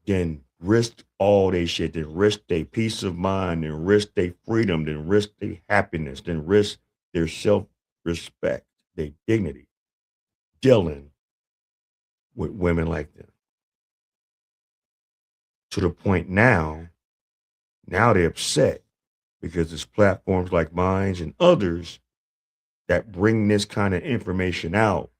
Then risk all their shit, then risk their peace of mind, then risk their freedom, then risk their happiness, then risk their self-respect, their dignity, dealing with women like them. To the point now they're upset because there's platforms like mine and others that bring this kind of information out.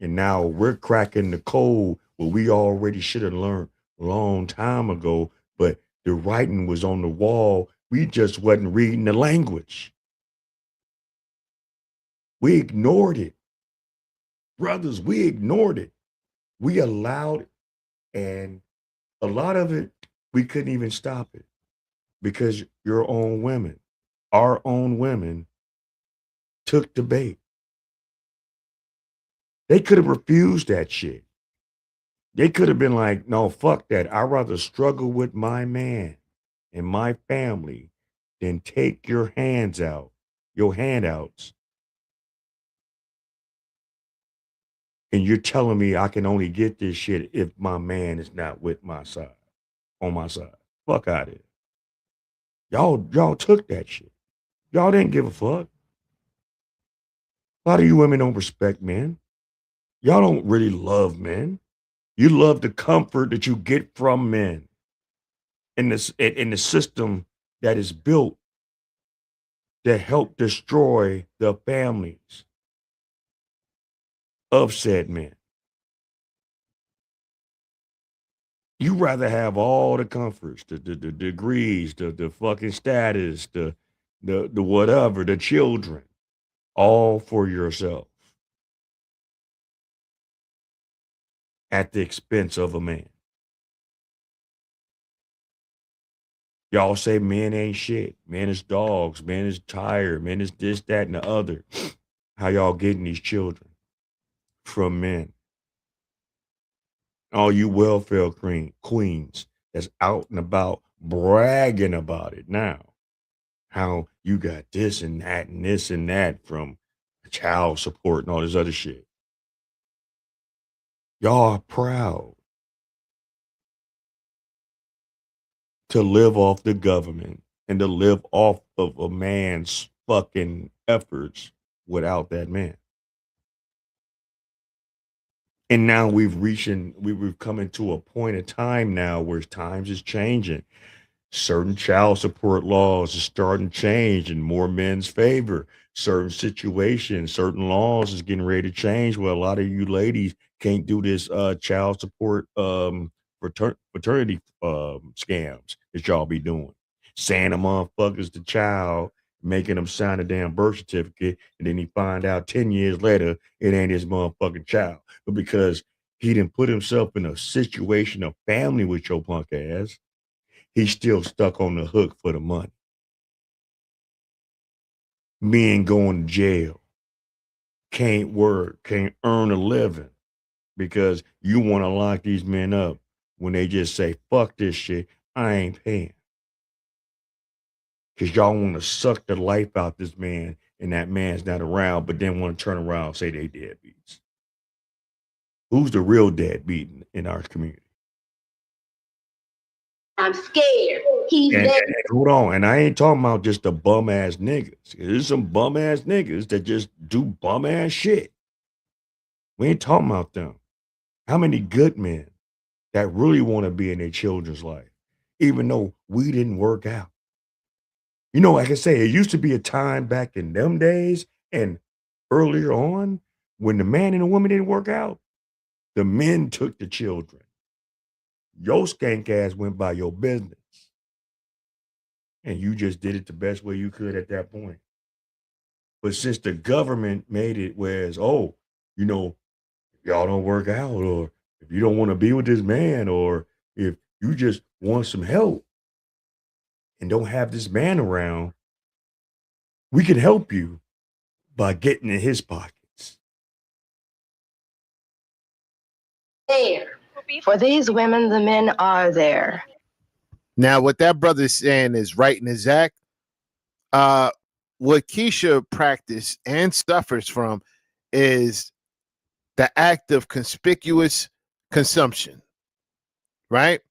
And now we're cracking the code what we already should have learned a long time ago, but the writing was on the wall. We just wasn't reading the language. We ignored it. Brothers, we ignored it. We allowed it. And a lot of it, we couldn't even stop it because your own women, our own women, took the bait. They could have refused that shit. They could have been like, no, fuck that. I'd rather struggle with my man and my family than take your handouts, and you're telling me I can only get this shit if my man is not with my side, on my side. Fuck out of here. Y'all took that shit. Y'all didn't give a fuck. A lot of you women don't respect men. Y'all don't really love men. You love the comfort that you get from men in the system that is built to help destroy the families of said men. You rather have all the comforts, the degrees, the fucking status, the whatever, the children, all for yourself at the expense of a man. Y'all say men ain't shit. Men is dogs. Men is tired. Men is this, that, and the other. How y'all getting these children? From men. All you welfare queens that's out and about bragging about it now. How you got this and that from child support and all this other shit. Y'all are proud to live off the government and to live off of a man's fucking efforts without that man. And now we've come into a point of time now where times is changing. Certain child support laws are starting to change in more men's favor. Certain situations, certain laws is getting ready to change where a lot of you ladies can't do this child support fraternity scams that y'all be doing. Saying a motherfucker's the child, making them sign a damn birth certificate, and then he find out 10 years later it ain't his motherfucking child. But because he didn't put himself in a situation of family with your punk ass, he's still stuck on the hook for the money. Men going to jail, can't work, can't earn a living because you want to lock these men up when they just say, fuck this shit, I ain't paying. Because y'all want to suck the life out this man and that man's not around, but then want to turn around and say they deadbeats. Who's the real deadbeat in our community? I'm scared. He's And dead. hold on, and I ain't talking about just the bum ass niggas. There's some bum ass niggas that just do bum ass shit. We ain't talking about them. How many good men that really want to be in their children's life, even though we didn't work out? You know, like I say, it used to be a time back in them days and earlier on when the man and the woman didn't work out, the men took the children. Your skank ass went by your business. And you just did it the best way you could at that point. But since the government made it whereas, oh, you know, y'all don't work out, or if you don't want to be with this man, or if you just want some help and don't have this man around, we can help you by getting in his pockets. There. For these women, the men are there. Now, what that brother is saying is right in his act. What Keisha practiced and suffers from is the act of conspicuous consumption, right?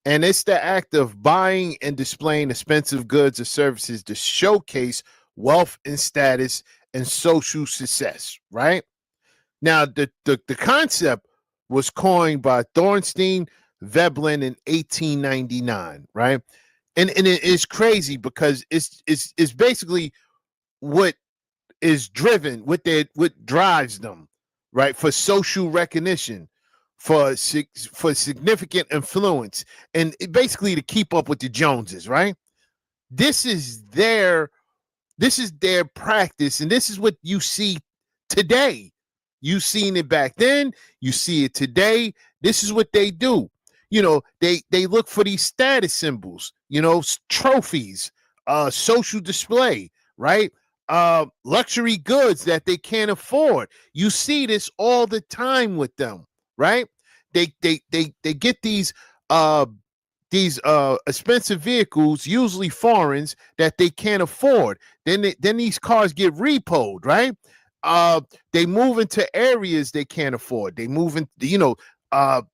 And it's the act of buying and displaying expensive goods or services to showcase wealth and status and social success, right? Now, the concept was coined by Thorstein Veblen in 1899, right? And it is crazy because it's basically what is driven, what drives them, right? For social recognition, for significant influence, and basically to keep up with the Joneses, right? This is their practice, and this is what you see today. You seen it back then, you see it today. This is what they do. You know, they look for these status symbols, you know, trophies, social display, right? Luxury goods that they can't afford. You see this all the time with them, right? They get these expensive vehicles, usually foreigns, that they can't afford. Then these cars get repoed, right? They move into areas they can't afford. They move in,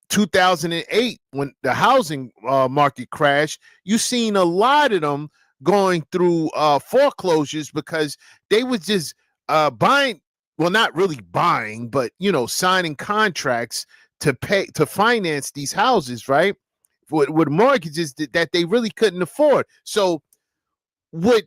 2008 when the housing market crashed. You seen a lot of them going through foreclosures because they was just buying, well, not really buying, but signing contracts to finance these houses, right? With mortgages that they really couldn't afford. So what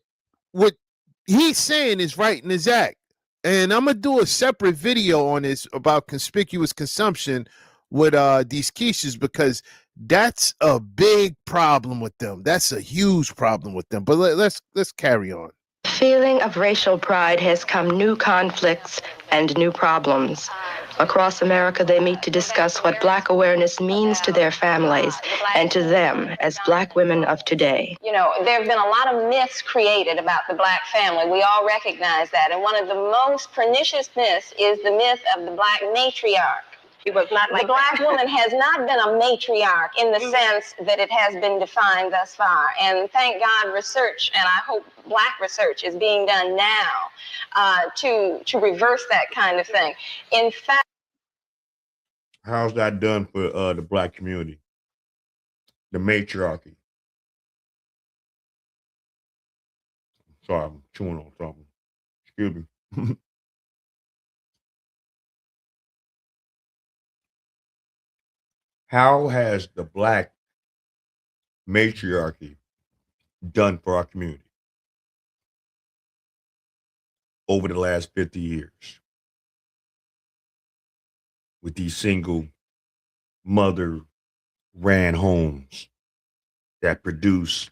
he's saying is right in his act. And I'm gonna do a separate video on this about conspicuous consumption with these Keishas, because That's a big problem with them. That's a huge problem with them. But let's carry on. Feeling of racial pride has come new conflicts and new problems. Across America, they meet to discuss what Black awareness means to their families and to them as Black women of today. You know, there have been a lot of myths created about the Black family. We all recognize that. And one of the most pernicious myths is the myth of the Black matriarch. It was not like the Black woman has not been a matriarch in the sense that it has been defined thus far. And thank God research, and I hope Black research is being done now to reverse that kind of thing. In fact, how's that done for the Black community? The matriarchy. Sorry, I'm chewing on something. Excuse me. How has the Black matriarchy done for our community over the last 50 years with these single mother ran homes that produce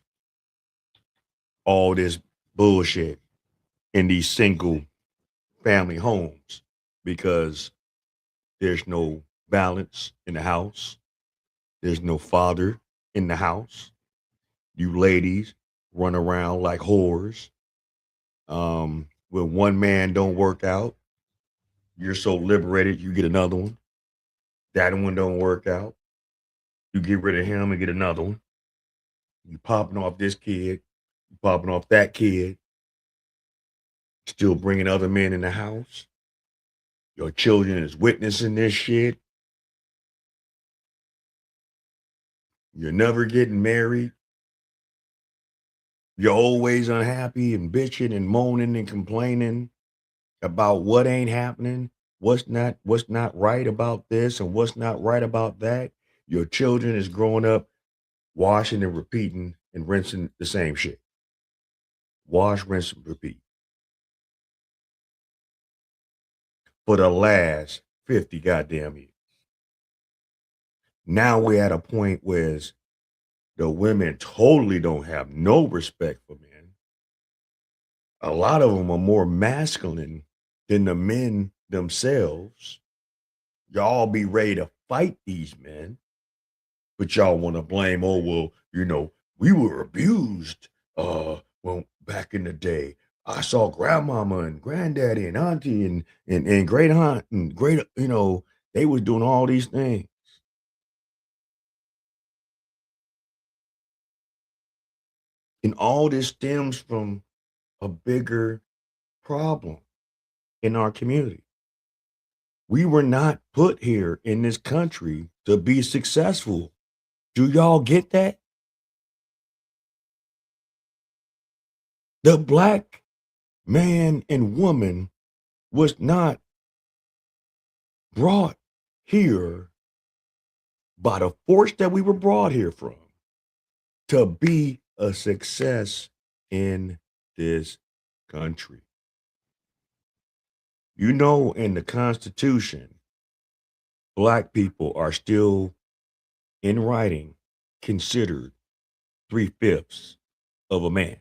all this bullshit in these single family homes because there's no balance in the house? There's no father in the house. You ladies run around like whores. When one man don't work out, you're so liberated, you get another one. That one don't work out. You get rid of him and get another one. You popping off this kid, you popping off that kid. Still bringing other men in the house. Your children is witnessing this shit. You're never getting married. You're always unhappy and bitching and moaning and complaining about what ain't happening, what's not right about this and what's not right about that. Your children is growing up washing and repeating and rinsing the same shit. Wash, rinse, and repeat. For the last 50 goddamn years. Now we're at a point where the women totally don't have no respect for men. A lot of them are more masculine than the men themselves. Y'all be ready to fight these men, but y'all want to blame, oh, well, you know, we were abused well, back in the day. I saw grandmama and granddaddy and auntie and great aunt and great, you know, they was doing all these things. And all this stems from a bigger problem in our community. We were not put here in this country to be successful. Do y'all get that? The Black man and woman was not brought here by the force that we were brought here from to be a success in this country. You know, in the Constitution, Black people are still in writing considered 3/5 of a man.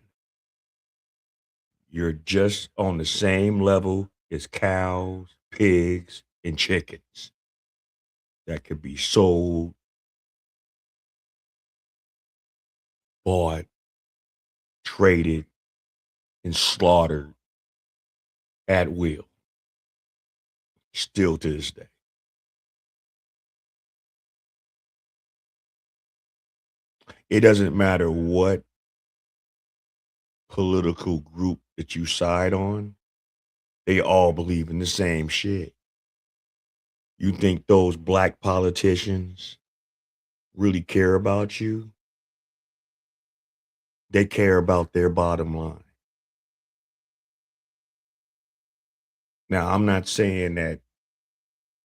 You're just on the same level as cows, pigs, and chickens that could be sold, bought, traded, and slaughtered at will. Still to this day. It doesn't matter what political group that you side on, they all believe in the same shit. You think those Black politicians really care about you? They care about their bottom line. Now, I'm not saying that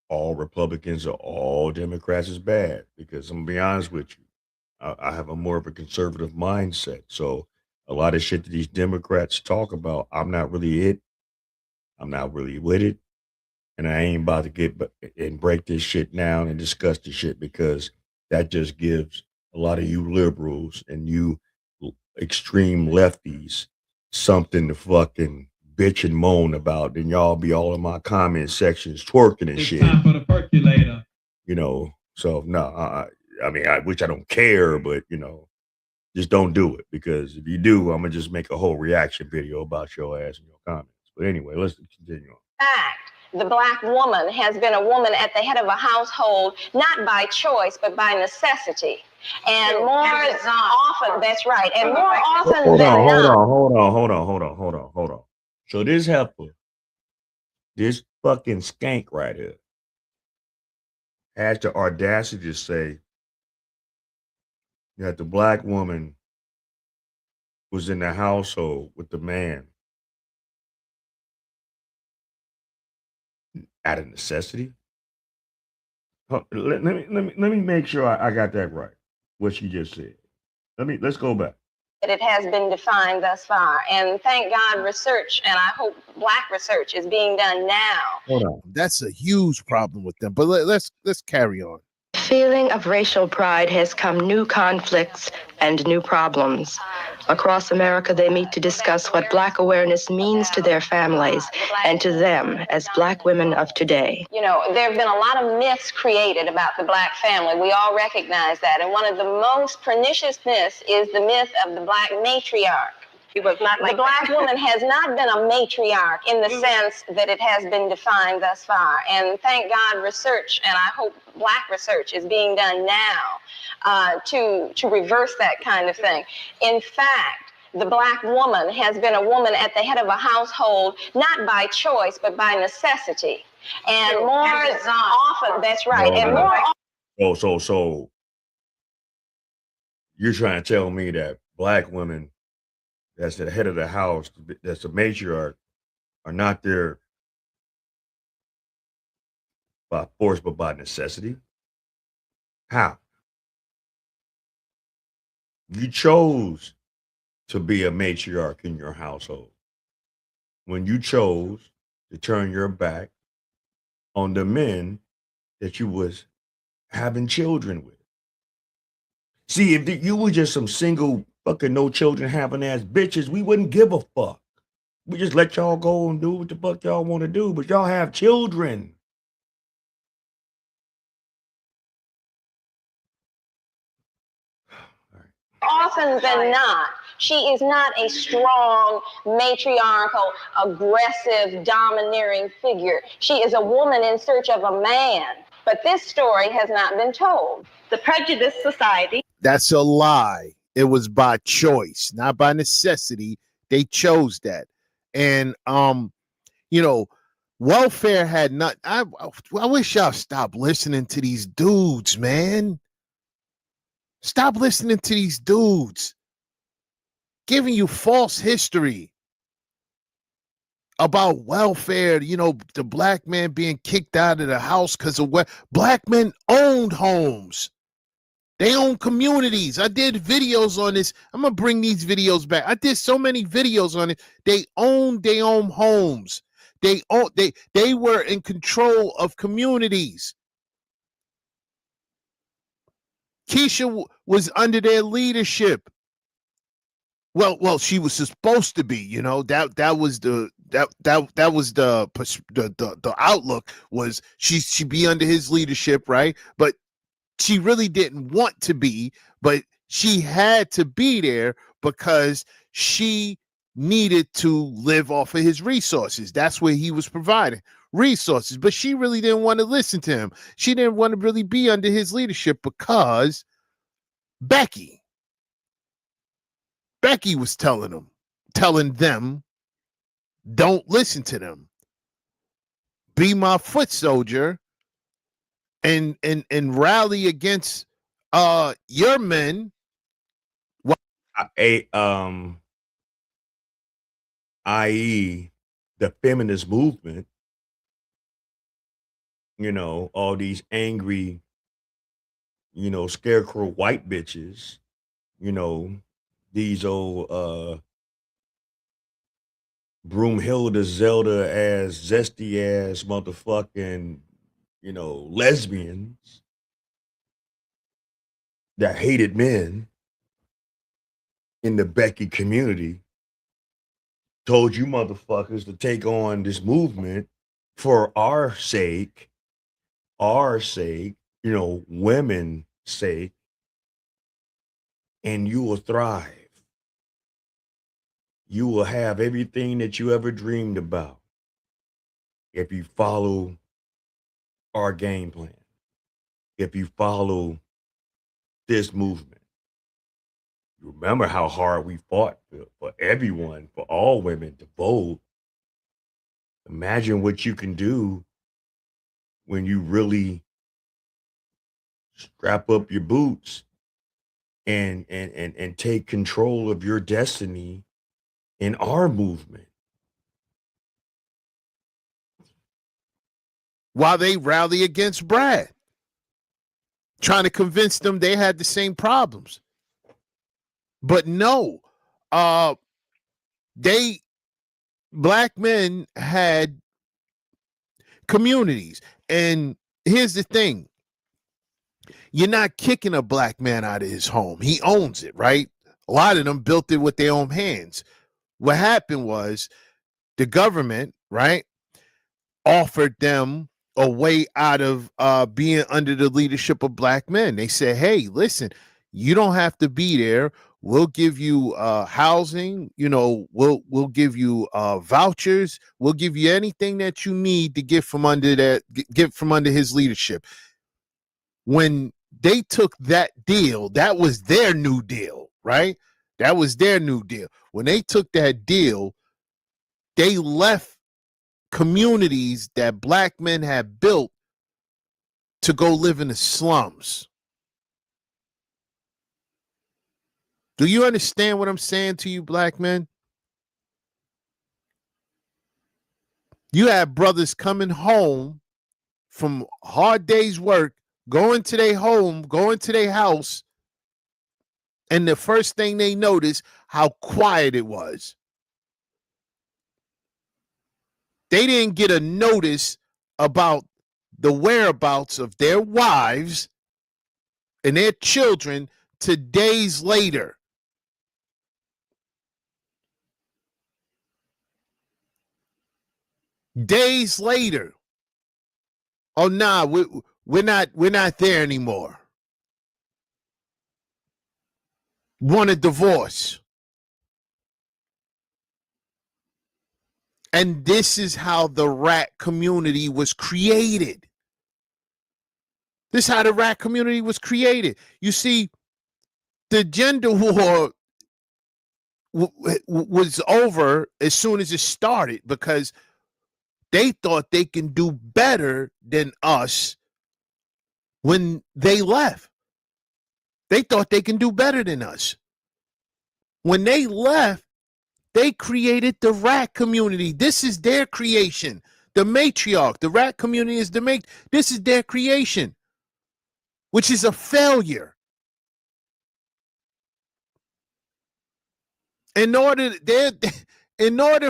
all Republicans or all Democrats is bad, because I'm gonna be honest with you, I have a more of a conservative mindset. So a lot of shit that these Democrats talk about, I'm not really it. I'm not really with it. And I ain't about to get and break this shit down and discuss this shit because that just gives a lot of you liberals and you extreme lefties something to fucking bitch and moan about. Then y'all be all in my comment sections twerking and shit. Time for the percolator. You know, so no, I mean, which I don't care, but you know, just don't do it, because if you do, I'm gonna just make a whole reaction video about your ass and your comments. But anyway, let's continue on. Fact, the black woman has been a woman at the head of a household, not by choice, but by necessity. And more often, that's right. And more often Hold than on. So this heifer, this fucking skank right here, has the audacity to say that the black woman was in the household with the man out of necessity. Let me make sure I got that right. What she just said. Let's go back. that it has been defined thus far. And thank God research, and I hope black research is being done now. Hold on. That's a huge problem with them. But let's carry on. Feeling of racial pride has come new conflicts and new problems. Across America, they meet to discuss what Black awareness means to their families and to them as Black women of today. You know, there have been a lot of myths created about the Black family. We all recognize that. And one of the most pernicious myths is the myth of the Black matriarch. The Black woman has not been a matriarch in the sense that it has been defined thus far. And thank God research, and I hope black research is being done now to reverse that kind of thing. In fact, the Black woman has been a woman at the head of a household, not by choice, but by necessity. And more often, that's right. And more often. So you're trying to tell me that black women that's the head of the house, that's the matriarch, are not there by force but by necessity? How? You chose to be a matriarch in your household when you chose to turn your back on the men that you was having children with. See, if you were just some single fucking no children having ass bitches, we wouldn't give a fuck. We just let y'all go and do what the fuck y'all want to do, but y'all have children. Often than not, she is not a strong, matriarchal, aggressive, domineering figure. She is a woman in search of a man. But this story has not been told. The prejudiced society. That's a lie. It was by choice, not by necessity. They chose that. And welfare had not. I wish y'all stop listening to these dudes, man. Stop listening to these dudes giving you false history about welfare. The black man being kicked out of the house because of what black men owned homes. They own communities. I did videos on this. I'm going to bring these videos back. I did so many videos on it. They owned their own homes. They were in control of communities. Keisha was under their leadership. Well, she was supposed to be, that was the outlook, was she be under his leadership, right? But she really didn't want to be, but she had to be there because she needed to live off of his resources. That's where he was providing resources, but she really didn't want to listen to him. She didn't want to really be under his leadership because Becky was telling them, don't listen to them. Be my foot soldier and rally against your men. I.e. the feminist movement, all these angry, scarecrow white bitches, these old Broomhilda Zelda ass, zesty ass motherfucking, lesbians. that hated men in the Becky community told you motherfuckers to take on this movement for our sake, women's sake, and you will thrive. You will have everything that you ever dreamed about if you follow our game plan, if you follow this movement. You remember how hard we fought for everyone, for all women to vote. Imagine what you can do when you really strap up your boots and take control of your destiny in our movement. While they rally against Brad, trying to convince them they had the same problems. But no, black men had communities. And here's the thing. You're not kicking a black man out of his home. He owns it, right? A lot of them built it with their own hands. What happened was the government, right, offered them a way out of being under the leadership of black men. They said, hey, listen, you don't have to be there. We'll give you housing, we'll give you vouchers, we'll give you anything that you need to get from under his leadership. When they took that deal, that was their new deal, right? That was their new deal. When they took that deal, they left communities that black men had built to go live in the slums. Do you understand what I'm saying to you, black men? You have brothers coming home from hard day's work, going to their home, going to their house, and the first thing they notice, how quiet it was. They didn't get a notice about the whereabouts of their wives and their children till days later. Days later. Oh, nah, we're not there anymore. Want a divorce. And this is how the rat community was created. This is how the rat community was created. You see, the gender war was over as soon as it started because they thought they can do better than us when they left. They thought they can do better than us. When they left, they created the rat community. This is their creation. The matriarch, the rat community is this is their creation, which is a failure. In order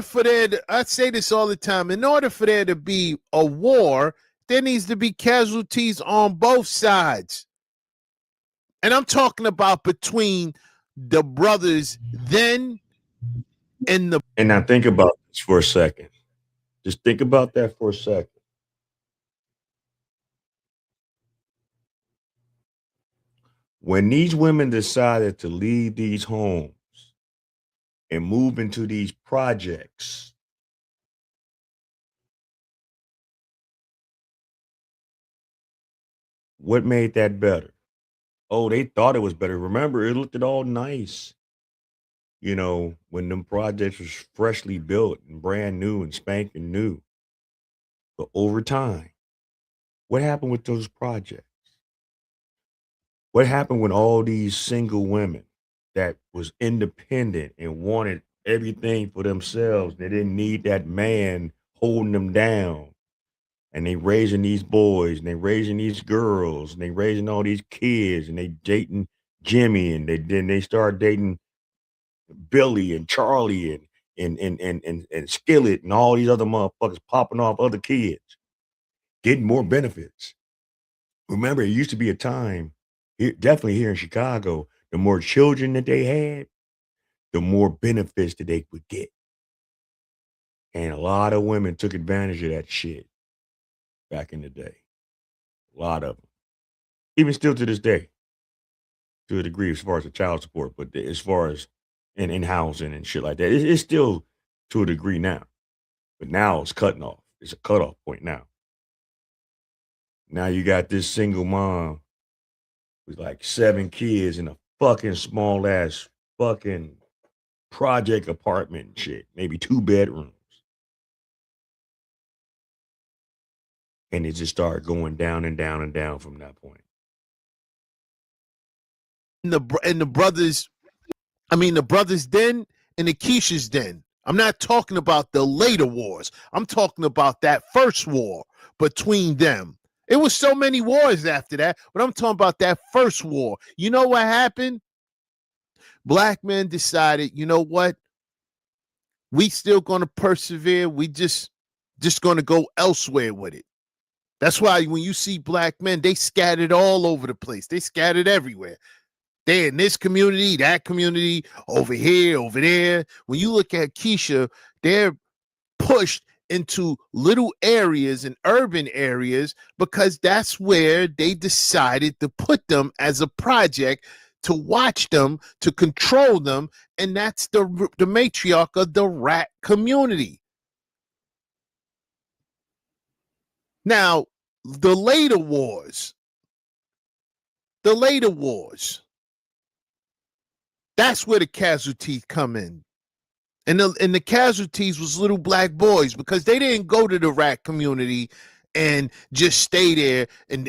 for there to, I say this all the time, in order for there to be a war, there needs to be casualties on both sides. And I'm talking about between the brothers then and now think about this for a second. Just think about that for a second. When these women decided to leave these homes and move into these projects, what made that better? Oh, they thought it was better. Remember, it looked all nice. When them projects was freshly built and brand new and spanking new. But over time, what happened with those projects? What happened when all these single women that was independent and wanted everything for themselves, they didn't need that man holding them down, and they raising these boys and they raising these girls and they raising all these kids and they dating Jimmy and then they start dating Billy and Charlie and Skillet and all these other motherfuckers popping off other kids, getting more benefits. Remember, it used to be a time definitely here in Chicago, the more children that they had, the more benefits that they would get. And a lot of women took advantage of that shit back in the day. A lot of them. Even still to this day, to a degree, as far as the child support, but as far as in housing and shit like that, it's still to a degree now. But now it's cutting off. It's a cutoff point now. Now you got this single mom with like 7 kids in a fucking small ass fucking project apartment and shit, maybe 2 bedrooms. And it just started going down and down and down from that point. And the brothers, the brothers den and the Keisha's den. I'm not talking about the later wars. I'm talking about that first war between them. It was so many wars after that, but I'm talking about that first war. You know what happened? Black men decided, you know what? We still going to persevere. We just going to go elsewhere with it. That's why when you see black men, they scattered all over the place. They scattered everywhere. They're in this community, that community, over here, over there. When you look at Keisha, they're pushed into little areas and urban areas because that's where they decided to put them as a project to watch them, to control them, and that's the matriarch of the rat community. Now, the later wars, that's where the casualties come in. And the casualties was little black boys because they didn't go to the rat community and just stay there and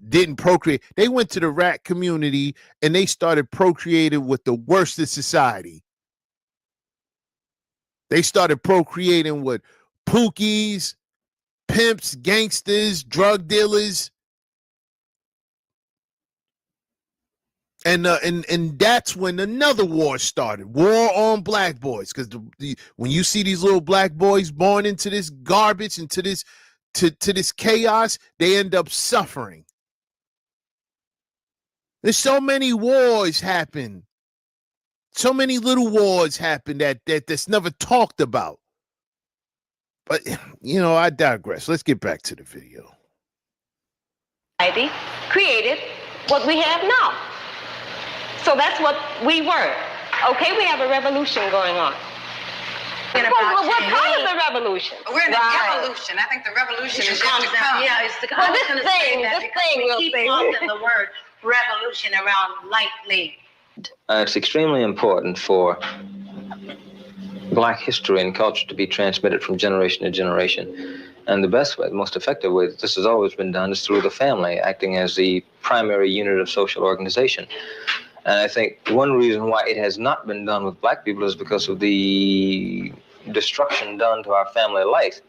didn't procreate. They went to the rat community and they started procreating with the worst of society. They started procreating with pookies, pimps, gangsters, drug dealers. And that's when another war started. War on black boys. Because when you see these little black boys born into this garbage, into this to this chaos, they end up suffering. There's so many wars happen. So many little wars happen that's never talked about. But I digress. Let's get back to the video. Created what we have now. So that's what we were. Okay, we have a revolution going on. What kind of a revolution? We're in an evolution. I think the revolution is going to come. Yeah, it's the well, this thing will keep tossing the word revolution around lightly. It's extremely important for Black history and culture to be transmitted from generation to generation. And the best way, the most effective way that this has always been done is through the family, acting as the primary unit of social organization. And I think one reason why it has not been done with Black people is because of the destruction done to our family life.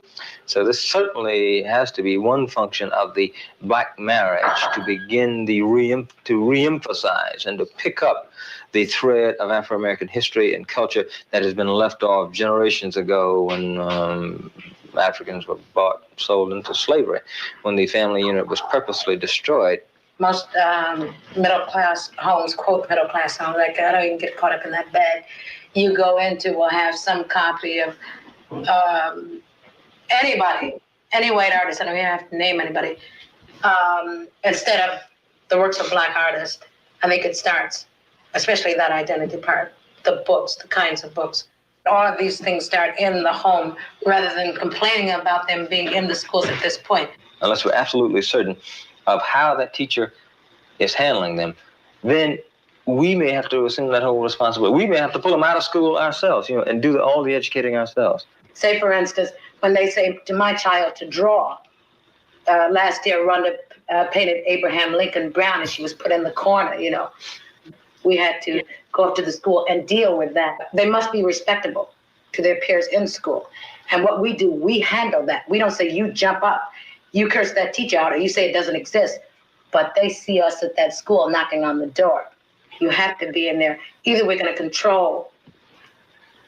So this certainly has to be one function of the Black marriage, to begin to reemphasize and to pick up the thread of Afro-American history and culture that has been left off generations ago when Africans were sold into slavery, when the family unit was purposely destroyed. Most middle-class homes, quote middle-class homes, like I don't even get caught up in that bed, you go into will have some copy of anybody, any white artist, I don't even have to name anybody, instead of the works of Black artists. I think it starts, especially that identity part, the books, the kinds of books. All of these things start in the home rather than complaining about them being in the schools at this point. Unless we're absolutely certain of how that teacher is handling them, then we may have to assume that whole responsibility. We may have to pull them out of school ourselves, and do all the educating ourselves. Say, for instance, when they say to my child to draw, last year Rhonda painted Abraham Lincoln Brown and she was put in the corner, We had to go up to the school and deal with that. They must be respectable to their peers in school. And what we do, we handle that. We don't say, you jump up, you curse that teacher out, or you say it doesn't exist. But they see us at that school knocking on the door. You have to be in there. Either we're going to control,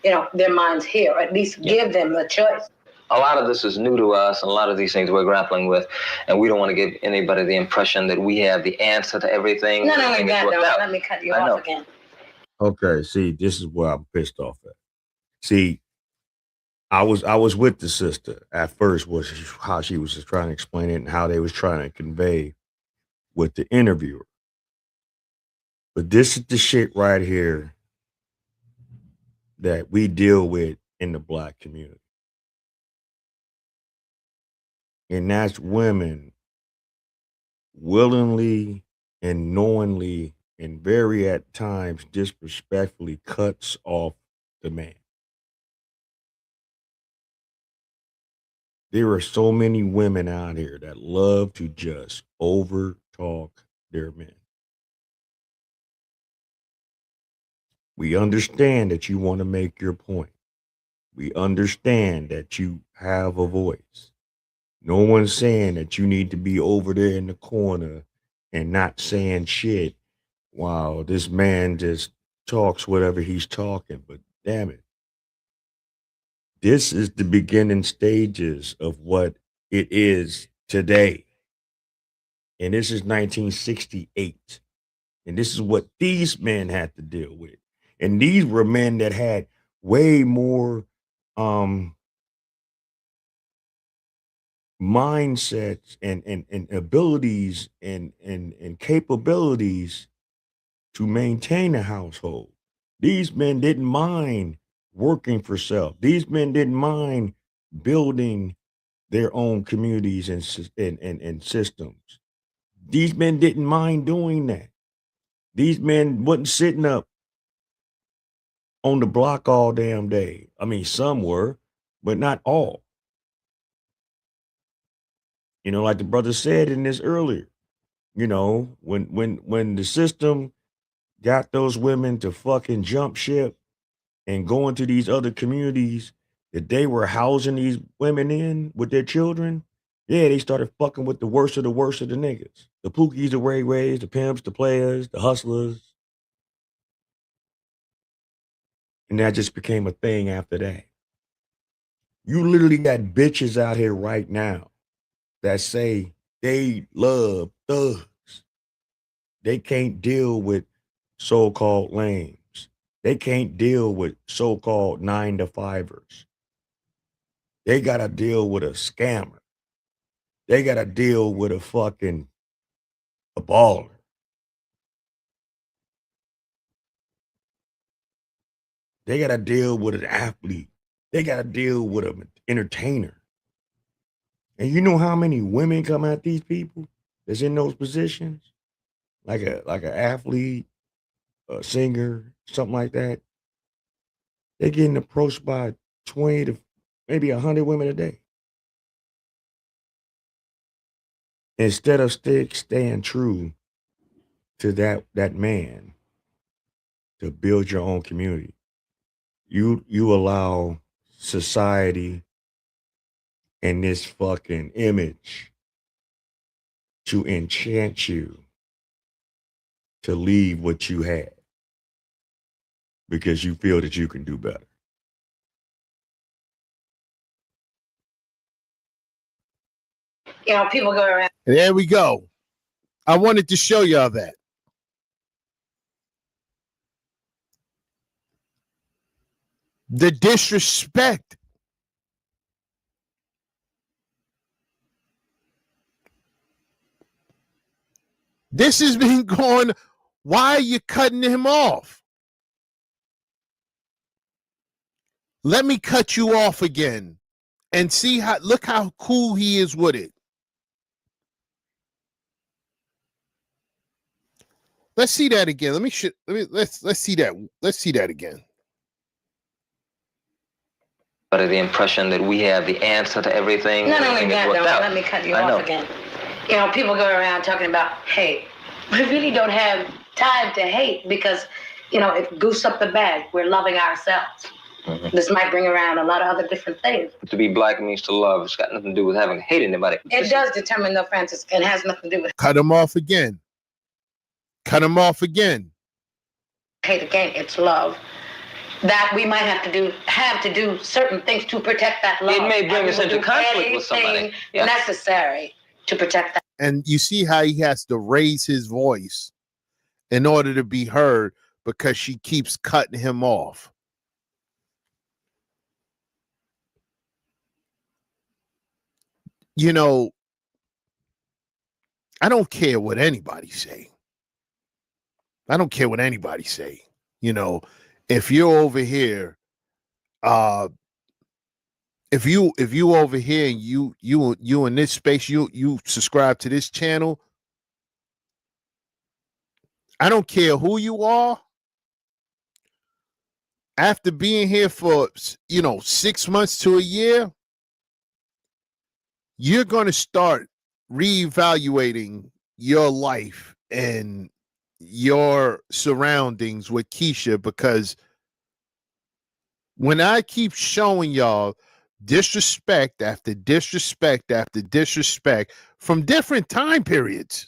their minds here, or at least give them the choice. a lot of this is new to us, and a lot of these things we're grappling with, and we don't want to give anybody the impression that we have the answer to everything. No, no, Everything is God, worked no. out. Let me cut you I know. off again. Okay, see, this is where I'm pissed off at. See, I was with the sister at first, was how she was just trying to explain it and how they was trying to convey with the interviewer. But this is the shit right here that we deal with in the Black community. And that's women willingly and knowingly and very at times disrespectfully cuts off the man. There are so many women out here that love to just over talk their men. We understand that you want to make your point. We understand that you have a voice. No one's saying that you need to be over there in the corner and not saying shit while this man just talks whatever he's talking. But damn it, this is the beginning stages of what it is today. And this is 1968. And this is what these men had to deal with. And these were men that had way more mindsets and abilities and capabilities to maintain a household. These men didn't mind working for self. These men didn't mind building their own communities and systems. These men didn't mind doing that. These men wasn't sitting up on the block all damn day. I mean, some were, but not all. You know, like the brother said in this earlier, you know, when the system got those women to fucking jump ship and go into these other communities that they were housing these women in with their children, yeah, they started fucking with the worst of the niggas. The Pookies, the Ray Rays, the pimps, the players, the hustlers. And that just became a thing after that. You literally got bitches out here right now that say they love thugs. They can't deal with so-called lames. They can't deal with so-called 9-to-5ers. They got to deal with a scammer. They got to deal with a baller. They got to deal with an athlete. They got to deal with an entertainer. And you know how many women come at these people that's in those positions? Like an athlete, a singer, something like that. They're getting approached by 20 to maybe 100 women a day. Instead of staying true to that man to build your own community, you allow society and this fucking image to enchant you to leave what you had because you feel that you can do better. You know, people go around. There we go. I wanted to show y'all that. The disrespect. This has been going. Why are you cutting him off? Let me cut you off again and see how, look how cool he is with it. Let's see that again. Let's see that. Let's see that again. But the impression that we have the answer to everything. No, everything is God, worked no. out. Let me cut you I know. off again. You know, people go around talking about hate. We really don't have time to hate because, you know, it goose up the bag. We're loving ourselves. Mm-hmm. This might bring around a lot of other different things. To be black means to love. It's got nothing to do with having to hate anybody. It does determine, though, Francis. It has nothing to do with Cut him off again. Cut him off again. Hate again. It's love. that we might have to do certain things to protect that love. It may bring And us we will into do conflict with somebody. anything Yeah. necessary to protect that. And you see how he has to raise his voice in order to be heard because she keeps cutting him off. You know, I don't care what anybody say. I don't care what anybody say. You know, if you're over here, if you over here and you in this space, you subscribe to this channel, I don't care who you are. After being here for 6 months to a year, you're going to start reevaluating your life and your surroundings with Keisha, because when I keep showing y'all disrespect after disrespect after disrespect from different time periods,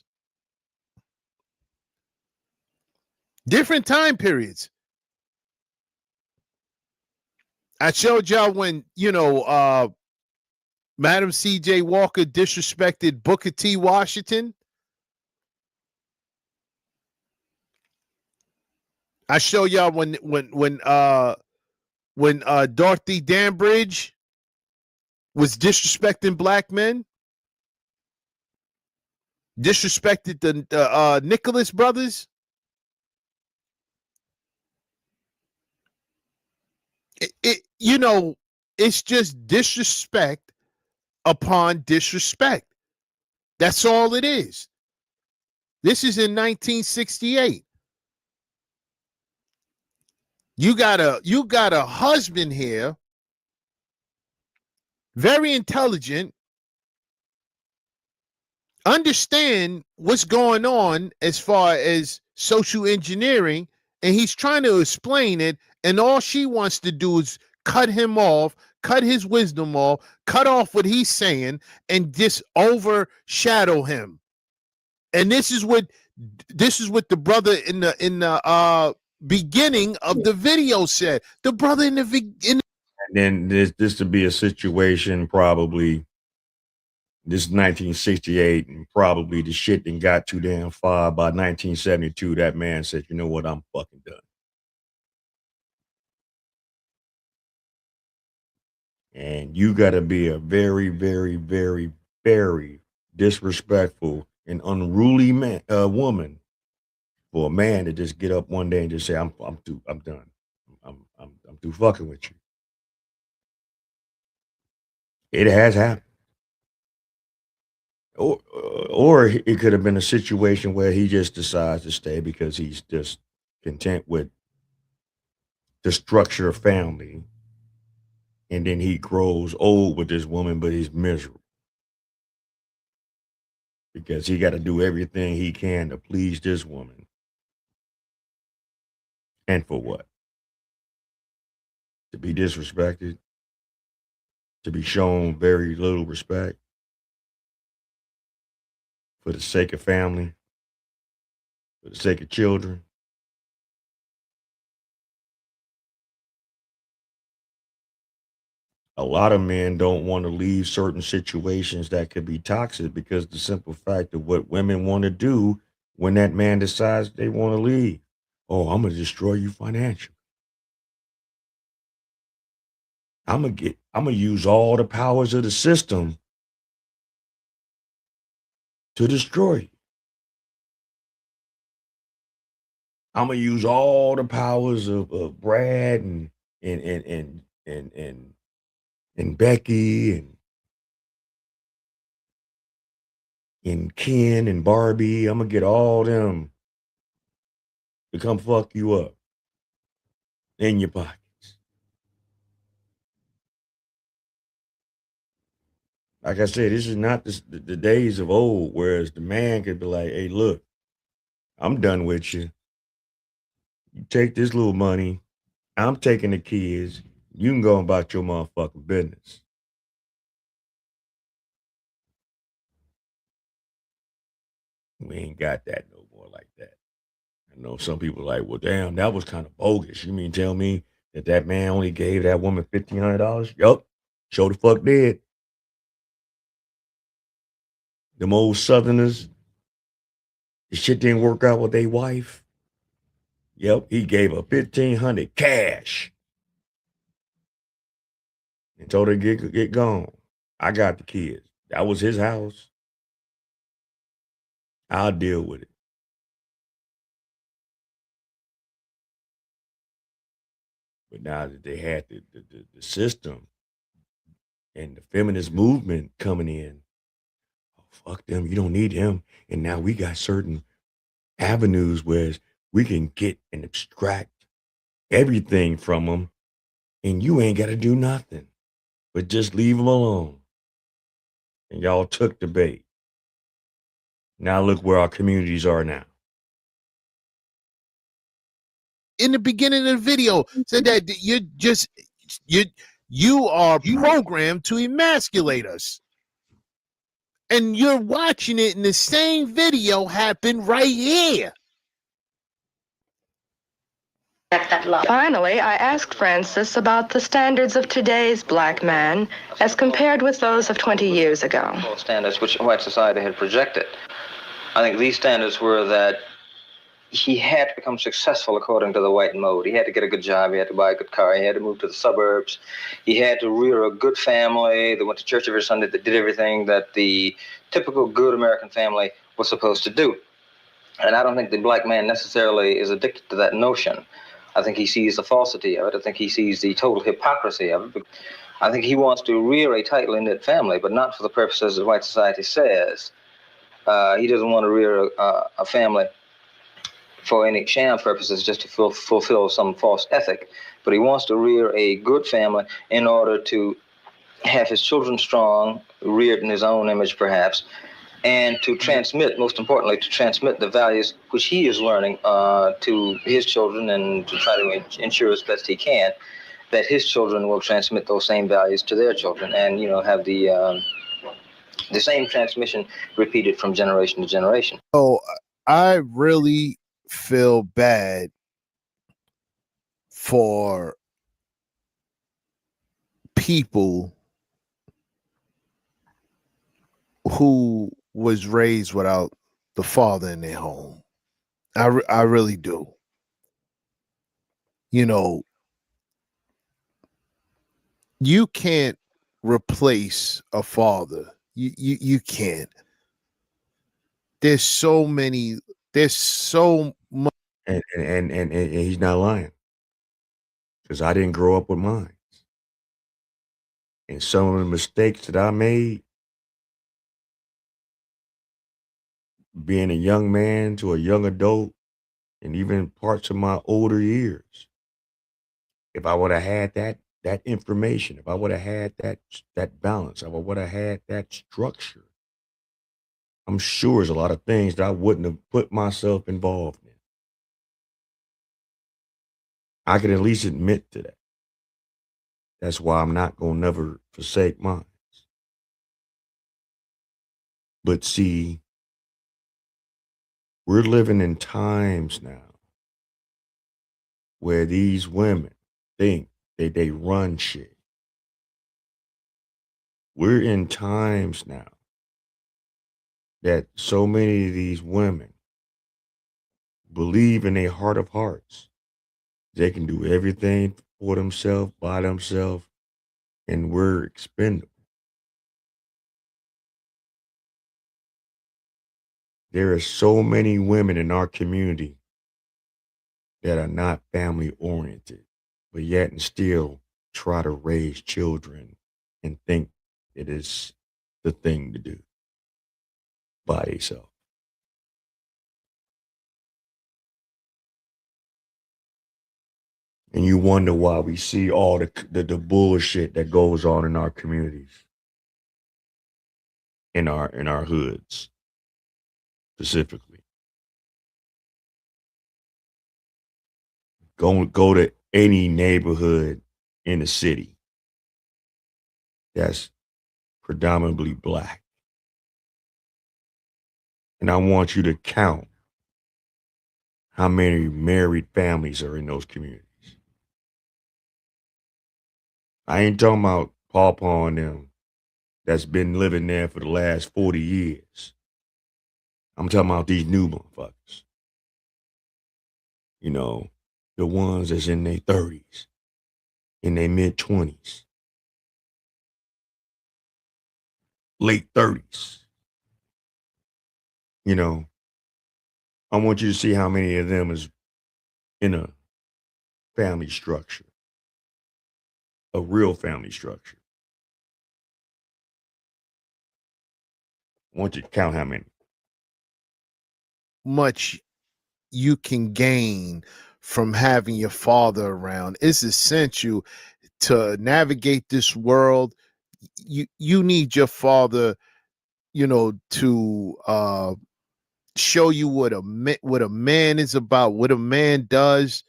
I showed y'all when, Madam C.J. Walker disrespected Booker T. Washington. I show y'all when Dorothy Danbridge was disrespecting black men, disrespected the Nicholas brothers. It's just disrespect upon disrespect. That's all it is. This is in 1968. You got a husband here, very intelligent, understand what's going on as far as social engineering, and he's trying to explain it, and all she wants to do is cut him off, cut his wisdom off, cut off what he's saying, and just overshadow him. And this is what the brother in the beginning of the video said. The brother in and then this to be a situation, probably this is 1968, and probably the shit done got too damn far. By 1972, that man said, you know what, I'm fucking done. And you got to be a very, very, very, very disrespectful and unruly woman for a man to just get up one day and just say, I'm done. I'm through fucking with you. It has happened. Or it could have been a situation where he just decides to stay because he's just content with the structure of family. And then he grows old with this woman, but he's miserable because he got to do everything he can to please this woman. And for what? To be disrespected, to be shown very little respect for the sake of family, for the sake of children. A lot of men don't want to leave certain situations that could be toxic because the simple fact of what women want to do when that man decides they want to leave. Oh, I'm going to destroy you financially. I'm going to use all the powers of the system to destroy you. I'm going to use all the powers of Brad and Becky and Ken and Barbie. I'm going to get all them to come fuck you up in your pockets. Like I said, this is not the days of old, whereas the man could be like, hey, look, I'm done with you. You take this little money. I'm taking the kids. You can go about your motherfucking business. We ain't got that no more like that. I know some people are like, well, damn, that was kind of bogus. You mean tell me That man only gave that woman $1,500? Yup. Show the fuck did. Them old Southerners, the shit didn't work out with their wife. Yep, he gave her $1,500 cash and told her to get gone. I got the kids. That was his house. I'll deal with it. But now that they had the system and the feminist movement coming in, oh, fuck them, you don't need him. And now we got certain avenues where we can get and extract everything from them, and you ain't got to do nothing but just leave them alone. And y'all took the bait. Now look where our communities are now. In the beginning of the video, said that you are programmed to emasculate us. And you're watching it, and the same video happened right here. Finally, I asked Francis about the standards of today's black man as compared with those of 20 years ago. Standards which white society had projected. I think these standards were that he had to become successful according to the white mode. He had to get a good job, he had to buy a good car, he had to move to the suburbs, he had to rear a good family that went to church every Sunday, that did everything that the typical good American family was supposed to do. And I don't think the black man necessarily is addicted to that notion. I think he sees the falsity of it. I think he sees the total hypocrisy of it. I think he wants to rear a tightly knit family, but not for the purposes that white society says. He doesn't want to rear a family for any sham purposes, just to fulfill some false ethic. But he wants to rear a good family in order to have his children strong, reared in his own image perhaps, and to transmit, most importantly, to transmit the values which he is learning to his children, and to try to ensure as best he can that his children will transmit those same values to their children, and have the same transmission repeated from generation to generation. So I really feel bad for people who was raised without the father in their home. I really do. You can't replace a father. You can't. There's so much. And he's not lying, because I didn't grow up with mine. And some of the mistakes that I made, being a young man to a young adult, and even parts of my older years, if I would have had that information, if I would have had that balance, if I would have had that structure, I'm sure there's a lot of things that I wouldn't have put myself involved in. I can at least admit to that. That's why I'm not going to never forsake mine. But see, we're living in times now where these women think that they run shit. We're in times now that so many of these women believe in their heart of hearts they can do everything for themselves, by themselves, and we're expendable. There are so many women in our community that are not family oriented, but yet and still try to raise children and think it is the thing to do by themselves. And you wonder why we see all the bullshit that goes on in our communities, in our hoods specifically. Go to any neighborhood in the city that's predominantly black, and I want you to count how many married families are in those communities. I ain't talking about Pawpaw and them that's been living there for the last 40 years. I'm talking about these new motherfuckers. You know, the ones that's in their 30s, in their mid 20s, late 30s. You know, I want you to see how many of them is in a family structure, a real family structure. I want you to count how many. Much you can gain from having your father around. It's essential to navigate this world. You need your father, you know, to show you what a man is about, what a man does,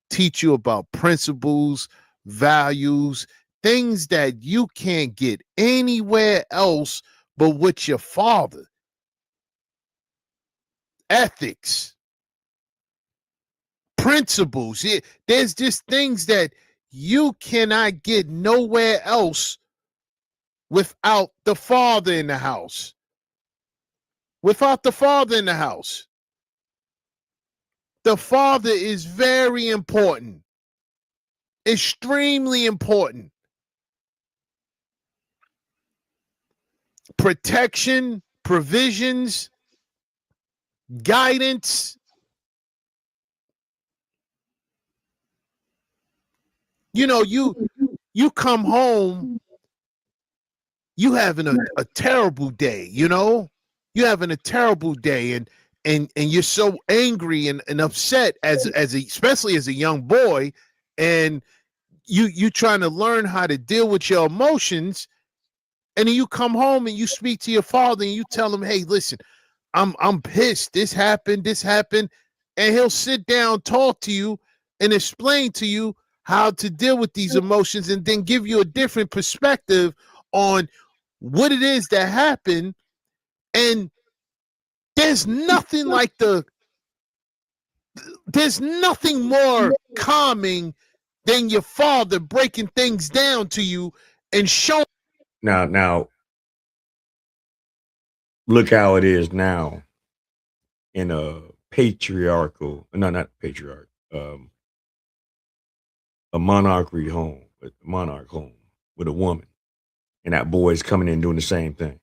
teach you about principles, values, things that you can't get anywhere else but with your father. Ethics, principles. There's just things that you cannot get nowhere else without the father in the house. Without the father in the house. The father is very important. Extremely important. Protection, provisions, guidance. You know, you come home, you having a terrible day, you know? You having a terrible day and you're so angry and upset especially as a young boy, and you trying to learn how to deal with your emotions, and then you come home and you speak to your father and you tell him, hey, listen, I'm pissed. This happened. And he'll sit down, talk to you, and explain to you how to deal with these emotions, and then give you a different perspective on what it is that happened. And there's nothing there's nothing more calming than your father breaking things down to you and showing. Now, look how it is now in a patriarchal, no, not patriarch, a monarch home with a woman, and that boy is coming in doing the same thing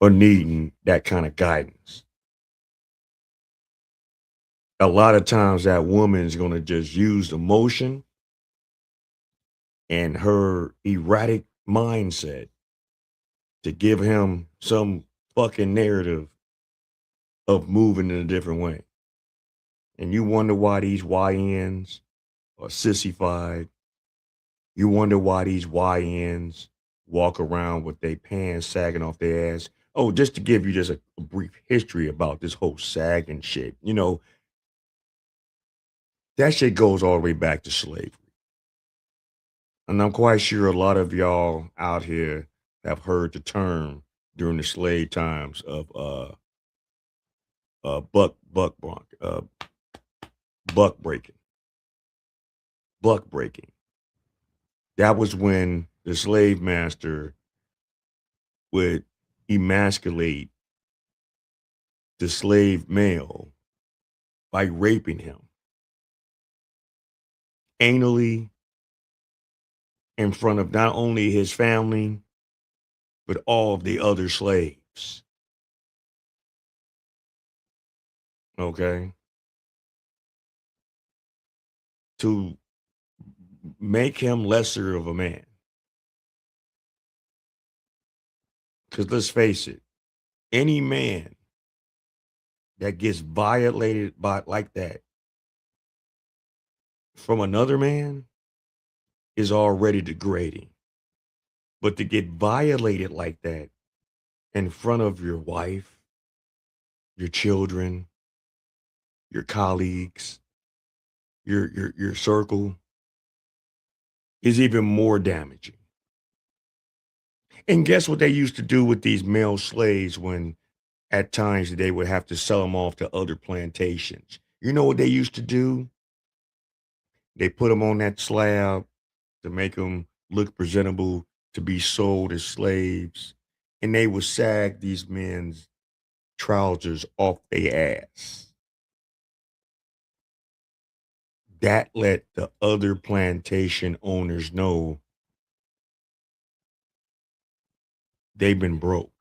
or needing that kind of guidance. A lot of times that woman is going to just use emotion and her erratic mindset to give him some fucking narrative of moving in a different way. And you wonder why these YNs are sissified. You wonder why these YNs walk around with their pants sagging off their ass. Oh, just to give you just a brief history about this whole sagging shit. You know, that shit goes all the way back to slavery. And I'm quite sure a lot of y'all out here have heard the term during the slave times of buck breaking. Buck breaking. That was when the slave master would emasculate the slave male by raping him anally in front of not only his family, but all of the other slaves. Okay? To make him lesser of a man. Because let's face it, any man that gets violated by like that from another man is already degrading. But to get violated like that in front of your wife, your children, your colleagues, your circle is even more damaging. And guess what they used to do with these male slaves when at times they would have to sell them off to other plantations? You know what they used to do? They put them on that slab to make them look presentable, to be sold as slaves, and they would sag these men's trousers off their ass. That let the other plantation owners know they've been broke.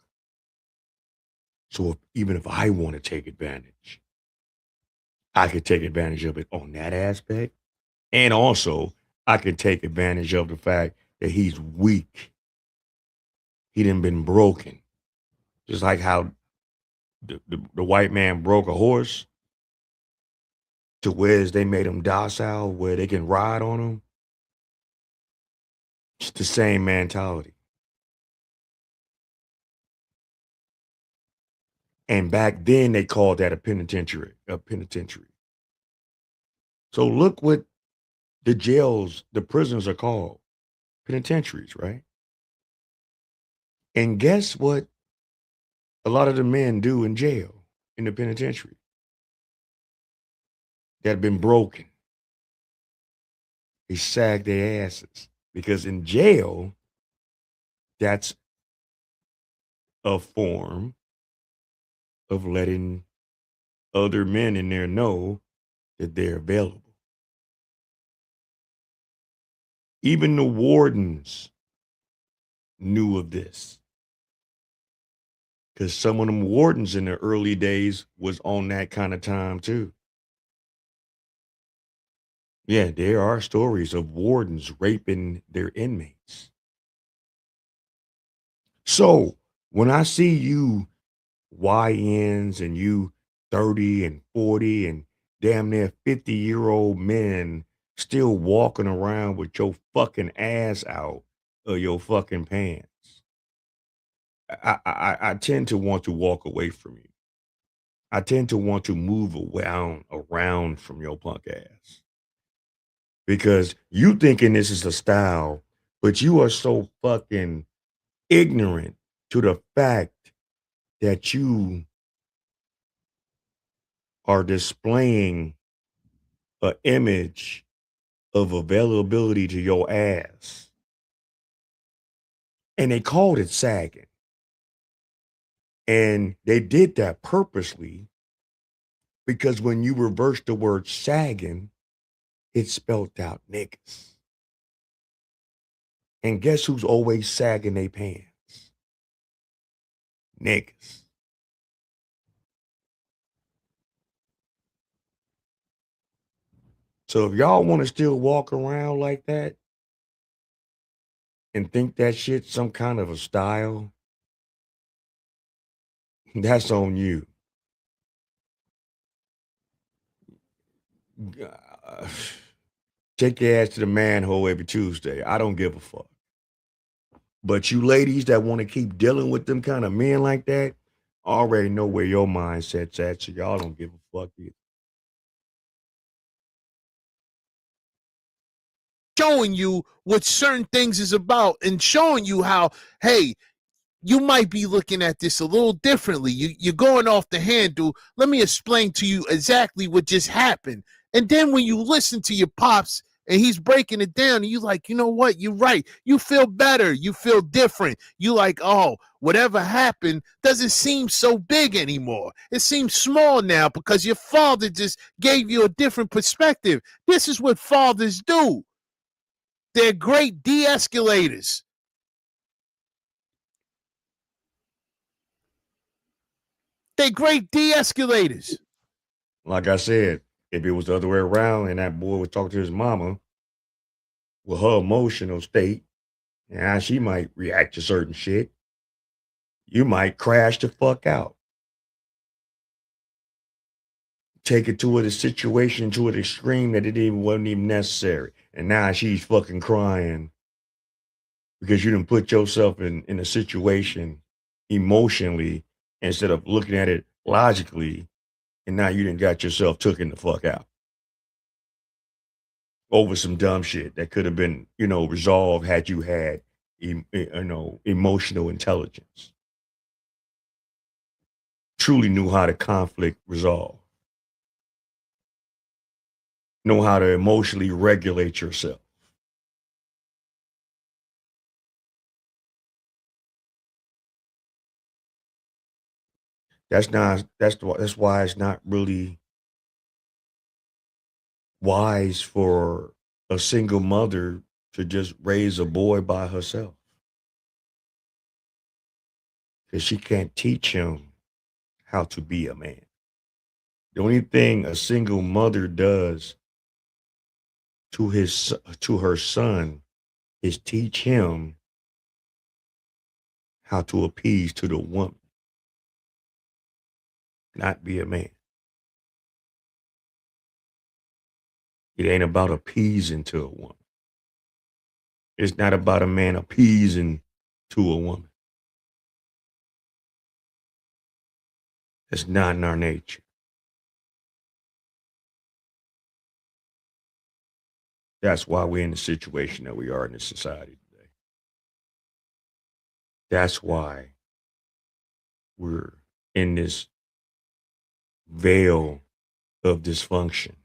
So even if I want to take advantage, I could take advantage of it on that aspect. And also, I could take advantage of the fact that he's weak. He done been broken. Just like how the white man broke a horse to where they made him docile, where they can ride on him. It's the same mentality. And back then they called that a penitentiary. So look what the jails, the prisons are called. Penitentiaries, right? And guess what a lot of the men do in jail, in the penitentiary? That have been broken. They sag their asses. Because in jail, that's a form of letting other men in there know that they're available. Even the wardens knew of this. Because some of them wardens in the early days was on that kind of time too. Yeah, there are stories of wardens raping their inmates. So when I see you YNs and you 30 and 40 and damn near 50-year-old men still walking around with your fucking ass out of your fucking pants, I tend to want to walk away from you. I tend to want to move around from your punk ass. Because you thinking this is a style, but you are so fucking ignorant to the fact that you are displaying an image of availability to your ass. And they called it sagging. And they did that purposely because when you reverse the word sagging, it spelled out niggas. And guess who's always sagging their pants? Niggas. So if y'all want to still walk around like that and think that shit's some kind of a style, that's on you. Take your ass to the manhole every Tuesday. I don't give a fuck. But you ladies that want to keep dealing with them kind of men like that, already know where your mindset's at, so y'all don't give a fuck either. Showing you what certain things is about and showing you how, hey, you might be looking at this a little differently. You're going off the handle. Let me explain to you exactly what just happened. And then when you listen to your pops and he's breaking it down, and you like, you know what? You're right. You feel better. You feel different. You like, oh, whatever happened doesn't seem so big anymore. It seems small now because your father just gave you a different perspective. This is what fathers do. They're great de-escalators. They're great de-escalators. Like I said, if it was the other way around and that boy would talk to his mama with her emotional state and how she might react to certain shit, you might crash the fuck out. Take it to a situation to an extreme that wasn't even necessary. And now she's fucking crying because you didn't put yourself in a situation emotionally instead of looking at it logically, and now you done got yourself taken the fuck out over some dumb shit that could have been, resolved had you had, emotional intelligence. Truly knew how to conflict resolve. Know how to emotionally regulate yourself. That's why it's not really wise for a single mother to just raise a boy by herself, because she can't teach him how to be a man. The only thing a single mother does to her son is teach him how to appease to the woman, not be a man. It ain't about appeasing to a woman. It's not about a man appeasing to a woman. It's not in our nature. That's why we're in the situation that we are in this society today. That's why we're in this veil of dysfunction.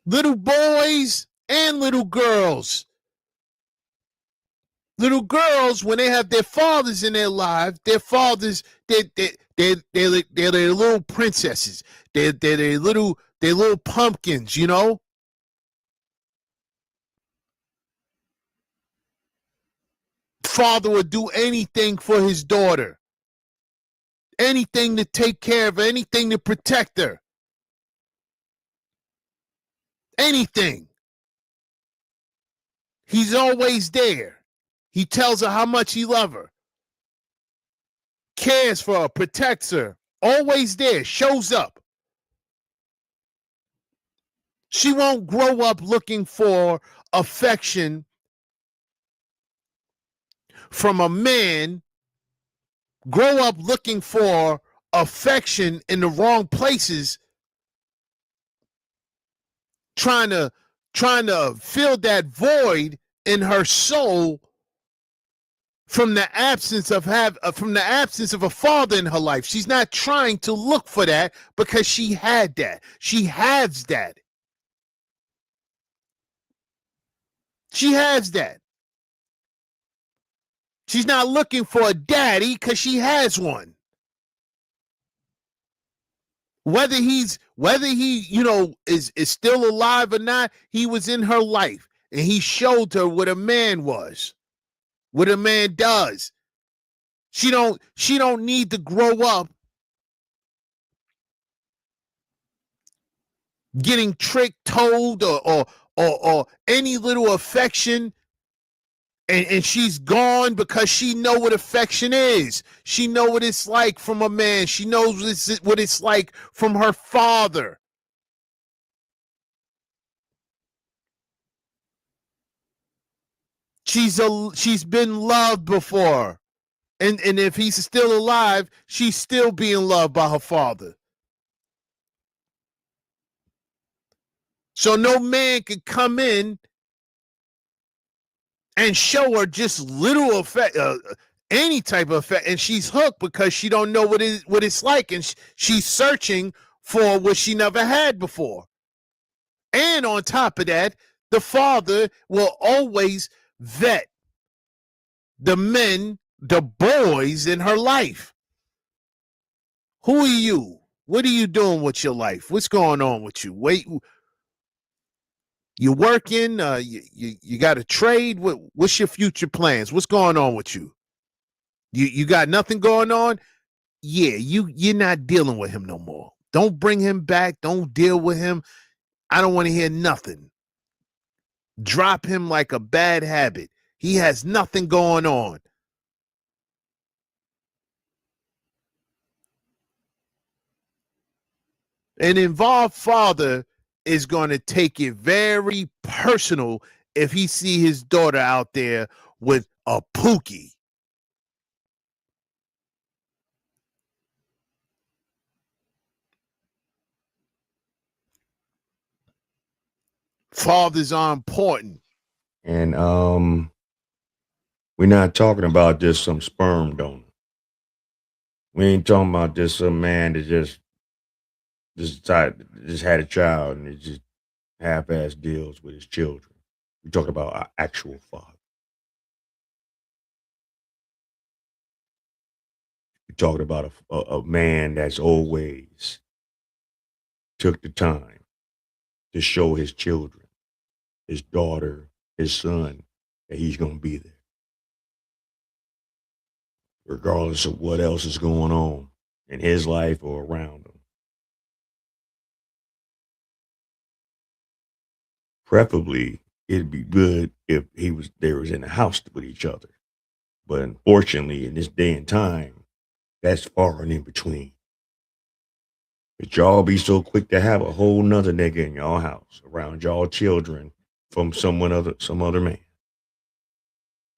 Little boys and little girls. Little girls, when they have their fathers in their lives, their fathers, they're little princesses. They're little pumpkins, you know? Father would do anything for his daughter. Anything to take care of her, anything to protect her. Anything. He's always there. He tells her how much he loves her. Cares for her, protects her. Always there, shows up. She won't grow up looking for affection from a man, grow up looking for affection in the wrong places, trying to fill that void in her soul from the absence of a father in her life. She's not trying to look for that because she had that. She has that. She has that. She's not looking for a daddy because she has one. Whether he, is still alive or not, he was in her life and he showed her what a man was, what a man does. She don't need to grow up getting tricked, told, or any little affection. And she's gone because she know what affection is. She know what it's like from a man. She knows what it's like from her father. She's been loved before. And if he's still alive, she's still being loved by her father. So no man could come in and show her just little affect, any type of effect, and she's hooked because she don't know what it's like, and she's searching for what she never had before. And on top of that, the father will always vet the men, the boys in her life. Who are you? What are you doing with your life? What's going on with you? Wait. You working? You got a trade? What's your future plans? What's going on with you? You got nothing going on? Yeah, you're not dealing with him no more. Don't bring him back. Don't deal with him. I don't want to hear nothing. Drop him like a bad habit. He has nothing going on. An involved father is going to take it very personal if he see his daughter out there with a Pookie. Fathers are important. And we're not talking about just some sperm donor. We ain't talking about just some man that just just had a child and it just half-ass deals with his children. We talking about our actual father. We're talking about a man that's always took the time to show his children, his daughter, his son, that he's going to be there, regardless of what else is going on in his life or around him. Preferably, it'd be good if they was in the house with each other. But unfortunately, in this day and time, that's far and in between. But y'all be so quick to have a whole nother nigga in y'all house around y'all children from some other man.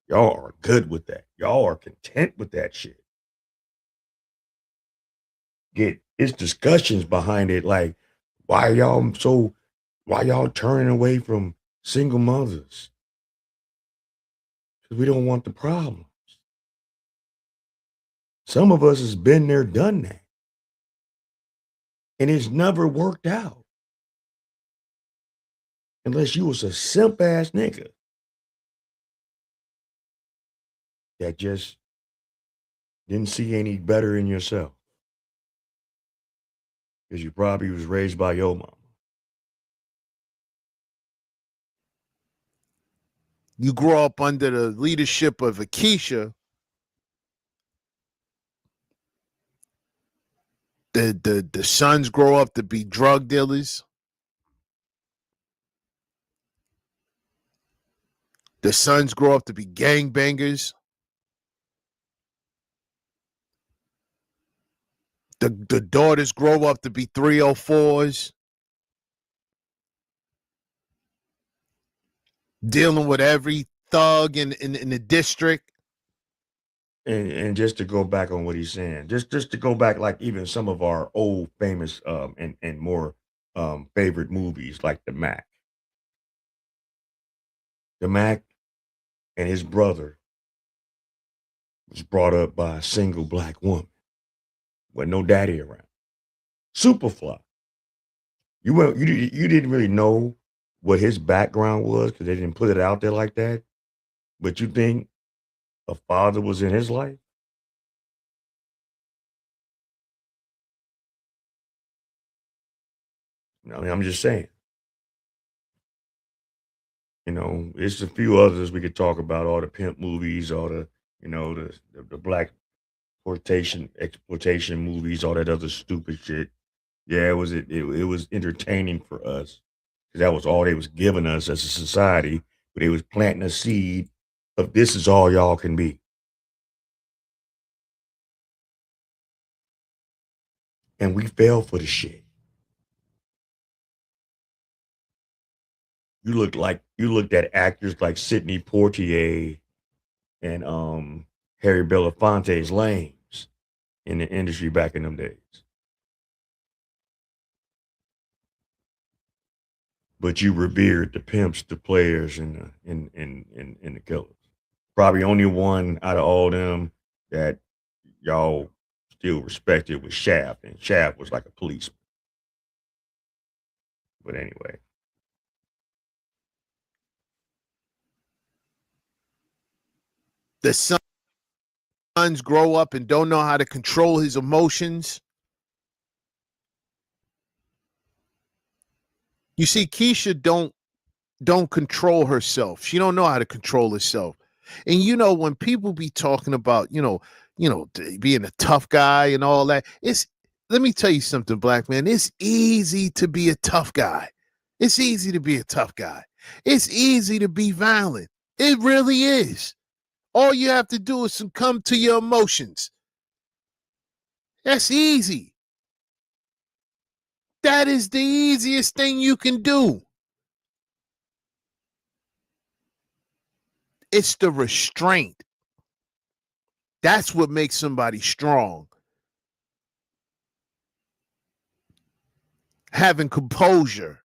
Y'all are good with that. Y'all are content with that shit. It's discussions behind it, like why y'all turning away from single mothers? Because we don't want the problems. Some of us has been there, done that. And it's never worked out. Unless you was a simp ass nigga that just didn't see any better in yourself. Because you probably was raised by your mama. You grow up under the leadership of Akeisha. The sons grow up to be drug dealers. The sons grow up to be gangbangers. The daughters grow up to be 304s. Dealing with every thug in the district. And just to go back on what he's saying, just to go back, like even some of our old famous and more favorite movies, like The Mac. The Mac and his brother was brought up by a single black woman with no daddy around. Superfly. You didn't really know what his background was because they didn't put it out there like that. But you think a father was in his life? I mean, I'm just saying. You know, it's a few others we could talk about, all the pimp movies, all the, you know, the black exploitation movies, all that other stupid shit. Yeah, it was entertaining for us because that was all they was giving us as a society, but they was planting a seed of this is all y'all can be. And we fell for the shit. You looked at actors like Sidney Poitier and Harry Belafonte's lames in the industry back in them days. But you revered the pimps, the players, and the killers. Probably only one out of all them that y'all still respected was Shaft, and Shaft was like a policeman. But anyway. The sons grow up and don't know how to control his emotions. You see, Keisha don't control herself. She don't know how to control herself. And you know, when people be talking about, you know, being a tough guy and all that, let me tell you something, black man. It's easy to be a tough guy. It's easy to be a tough guy. It's easy to be violent. It really is. All you have to do is succumb to your emotions. That's easy. That is the easiest thing you can do. It's the restraint. That's what makes somebody strong. Having composure.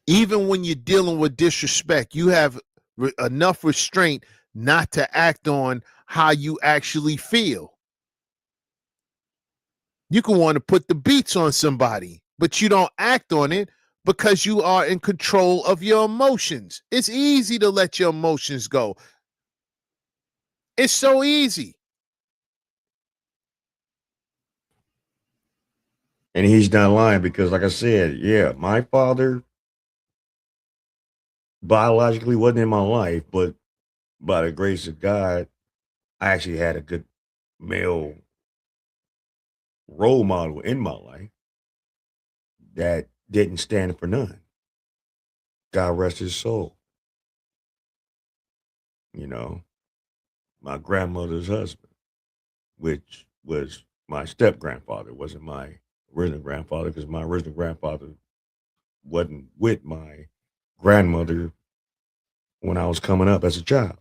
Even when you're dealing with disrespect, you have enough restraint not to act on how you actually feel. You can want to put the beats on somebody, but you don't act on it because you are in control of your emotions. It's easy to let your emotions go. It's so easy. And he's not lying because, like I said, yeah, my father biologically wasn't in my life, but by the grace of God, I actually had a good male role model in my life that didn't stand for none. God rest his soul. You know, my grandmother's husband, which was my step grandfather, wasn't my original grandfather, because my original grandfather wasn't with my grandmother when I was coming up as a child.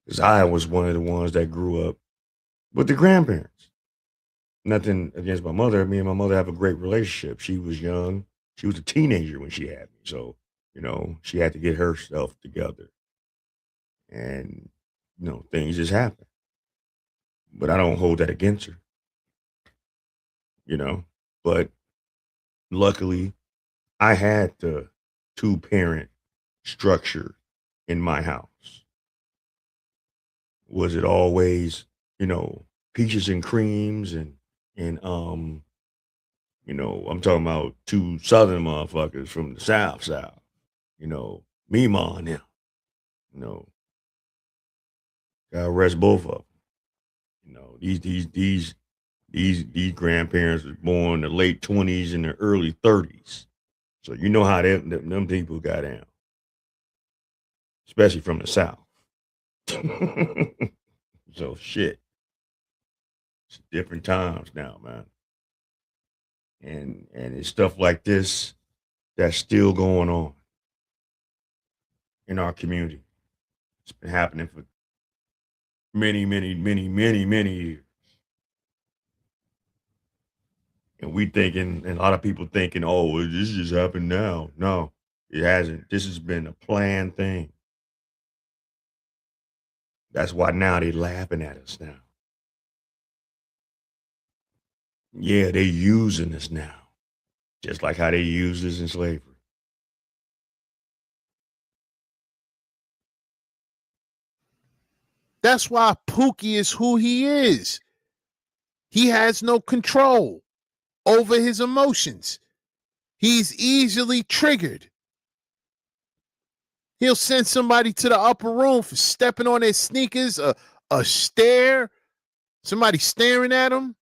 Because I was one of the ones that grew up with the grandparents. Nothing against my mother. Me and my mother have a great relationship. She was young. She was a teenager when she had me. So, you know, she had to get herself together. And, you know, things just happen. But I don't hold that against her, you know. But luckily, I had the two-parent structure in my house. Was it always, you know, peaches and creams and you know, I'm talking about two southern motherfuckers from the South, you know, Mima and them, you know, God rest both of them. You know, these grandparents was born in the late 20s and the early 30s. So you know how them people got down, especially from the South. So shit. It's different times now, man. And it's stuff like this that's still going on in our community. It's been happening for many years. And we thinking, and a lot of people thinking, oh, well, this just happened now. No, it hasn't. This has been a planned thing. That's why now they laughing at us now. Yeah, they using us now. Just like how they used us in slavery. That's why Pookie is who he is. He has no control over his emotions. He's easily triggered. He'll send somebody to the upper room for stepping on their sneakers, a stare, somebody staring at him,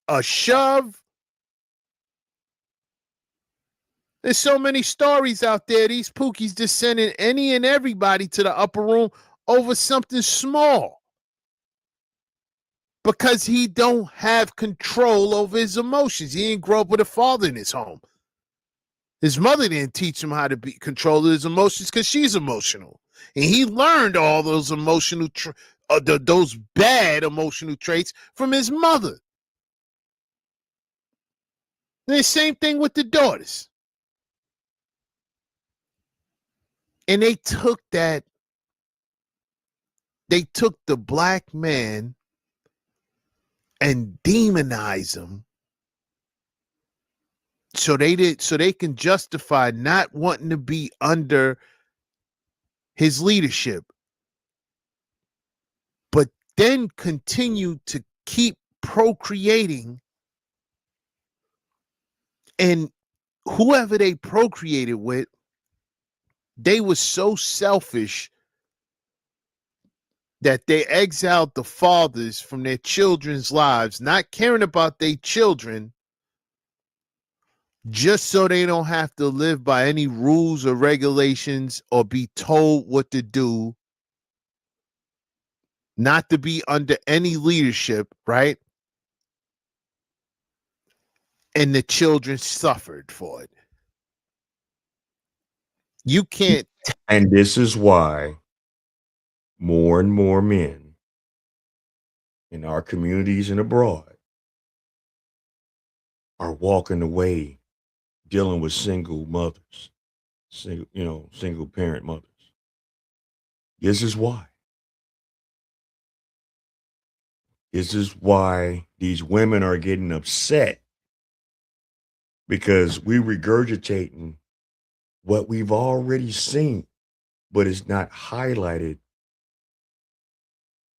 a shove. There's so many stories out there. These Pookies just sending any and everybody to the upper room over something small because he don't have control over his emotions. He didn't grow up with a father in his home. His mother didn't teach him how to be control his emotions because she's emotional, and he learned all those emotional, those bad emotional traits from his mother. And the same thing with the daughters. And they took that. They took the black man and demonized him. So they can justify not wanting to be under his leadership, but then continue to keep procreating. And whoever they procreated with, they were so selfish that they exiled the fathers from their children's lives, not caring about their children, just so they don't have to live by any rules or regulations or be told what to do, not to be under any leadership, right? And the children suffered for it. You can't. And this is why more and more men in our communities and abroad are walking away dealing with single mothers, single parent mothers. This is why. This is why these women are getting upset, because we regurgitating what we've already seen, but it's not highlighted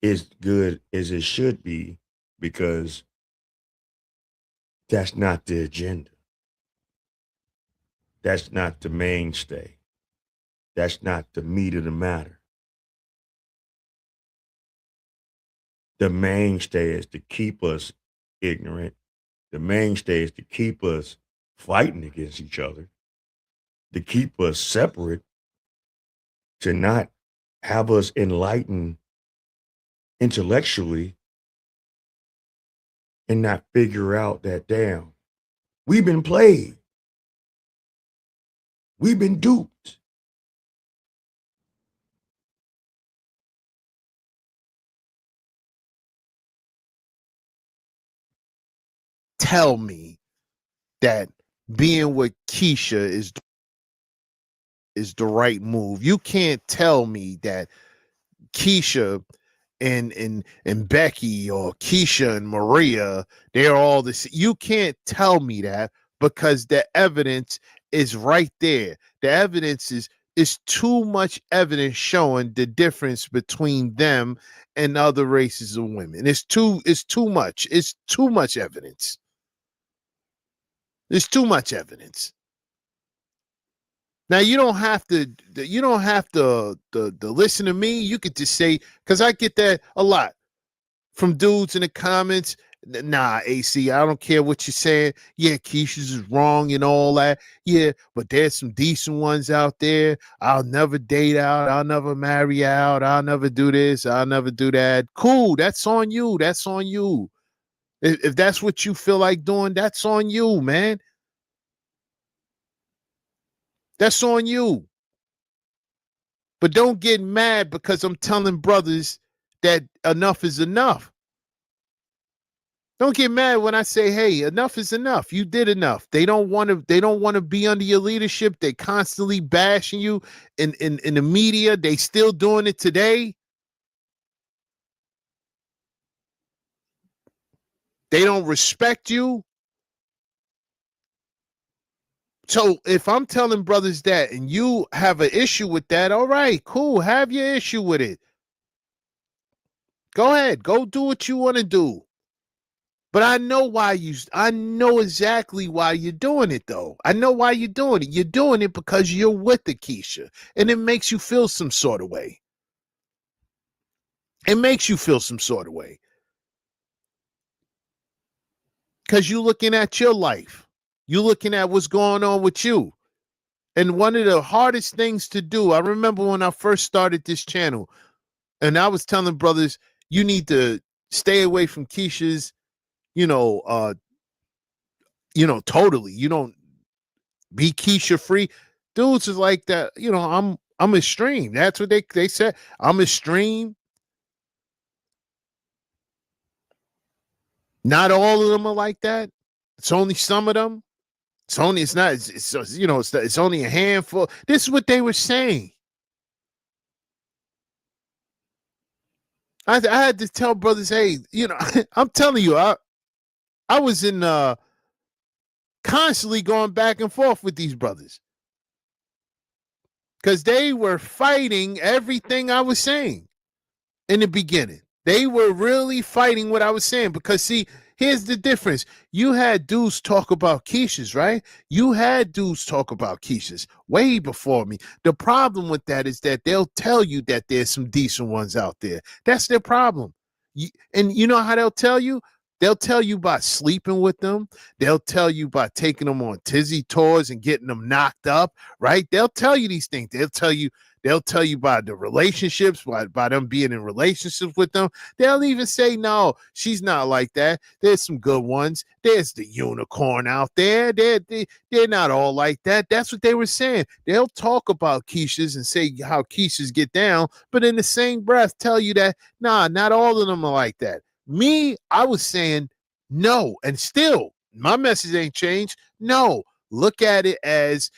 as good as it should be, because that's not the agenda. That's not the mainstay. That's not the meat of the matter. The mainstay is to keep us ignorant. The mainstay is to keep us fighting against each other, to keep us separate, to not have us enlightened intellectually and not figure out that, damn, we've been played. We've been duped. Tell me that being with Keisha is the right move. You can't tell me that Keisha and Becky, or Keisha and Maria, they're all the same. You can't tell me that, because the evidence is right there. The evidence is too much evidence showing the difference between them and other races of women. It's too much. It's too much evidence. There's too much evidence. Now you don't have to listen to me. You could just say, because I get that a lot from dudes in the comments. Nah, AC, I don't care what you're saying. Yeah, Keisha's is wrong and all that. Yeah, but there's some decent ones out there. I'll never date out. I'll never marry out. I'll never do this. I'll never do that. Cool. That's on you. That's on you. If that's what you feel like doing, that's on you, man. That's on you. But don't get mad because I'm telling brothers that enough is enough. Don't get mad when I say, hey, enough is enough. You did enough. They don't want to be under your leadership. They constantly bashing you in the media. They still doing it today. They don't respect you. So if I'm telling brothers that and you have an issue with that, all right, cool. Have your issue with it. Go ahead. Go do what you want to do. But I know exactly why you're doing it, though. I know why you're doing it. You're doing it because you're with the Keisha, and it makes you feel some sort of way. It makes you feel some sort of way. Because you're looking at your life. You're looking at what's going on with you. And one of the hardest things to do, I remember when I first started this channel, and I was telling brothers, you need to stay away from Keisha's, totally. You don't be Keisha free. Dudes is like that, I'm extreme. That's what they said. I'm extreme. Not all of them are like that. It's only some of them. It's only a handful. This is what they were saying. I had to tell brothers, hey, I'm telling you, I was in constantly going back and forth with these brothers because they were fighting everything I was saying in the beginning. They were really fighting what I was saying because, see, here's the difference. You had dudes talk about Keisha's, right? You had dudes talk about Keisha's way before me. The problem with that is that they'll tell you that there's some decent ones out there. That's their problem. And you know how they'll tell you? They'll tell you by sleeping with them. They'll tell you by taking them on tizzy tours and getting them knocked up, right? They'll tell you these things. They'll tell you by the relationships, by them being in relationships with them. They'll even say, no, she's not like that. There's some good ones. There's the unicorn out there. They're not all like that. That's what they were saying. They'll talk about Keisha's and say how Keisha's get down, but in the same breath tell you that, nah, not all of them are like that. Me, I was saying no, and still my message ain't changed. No, look at it as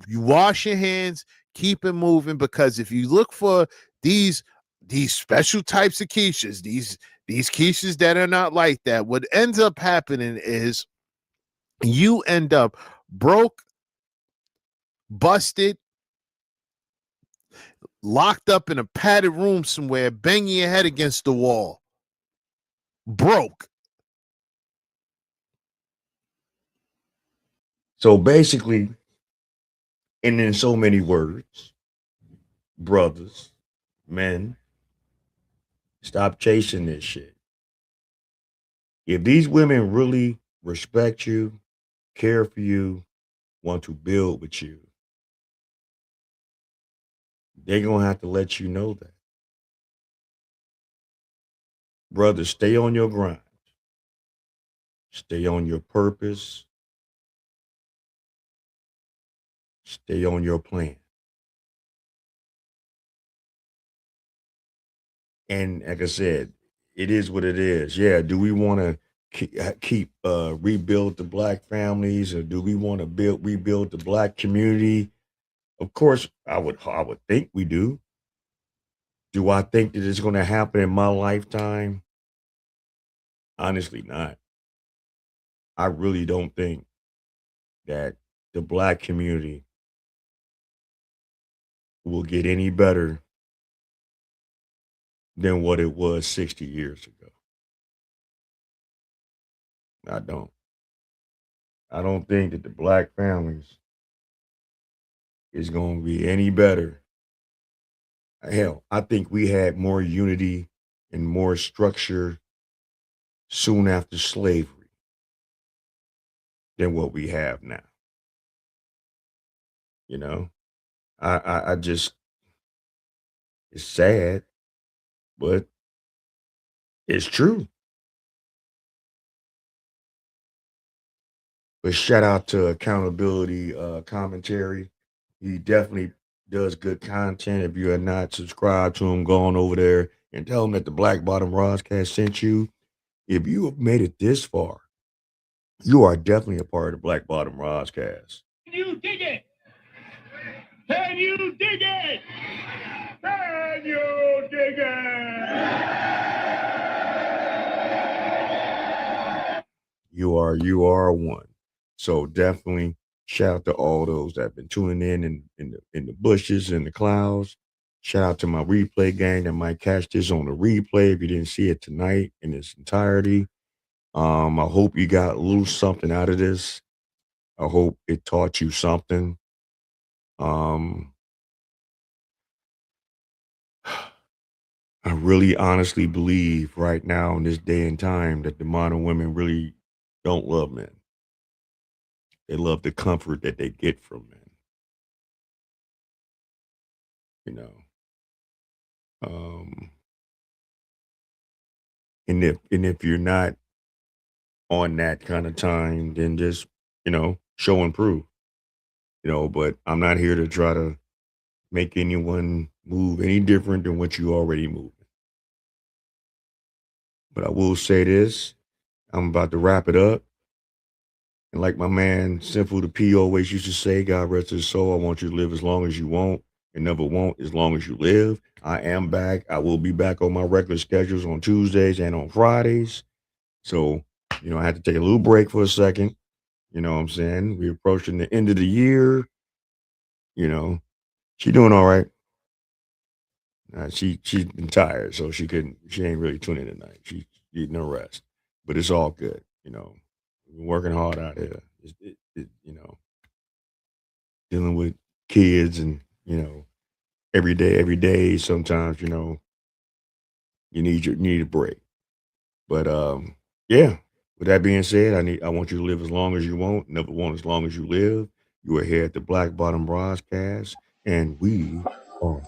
you wash your hands, keep it moving, because if you look for these special types of Keishas, These Keishas that are not like that, what ends up happening is you end up broke, busted, locked up in a padded room somewhere, banging your head against the wall. Broke. So basically, and in so many words, brothers, men, stop chasing this shit. If these women really respect you, care for you, want to build with you, they're going to have to let you know that. Brothers, stay on your grind. Stay on your purpose. Stay on your plan. And like I said, it is what it is. Yeah, do we want to keep rebuild the black families, or do we want to rebuild the black community? Of course, I would think we do. Do I think that it's going to happen in my lifetime? Honestly, not. I really don't think that the black community will get any better than what it was 60 years ago. I don't. I don't think that the black families is going to be any better. Hell, I think we had more unity and more structure soon after slavery than what we have now. You know, I just, it's sad, but it's true. But shout out to Accountability Commentary. He definitely does good content. If you are not subscribed to him, go on over there and tell him that the Black Bottom Roscast sent you. If you have made it this far, you are definitely a part of the Black Bottom Roscast. Can you dig it? Can you dig it? Can you dig it? You are one. So definitely shout out to all those that have been tuning in the bushes and the clouds. Shout out to my replay gang that might catch this on the replay if you didn't see it tonight in its entirety. I hope you got a little something out of this. I hope it taught you something. I really honestly believe right now in this day and time that the modern women really don't love men. They love the comfort that they get from men. You know. And if you're not on that kind of time, then just, show and prove. But I'm not here to try to make anyone move any different than what you already moving. But I will say this, I'm about to wrap it up. And like my man Sinful the P always used to say, God rest his soul, I want you to live as long as you want and never want as long as you live. I am back. I will be back on my regular schedules on Tuesdays and on Fridays. So, I had to take a little break for a second. You know what I'm saying? We're approaching the end of the year. She doing all right. She's been tired, so she ain't really tuning in tonight. She's getting her rest. But it's all good. We're working hard out here. Dealing with kids and, every day, sometimes, you need a break. But yeah, with that being said, I want you to live as long as you want, never want as long as you live. You are here at the Black Bottom Broadcast, and we are